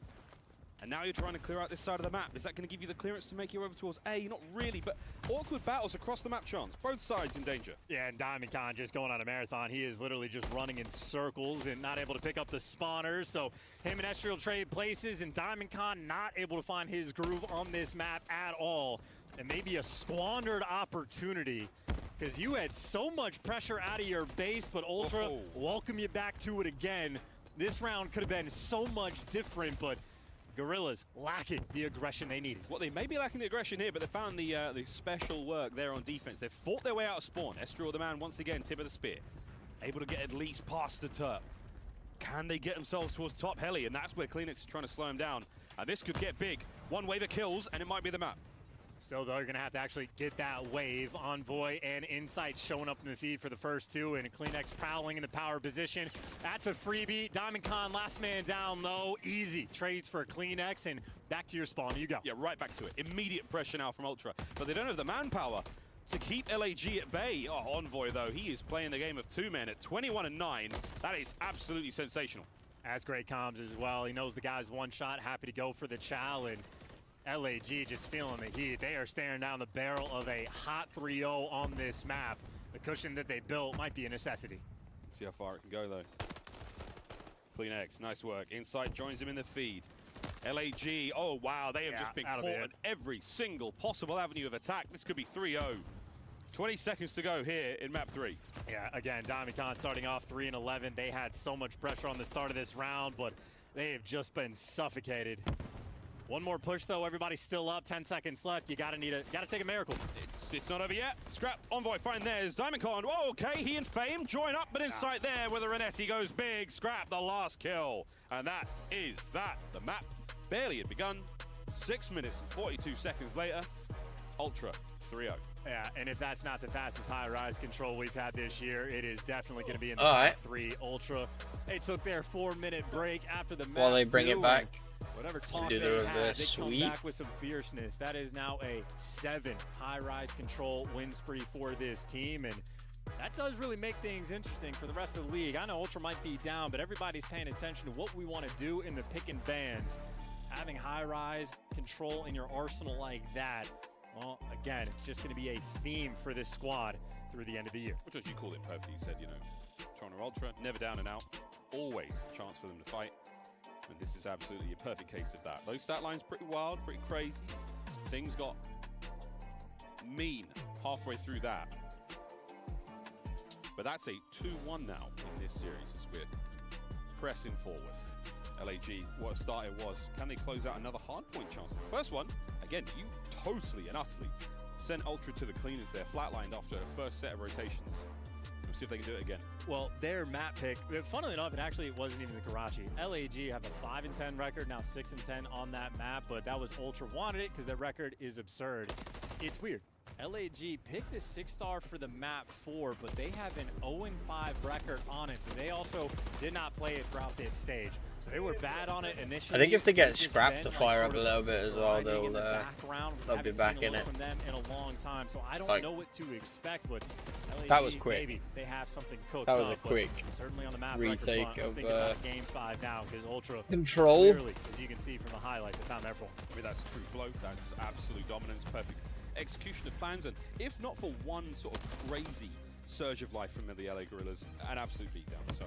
And now you're trying to clear out this side of the map. Is that going to give you the clearance to make you over towards A? Not really, but awkward battles across the map, chance. Both sides in danger. Yeah, and Diamondcon just going on a marathon. He is literally just running in circles and not able to pick up the spawners. So him and Estriel trade places, and Diamondcon not able to find his groove on this map at all. And maybe a squandered opportunity, because you had so much pressure out of your base, but Ultra welcome you back to it again. This round could have been so much different, but Gorillas lacking the aggression they needed. Well, they may be lacking the aggression here, but they found the special work there on defense. They've fought their way out of spawn. Estriel, the man, once again, tip of the spear. Able to get at least past the turret. Can they get themselves towards top heli? And that's where CleanX is trying to slow him down. And this could get big. 1 wave of kills, and it might be the map. Still, though, you're going to have to actually get that wave. Envoy and Insight showing up in the feed for the first 2, and CleanX prowling in the power position. That's a freebie. Diamondcon, last man down, though. Easy trades for CleanX, and back to your spawn. You go. Yeah, right back to it. Immediate pressure now from Ultra. But they don't have the manpower to keep LAG at bay. Oh, Envoy, though, he is playing the game of 2 men at 21 and 9. That is absolutely sensational. That's great comms as well. He knows the guy's one shot, happy to go for the chow, and LAG just feeling the heat. They are staring down the barrel of a hot 3-0 on this map. The cushion that they built might be a necessity. See how far it can go, though. CleanX, nice work. Insight joins him in the feed. LAG, oh wow, they have just been caught at every single possible avenue of attack. This could be 3-0. 20 seconds to go here in map 3. Yeah, again, Diamondcon starting off 3 and 11. They had so much pressure on the start of this round, but they have just been suffocated. One more push, though. Everybody's still up. 10 seconds left. You gotta take a miracle. It's not over yet. Scrap, Envoy, find theirs. Diamondcon, oh, okay, he and Fame join up, but Insight there where the Renetti goes big. Scrap, the last kill. And that is that. The map barely had begun. 6 minutes and 42 seconds later, Ultra 3-0. Yeah, and if that's not the fastest high-rise control we've had this year, it is definitely going to be in the top 3. Ultra, they took their 4-minute break after the map. While they bring it back. Whatever talk do the they reverse had, they sweep. come back with some fierceness. That is now a 7 high-rise control win spree for this team, and that does really make things interesting for the rest of the league. I know Ultra might be down, but everybody's paying attention to what we want to do in the pick and bans. Having high-rise control in your arsenal like that, well, again, it's just going to be a theme for this squad through the end of the year. Which, as you called it perfectly, you said, you know, Toronto Ultra, never down and out, always a chance for them to fight. And this is absolutely a perfect case of that. Those stat lines pretty wild, pretty crazy. Things got mean halfway through that. But that's a 2-1 now in this series as we're pressing forward. LAG, what a start it was. Can they close out another hardpoint chance? The first one, again, you totally and utterly sent Ultra to the cleaners there, flatlined after a first set of rotations. We'll see if they can do it again. Well, their map pick, funnily enough, it wasn't even the Karachi. LAG have a 5-10 record, now 6-10 on that map, but that was Ultra wanted it because their record is absurd. It's weird. LAG picked the 6-star for the map 4, but they have an 0-5 record on it. They also did not play it throughout this stage. So they were bad on it initially. I think if they get scrapped to fire up a little bit as well, they'll be back in it. From them in a long time, so I don't know what to expect. But LAG, that was quick. Maybe they have something cooked That was up, a quick certainly on the map retake front, I'm thinking about Game 5 now because Ultra control. Clearly, as you can see from the highlights, they found their form. I mean, that's true flow. That's absolute dominance. Perfect execution of plans, and if not for one sort of crazy surge of life from the LA Gorillas, an absolute beatdown. So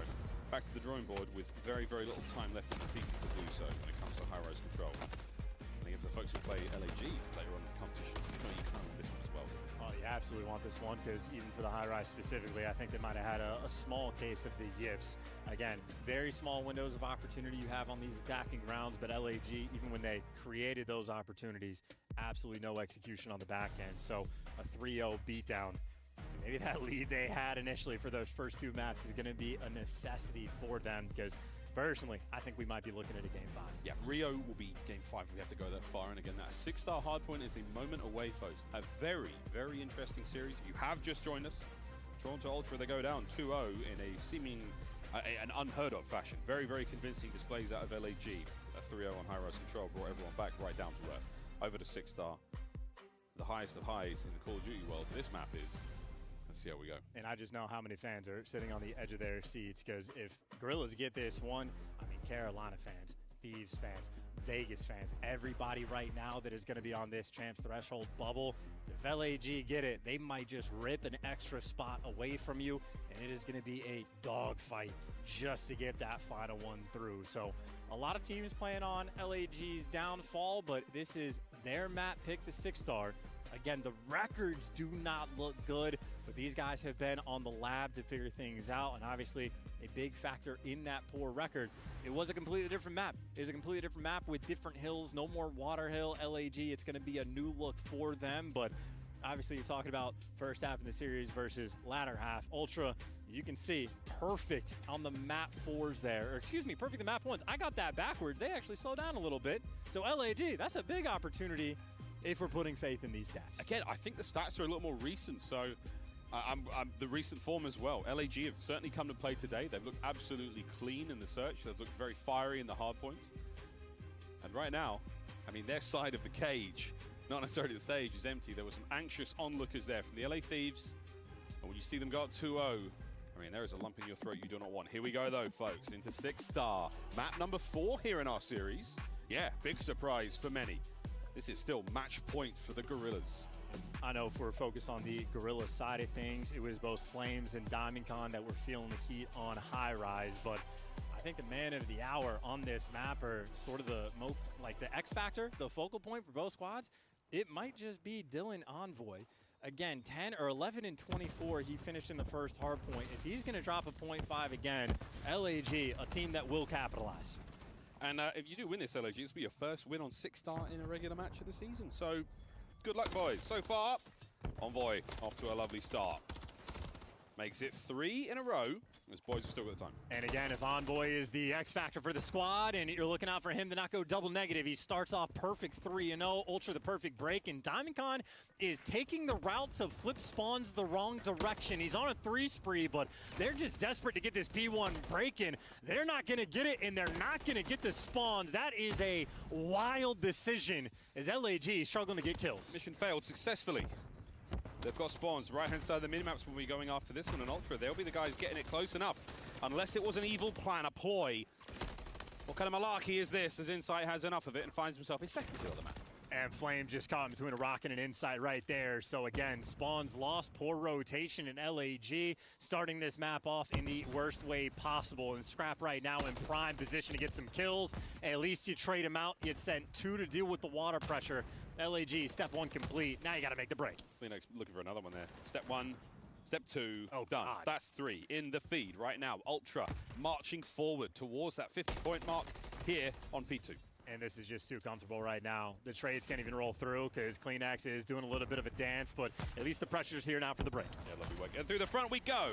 back to the drawing board with very, very little time left in the season to do so when it comes to high-rise control. I think if the folks who play LAG later on in the competition, you can win this one as well. Oh, you absolutely want this one because even for the high-rise specifically, I think they might have had a small case of the yips. Again, very small windows of opportunity you have on these attacking rounds, but LAG, even when they created those opportunities, absolutely no execution on the back end. So a 3-0 beatdown. Maybe that lead they had initially for those first 2 maps is going to be a necessity for them because personally, I think we might be looking at a Game 5. Yeah, Rio will be Game 5 if we have to go that far. And again, that 6-star hardpoint is a moment away, folks. A very, very interesting series. If you have just joined us, Toronto Ultra, they go down 2-0 in a seeming, an unheard of fashion. Very, very convincing displays out of LAG. A 3-0 on high-rise control brought everyone back right down to earth. Over to 6-star. The highest of highs in the Call of Duty world. This map is. Let's see how we go. And I just know how many fans are sitting on the edge of their seats because if Gorillas get this one, I mean, Carolina fans, Thieves fans, Vegas fans, everybody right now that is going to be on this Champs Threshold bubble, if LAG get it, they might just rip an extra spot away from you, and it is going to be a dogfight just to get that final one through. So a lot of teams playing on LAG's downfall, but this is their map pick, the 6-star. Again, the records do not look good, but these guys have been on the lab to figure things out, and obviously a big factor in that poor record. It was a completely different map. It was a completely different map with different hills, no more water hill. LAG, it's going to be a new look for them, but obviously you're talking about first half in the series versus latter half. Ultra, you can see perfect on the map 4s there, or excuse me, perfect the map 1s. I got that backwards. They actually slowed down a little bit. So LAG, that's a big opportunity if we're putting faith in these stats. Again, I think the stats are a little more recent, so I'm the recent form as well. LAG have certainly come to play today. They've looked absolutely clean in the search. They've looked very fiery in the hard points. And right now, I mean, their side of the cage, not necessarily the stage, is empty. There were some anxious onlookers there from the LA Thieves. And when you see them go up 2-0, I mean, there is a lump in your throat you do not want. Here we go, though, folks, into 6-star. Map number 4 here in our series. Yeah, big surprise for many. This is still match point for the Gorillas. I know if we're focused on the Gorilla side of things, it was both Flames and DiamondCon that were feeling the heat on high rise, but I think the man of the hour on this map, or sort of the X factor, the focal point for both squads, it might just be Dylan Envoy. Again, 10 or 11 and 24, he finished in the first hard point. If he's going to drop a 0.5 again, LAG, a team that will capitalize. And if you do win this, LAG, this will be your first win on 6-star in a regular match of the season. So, good luck, boys. So far, Envoy off to a lovely start. Makes it 3 in a row, as boys have still got the time. And again, if Envoy is the X factor for the squad and you're looking out for him to not go double negative, he starts off perfect 3-0, Ultra the perfect break, and DiamondCon is taking the route to flip spawns the wrong direction. He's on a 3 spree, but they're just desperate to get this P1 breaking. They're not going to get it, and they're not going to get the spawns. That is a wild decision as LAG is struggling to get kills. Mission failed successfully. They've got spawns right-hand side of the minimaps when we're going after this one, and Ultra, they'll be the guys getting it close enough. Unless it was an evil plan, a ploy. What kind of malarkey is this, as Insight has enough of it and finds himself his second kill of the map? And Flame just caught between a rock and an Insight right there. So again, spawns lost, poor rotation in LAG, starting this map off in the worst way possible. And Scrap right now in prime position to get some kills. At least you trade him out, you sent 2 to deal with the water pressure. LAG, step 1 complete. Now you gotta make the break. Phoenix looking for another one there. Step 1, step 2, oh, done. God. That's 3 in the feed right now. Ultra marching forward towards that 50-point mark here on P2. And this is just too comfortable right now. The trades can't even roll through because CleanX is doing a little bit of a dance, but at least the pressure's here now for the break. Yeah, lovely work. And through the front we go.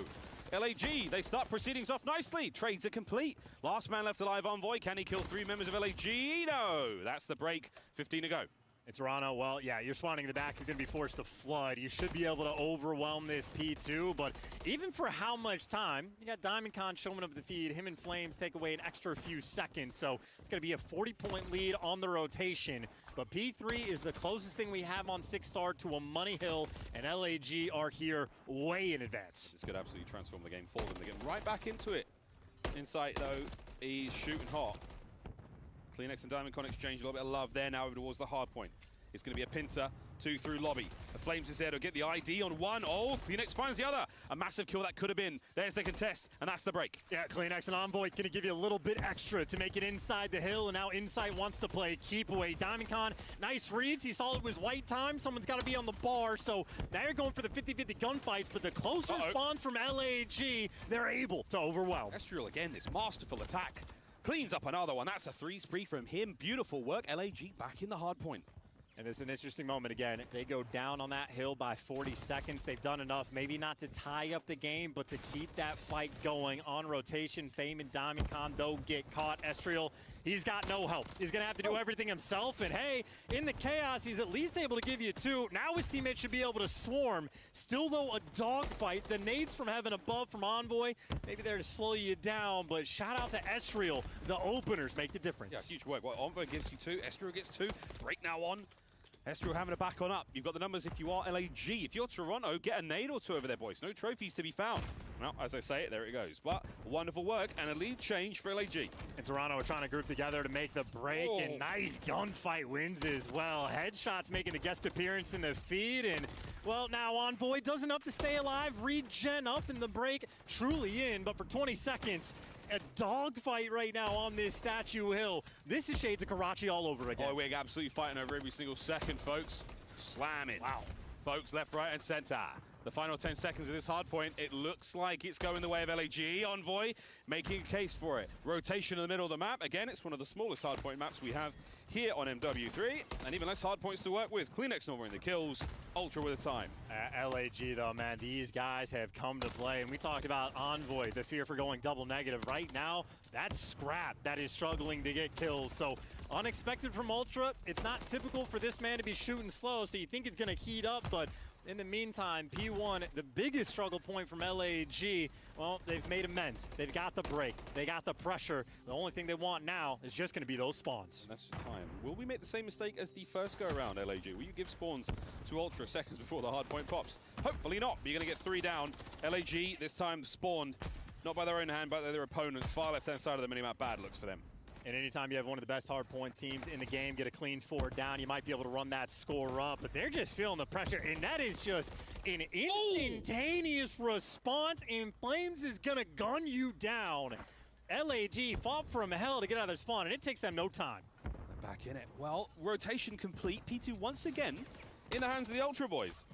LAG, they start proceedings off nicely. Trades are complete. Last man left alive, Envoy. Can he kill 3 members of LAG? No. That's the break. 15 to go. And Toronto, well, yeah, you're spawning in the back. You're going to be forced to flood. You should be able to overwhelm this P2, but even for how much time, you got DiamondCon showing up the feed. Him and Flames take away an extra few seconds, so it's going to be a 40-point lead on the rotation. But P3 is the closest thing we have on 6-star to a money hill, and LAG are here way in advance. This could absolutely transform the game for them. They get right back into it. Insight, though, he's shooting hot. Kleenex and DiamondCon exchange a little bit of love there now over towards the hard point. It's going to be a pincer, 2 through lobby. The Flames is there to get the ID on 1. Oh, Kleenex finds the other. A massive kill that could have been. There's the contest, and that's the break. Yeah, Kleenex and Envoy going to give you a little bit extra to make it inside the hill, and now Insight wants to play keep away. DiamondCon, nice reads. He saw it was white time. Someone's got to be on the bar, so now you're going for the 50-50 gunfights, but the closer spawns from LAG, they're able to overwhelm. Estriel again, this masterful attack. Cleans up another one. That's a 3 spree from him. Beautiful work. LAG back in the hard point. And it's an interesting moment again. They go down on that hill by 40 seconds. They've done enough, maybe not to tie up the game, but to keep that fight going on rotation. Fame and DiamondCon, though, get caught. Estriel, he's got no help. He's going to have to do everything himself. And hey, in the chaos, he's at least able to give you 2. Now his teammates should be able to swarm. Still, though, a dogfight. The nades from heaven above from Envoy, maybe there to slow you down, but shout out to Estriel. The openers make the difference. Yeah, huge work. Well, Envoy gives you 2. Estriel gets 2. Break now on. Estriel having a back on up. You've got the numbers if you are LAG. If you're Toronto, get a nade or 2 over there, boys. No trophies to be found. Well, as I say it, there it goes. But wonderful work and a lead change for LAG. And Toronto are trying to group together to make the break, and nice gunfight wins as well. Headshots making the guest appearance in the feed, and well, now Envoy does enough to stay alive, regen up in the break, truly in, but for 20 seconds, a dogfight right now on this Statue Hill. This is shades of Karachi all over again. Oh, we're absolutely fighting over every single second, folks. Slamming. Wow. Folks, left, right, and center. The final 10 seconds of this hard point, it looks like it's going the way of LAG. Envoy making a case for it. Rotation in the middle of the map. Again, it's one of the smallest hard point maps we have here on MW3, and even less hard points to work with. Kleenex Nova in the kills, Ultra with the time. LAG, though, man, these guys have come to play, and we talked about Envoy, the fear for going double negative. Right now, that's Scrap that is struggling to get kills, so unexpected from Ultra. It's not typical for this man to be shooting slow, so you think it's going to heat up, but in the meantime, P1, the biggest struggle point from LAG, well, they've made amends. They've got the break. They got the pressure. The only thing they want now is just going to be those spawns. That's the time. Will we make the same mistake as the first go-around, LAG? Will you give spawns to Ultra seconds before the hard point pops? Hopefully not, but you're going to get 3 down. LAG, this time spawned, not by their own hand, but by their opponents. Far left-hand side of the minimap, bad looks for them. And anytime you have one of the best hardpoint teams in the game get a clean 4 down, you might be able to run that score up, but they're just feeling the pressure, and that is just an instantaneous response, and Flames is gonna gun you down. LAG fought from hell to get out of their spawn, and it takes them no time. They're back in it. Well, rotation complete. P2 once again in the hands of the Ultra boys.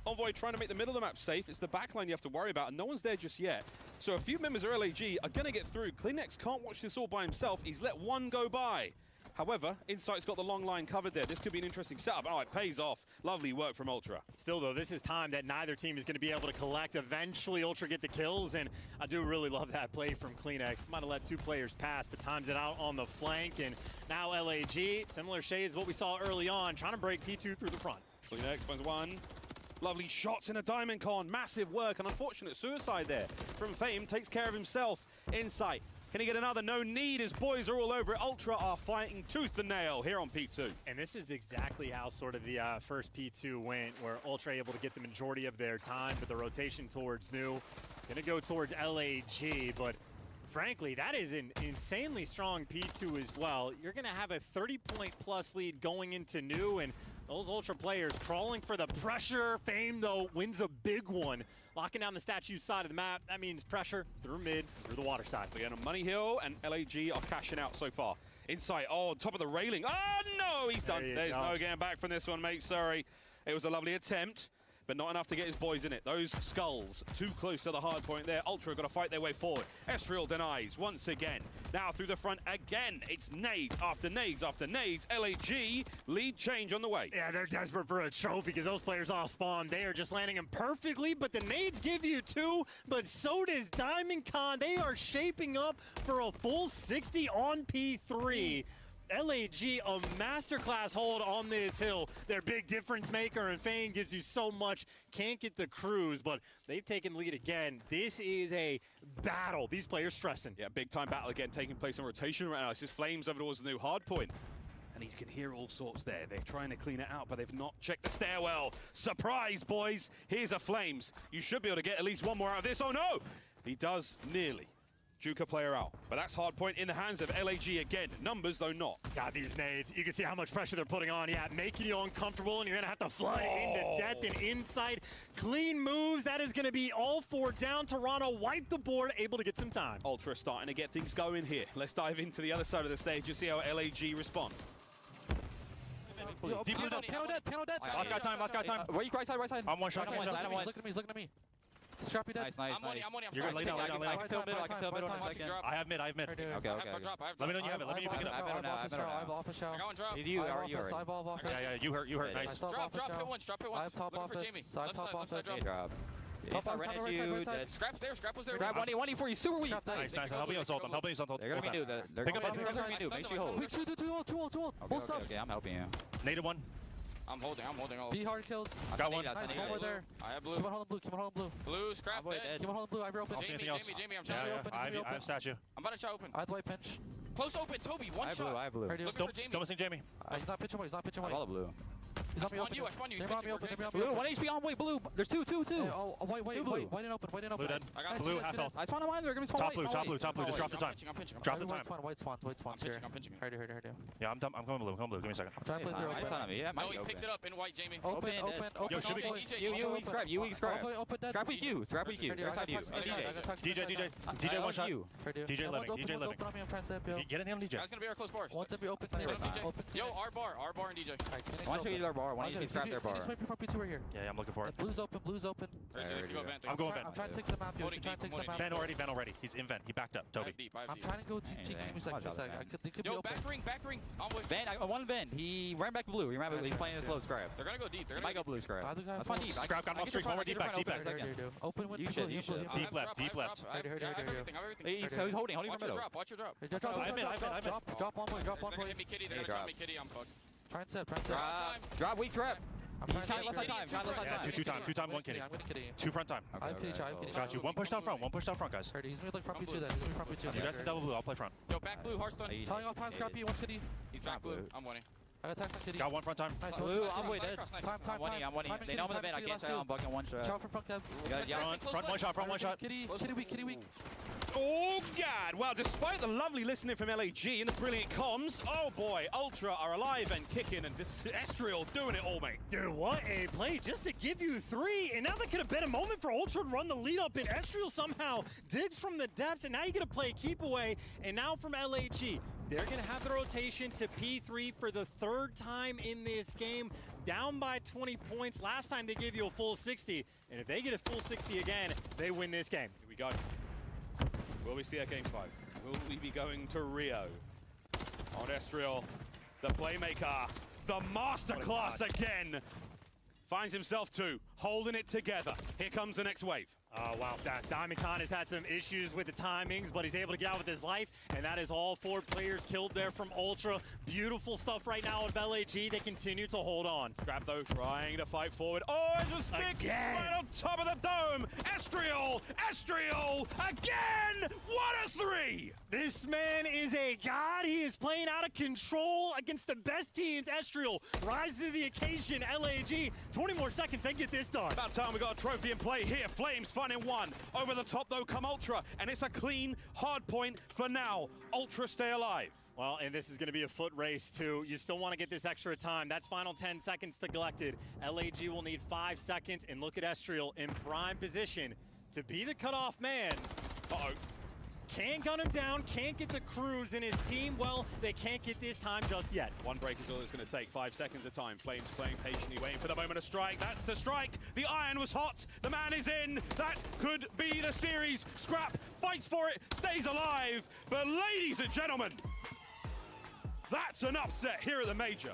Envoy trying to make the middle of the map safe. It's the backline you have to worry about, and no one's there just yet. So a few members of LAG are going to get through. Kleenex can't watch this all by himself. He's let 1 go by. However, Insight's got the long line covered there. This could be an interesting setup. Oh, it pays off. Lovely work from Ultra. Still, though, this is time that neither team is going to be able to collect. Eventually, Ultra get the kills, and I do really love that play from Kleenex. Might have let 2 players pass, but times it out on the flank, and now LAG, similar shades what we saw early on, trying to break P2 through the front. Kleenex finds 1. Lovely shots in a DiamondCon. Massive work. An unfortunate suicide there from Fame. Takes care of himself. Insight. Can he get another? No need. His boys are all over it. Ultra are fighting tooth and nail here on P2. And this is exactly how sort of the first P2 went, where Ultra able to get the majority of their time, but the rotation towards New. Gonna go towards LAG, but frankly, that is an insanely strong P2 as well. You're gonna have a 30-point-plus lead going into New, and those Ultra players crawling for the pressure. Fame, though, wins a big one. Locking down the statue side of the map. That means pressure through mid, through the water side. Again, on Money Hill, and LAG are cashing out so far. Insight, oh, on top of the railing. Oh, no, he's done. There's no getting back from this one, mate. Sorry. It was a lovely attempt. but not enough to get his boys in it. Those skulls too close to the hard point there. Ultra got to fight their way forward. Ezreal denies once again. Now through the front again. It's nades after nades after nades. LAG lead change on the way. Yeah, they're desperate for a trophy because those players all spawn. They are just landing them perfectly, but the nades give you 2, but so does Diamond Con. They are shaping up for a full 60 on P3. LAG, a masterclass hold on this hill. Their big difference maker, and Fane gives you so much. Can't get the cruise, but they've taken lead again. This is a battle. These players stressing. Yeah, big time battle again taking place on rotation right now. It's just Flames over towards the new hard point. And he can hear all sorts there. They're trying to clean it out, but they've not checked the stairwell. Surprise, boys. Here's a Flames. You should be able to get at least one more out of this. Oh, no! He does nearly. Juka player out. But that's hard point in the hands of LAG again. Numbers, though, not. God, these nades, you can see how much pressure they're putting on. Yeah, making you uncomfortable, and you're going to have to flood into death and inside. Clean moves. That is going to be all 4 down. Toronto wipe the board, able to get some time. Ultra starting to get things going here. Let's dive into the other side of the stage and see how LAG respond. Deep blue dead. Panel dead. Last guy time, last guy time. Where you right side, right side. I'm one shot. He's looking at me. Scrappy dead. Nice. You're good. Lay down. I can kill mid in a second. I have mid. Okay. Let me know when you have it. Let me know you pick it up. I have off a shell. I got one drop. You already. Yeah, you hurt. Nice. Drop hit once. I have top office. Side top office. Drop. Scrap's there. Scrap was there. Grab 1E for you. Super weak. Nice. Help me assault them. They're gonna be new. They're gonna be new. Make sure you hold. Two ult. Both subs. Okay, I'm helping you. Native one. I'm holding all. Be hard kills. Got one. Nice, one more there. I have blue. Keep on holding blue. Blue, scrap dead. Keep on holding blue. I reopen. Jamie, I'm trying to open. I have statue. I'm about to shot open. I have the white pinch. Close open, Toby. One shot. I have blue. Still missing Jamie. He's not pitching white. I have all the blue. He's on me open. I spawn you. Blue, 1 HP on white, blue. There's two. White and open. Blue dead. I got blue, half health. I spawn on mine. They're gonna spawn top blue. Just drop the time. Drop the time. White spawns here. I'm pinching. Heard you. Yeah, I'm coming blue. Give me a second. I'm trying to play through. It's on me. Yeah, no, he picked it up in white, Jamie. Open. Yo, should we? You weak scrap. Open dead. Scrap weak you. Scrap weak you. They're side you. DJ one shot. DJ living. DJ living. I'm trying to step you. Get in the DJ. That's gonna be our close bars. One to be open. Yo, R bar and DJ. One to either bar. One to scrap their bar. Here. Yeah, I'm looking for it. Blue's open. I'm going vent. I'm trying to take some map. Vent already. He's in vent. He backed up. Toby. I'm trying to go to peek. Give me a second. They could be open. Back ring. Vent. One vent. He ran back to blue. He's playing his low scrap. They're gonna go deep. He might go blue scrap. That's one deep. Scrap got him off streak. One more deep back. Open with you should. Deep left. He's holding from middle. Watch your drop. I have Drop one point. Hit me, Kitty. They're gonna try me, Kitty. I'm fucked. Try and set. Drop weak scrap. I'm trying to left time. Two time, one Kitty. I'm gonna Kitty. 2 front time. I have Kitty. Got you. One push down front, guys. He's gonna play front B2 then. You guys can double blue. I'll play front. Yo, back blue, Hearthstone. Telling off time, Scrappy. One Kitty. He's back blue. I'm winning. I got tax on Kitty. Got one front time. Nice. Blue, I'm way dead. Time. I'm winning. They know I'm in the bed. I can't tell. I'm bucking one shot. Shot for front cab. Front one shot. Kitty weak. Oh, God. Well, despite the lovely listening from LAG and the brilliant comms, oh, boy, Ultra are alive and kicking, and this Ezreal doing it all, mate. Dude, what a play just to give you 3. And now that could have been a moment for Ultra to run the lead up, and Ezreal somehow digs from the depths, and now you get to play keep away. And now from LAG, they're going to have the rotation to P3 for the 3rd time in this game, down by 20 points. Last time they gave you a full 60, and if they get a full 60 again, they win this game. Here we go. Will we see a game 5? Will we be going to Rio? On Ezreal, the playmaker, the masterclass again. Finds himself 2, holding it together. Here comes the next wave. Oh, wow. Diamond Con has had some issues with the timings, but he's able to get out with his life, and that is all 4 players killed there from Ultra. Beautiful stuff right now of LAG. They continue to hold on. Scrap, though, trying to fight forward. Oh, it's a stick right on top of the dome. Ezreal again. What a 3! This man is a god. He is playing out of control against the best teams. Ezreal rises to the occasion. LAG, 20 more seconds, they get this done. About time we got a trophy in play here. Flames finding 1. Over the top, though, come Ultra, and it's a clean, hard point for now. Ultra stay alive. Well, and this is going to be a foot race, too. You still want to get this extra time. That's final 10 seconds neglected. LAG will need 5 seconds, and look at Ezreal in prime position to be the cutoff man. Uh-oh. Can't gun him down, can't get the cruise in his team. Well, they can't get this time just yet. One break is all it's going to take. 5 seconds of time. Flames playing patiently, waiting for the moment of strike. That's the strike. The iron was hot. The man is in. That could be the series. Scrap fights for it, stays alive. But ladies and gentlemen, that's an upset here at the Major.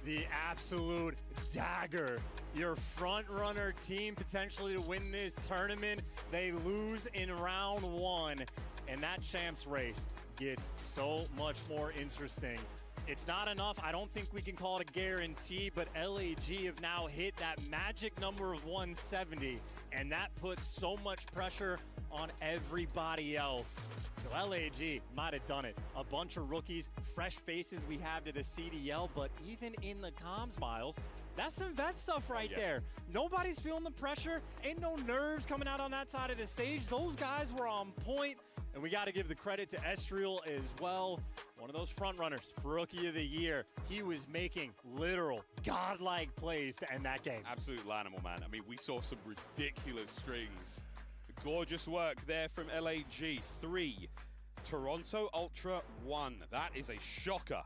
The absolute dagger. Your front runner team potentially to win this tournament. They lose in round 1, and that champs race gets so much more interesting. It's not enough. I don't think we can call it a guarantee, but LAG have now hit that magic number of 170, and that puts so much pressure on everybody else. So LAG might have done it. A bunch of rookies, fresh faces we have to the CDL, but even in the comms, Miles, that's some vet stuff right there. Nobody's feeling the pressure. Ain't no nerves coming out on that side of the stage. Those guys were on point, and we got to give the credit to Estriel as well. One of those front runners for Rookie of the Year. He was making literal godlike plays to end that game. Absolute animal, man. I mean, we saw some ridiculous strings. Gorgeous work there from LAG. 3, Toronto Ultra 1. That is a shocker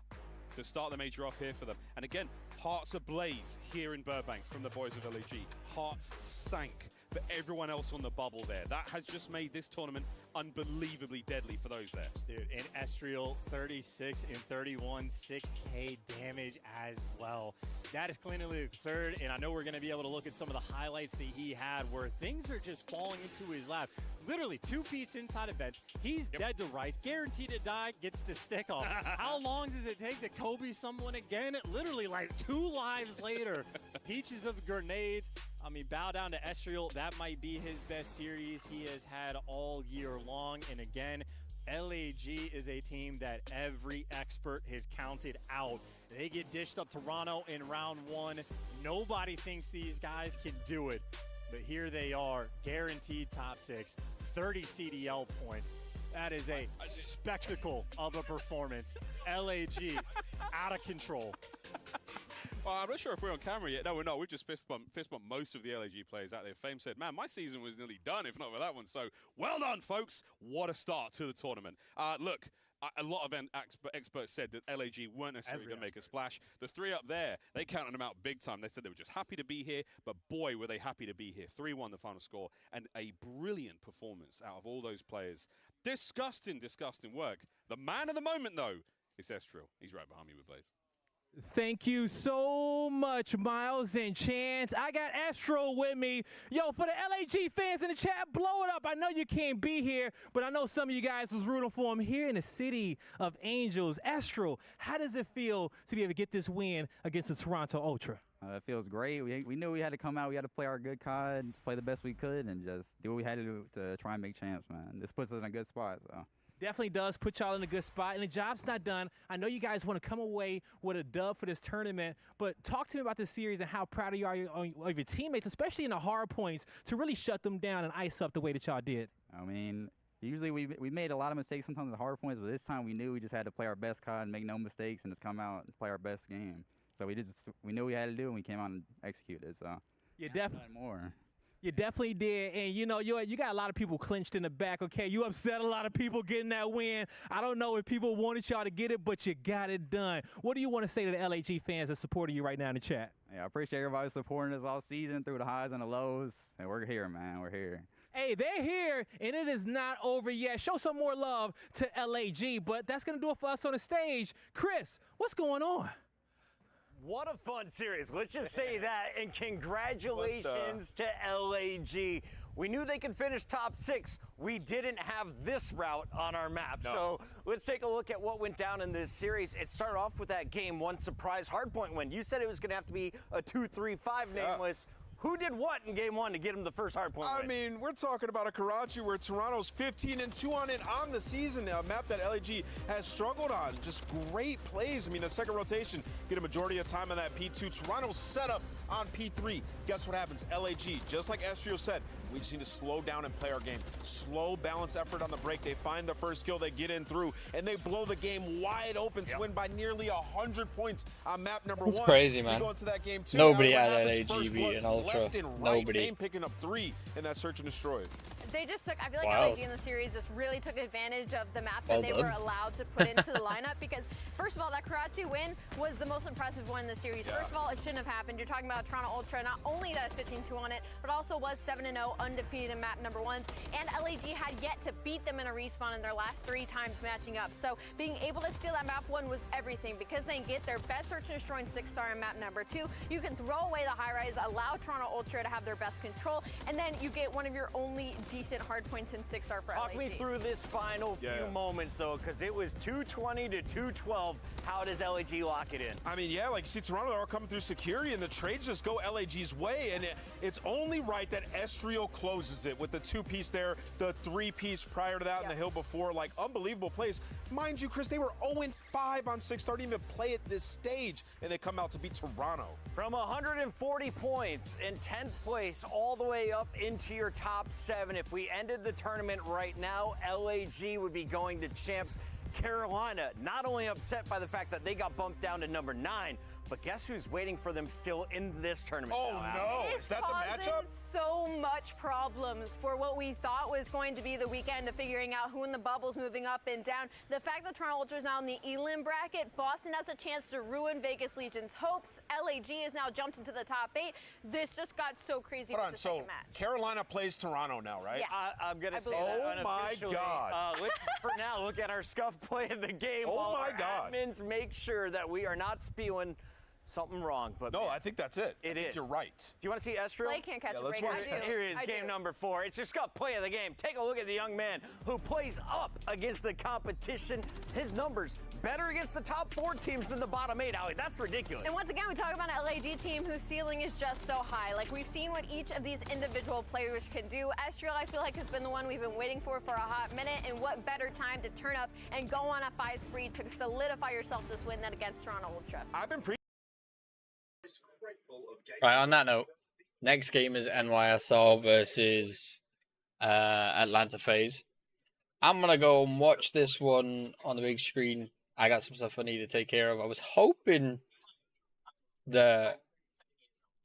to start the Major off here for them. And again, hearts ablaze here in Burbank from the boys of LAG. Hearts sank for everyone else on the bubble there. That has just made this tournament unbelievably deadly for those there. Dude, and Estriel 36 and 31, 6K damage as well. That is clearly absurd, and I know we're going to be able to look at some of the highlights that he had where things are just falling into his lap. Literally 2-piece inside events. He's dead to rights, guaranteed to die, gets to stick off. How long does it take to Kobe someone again? Literally like 2 lives later. Peaches of grenades. I mean, bow down to Estriel. That might be his best series he has had all year long. And again, LAG is a team that every expert has counted out. They get dished up Toronto in round 1. Nobody thinks these guys can do it. But here they are, guaranteed top 6, 30 CDL points. That is a spectacle of a performance. LAG out of control. Well, I'm not sure if we're on camera yet. No, we're not. We just fist bumped most of the LAG players out there. Fame said, man, my season was nearly done, if not for that one. So well done, folks. What a start to the tournament. Look, a lot of experts said that LAG weren't necessarily going to make a splash. The 3 up there, they counted them out big time. They said they were just happy to be here, but boy, were they happy to be here. 3-1 the final score, and a brilliant performance out of all those players. Disgusting, disgusting work. The man of the moment, though, is Estriel. He's right behind me with Blaze. Thank you so much, Miles and Chance. I got Estriel with me. Yo, for the LAG fans in the chat, blow it up. I know you can't be here, but I know some of you guys was rooting for him here in the City of Angels. Estriel, how does it feel to be able to get this win against the Toronto Ultra? It feels great. We knew we had to come out. We had to play our good card, play the best we could, and just do what we had to do to try and make champs, man. This puts us in a good spot, so. Definitely does put y'all in a good spot, and the job's not done. I know you guys want to come away with a dub for this tournament, but talk to me about this series and how proud you are of your teammates, especially in the hard points, to really shut them down and ice up the way that y'all did. I mean, usually we made a lot of mistakes sometimes at the hard points, but this time we knew we just had to play our best card and make no mistakes and just come out and play our best game. So we knew what we had to do, and we came out and executed. So you definitely more. You definitely did, and you know, you got a lot of people clinched in the back, okay? You upset a lot of people getting that win. I don't know if people wanted y'all to get it, but you got it done. What do you want to say to the LAG fans that supported you right now in the chat? Yeah, I appreciate everybody supporting us all season through the highs and the lows, and we're here, man. We're here. Hey, they're here, and it is not over yet. Show some more love to LAG, but that's going to do it for us on the stage. Chris, what's going on? What a fun series. Let's just say that. And congratulations to LAG. We knew they could finish top 6. We didn't have this route on our map. No. So let's take a look at what went down in this series. It started off with that game 1 surprise hardpoint win. You said it was going to have to be a 2-3-5 nameless. Who did what in game 1 to get him the first hardpoint win? I mean, we're talking about a Karachi where Toronto's 15-2 on it on the season, a map that LAG has struggled on. Just great plays. I mean, the second rotation, get a majority of time on that P2. Toronto's setup on P3. Guess what happens? LAG, just like Estrio said, we just need to slow down and play our game. Slow, balanced effort on the break. They find the first kill, they get in through, and they blow the game wide open to win by nearly 100 points on map number It's 1. crazy, man. We go into that game too. Nobody Now, had what happens? LAG First beat bloods an Ultra. left and right. Nobody. Kane picking up 3 in that search and destroy. They just took, I feel like Wow. LAG in the series just really took advantage of the maps Well that they done. were allowed to put into the lineup because, first of all, that Karachi win was the most impressive one in the series. First of all, it shouldn't have happened. You're talking about Toronto Ultra, not only that it's 15-2 on it, but also was 7-0 undefeated in map number 1s, and LAG had yet to beat them in a respawn in their last 3 times matching up. So being able to steal that map 1 was everything because they get their best search and destroy in 6-star in map number 2. You can throw away the high rise, allow Toronto Ultra to have their best control, and then you get one of your only decent hard points in 6-star for Talk me LAG. through this final few moments, though, because it was 220 to 212. How does LAG lock it in? I mean, yeah, like, see, Toronto are coming through security, and the trades just go LAG's way, and it's only right that Estrio closes it with the 2-piece there, the 3-piece prior to that, and the hill before, like, unbelievable plays. Mind you, Chris, they were 0-5 on 6-star, didn't even play at this stage, and they come out to beat Toronto. From 140 points in 10th place all the way up into your top 7, if we ended the tournament right now, LAG would be going to champs. Carolina, not only upset by the fact that they got bumped down to number 9, but guess who's waiting for them still in this tournament? Oh, no. Is that the matchup? So much problems for what we thought was going to be the weekend of figuring out who in the bubble's moving up and down. The fact that Toronto Ultra is now in the Elim bracket, Boston has a chance to ruin Vegas Legion's hopes. LAG is now jumped into the top 8. This just got so crazy with the second match. Carolina plays Toronto now, right? Yes. I'm going to say believe that Oh, my unofficially. God. Let's, for now, look at our scuff play of the game. Oh, while my our God. admins make sure that we are not spewing something wrong. But No, man, I think that's it. I think you're right. Do you want to see Estrio? Blake can't catch a let's break. watch I do. Here is I game do. number 4. It's your scuff play of the game. Take a look at the young man who plays up against the competition. His numbers better against the top 4 teams than the bottom 8, Allie. That's ridiculous. And once again, we talk about an LAG team whose ceiling is just so high. Like, we've seen what each of these individual players can do. Estrio, I feel like, has been the one we've been waiting for a hot minute. And what better time to turn up and go on a 5 spree to solidify yourself this win than against Toronto Ultra. I've been Right, on that note, next game is NYSR versus Atlanta FaZe. I'm going to go and watch this one on the big screen. I got some stuff I need to take care of. I was hoping the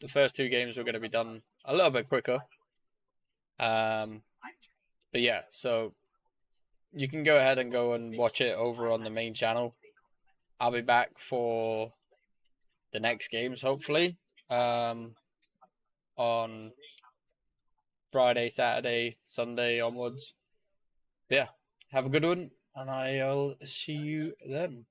first 2 games were going to be done a little bit quicker. But yeah, so you can go ahead and go and watch it over on the main channel. I'll be back for the next games, hopefully. On Friday, Saturday, Sunday onwards. Yeah, have a good one, and I'll see you then.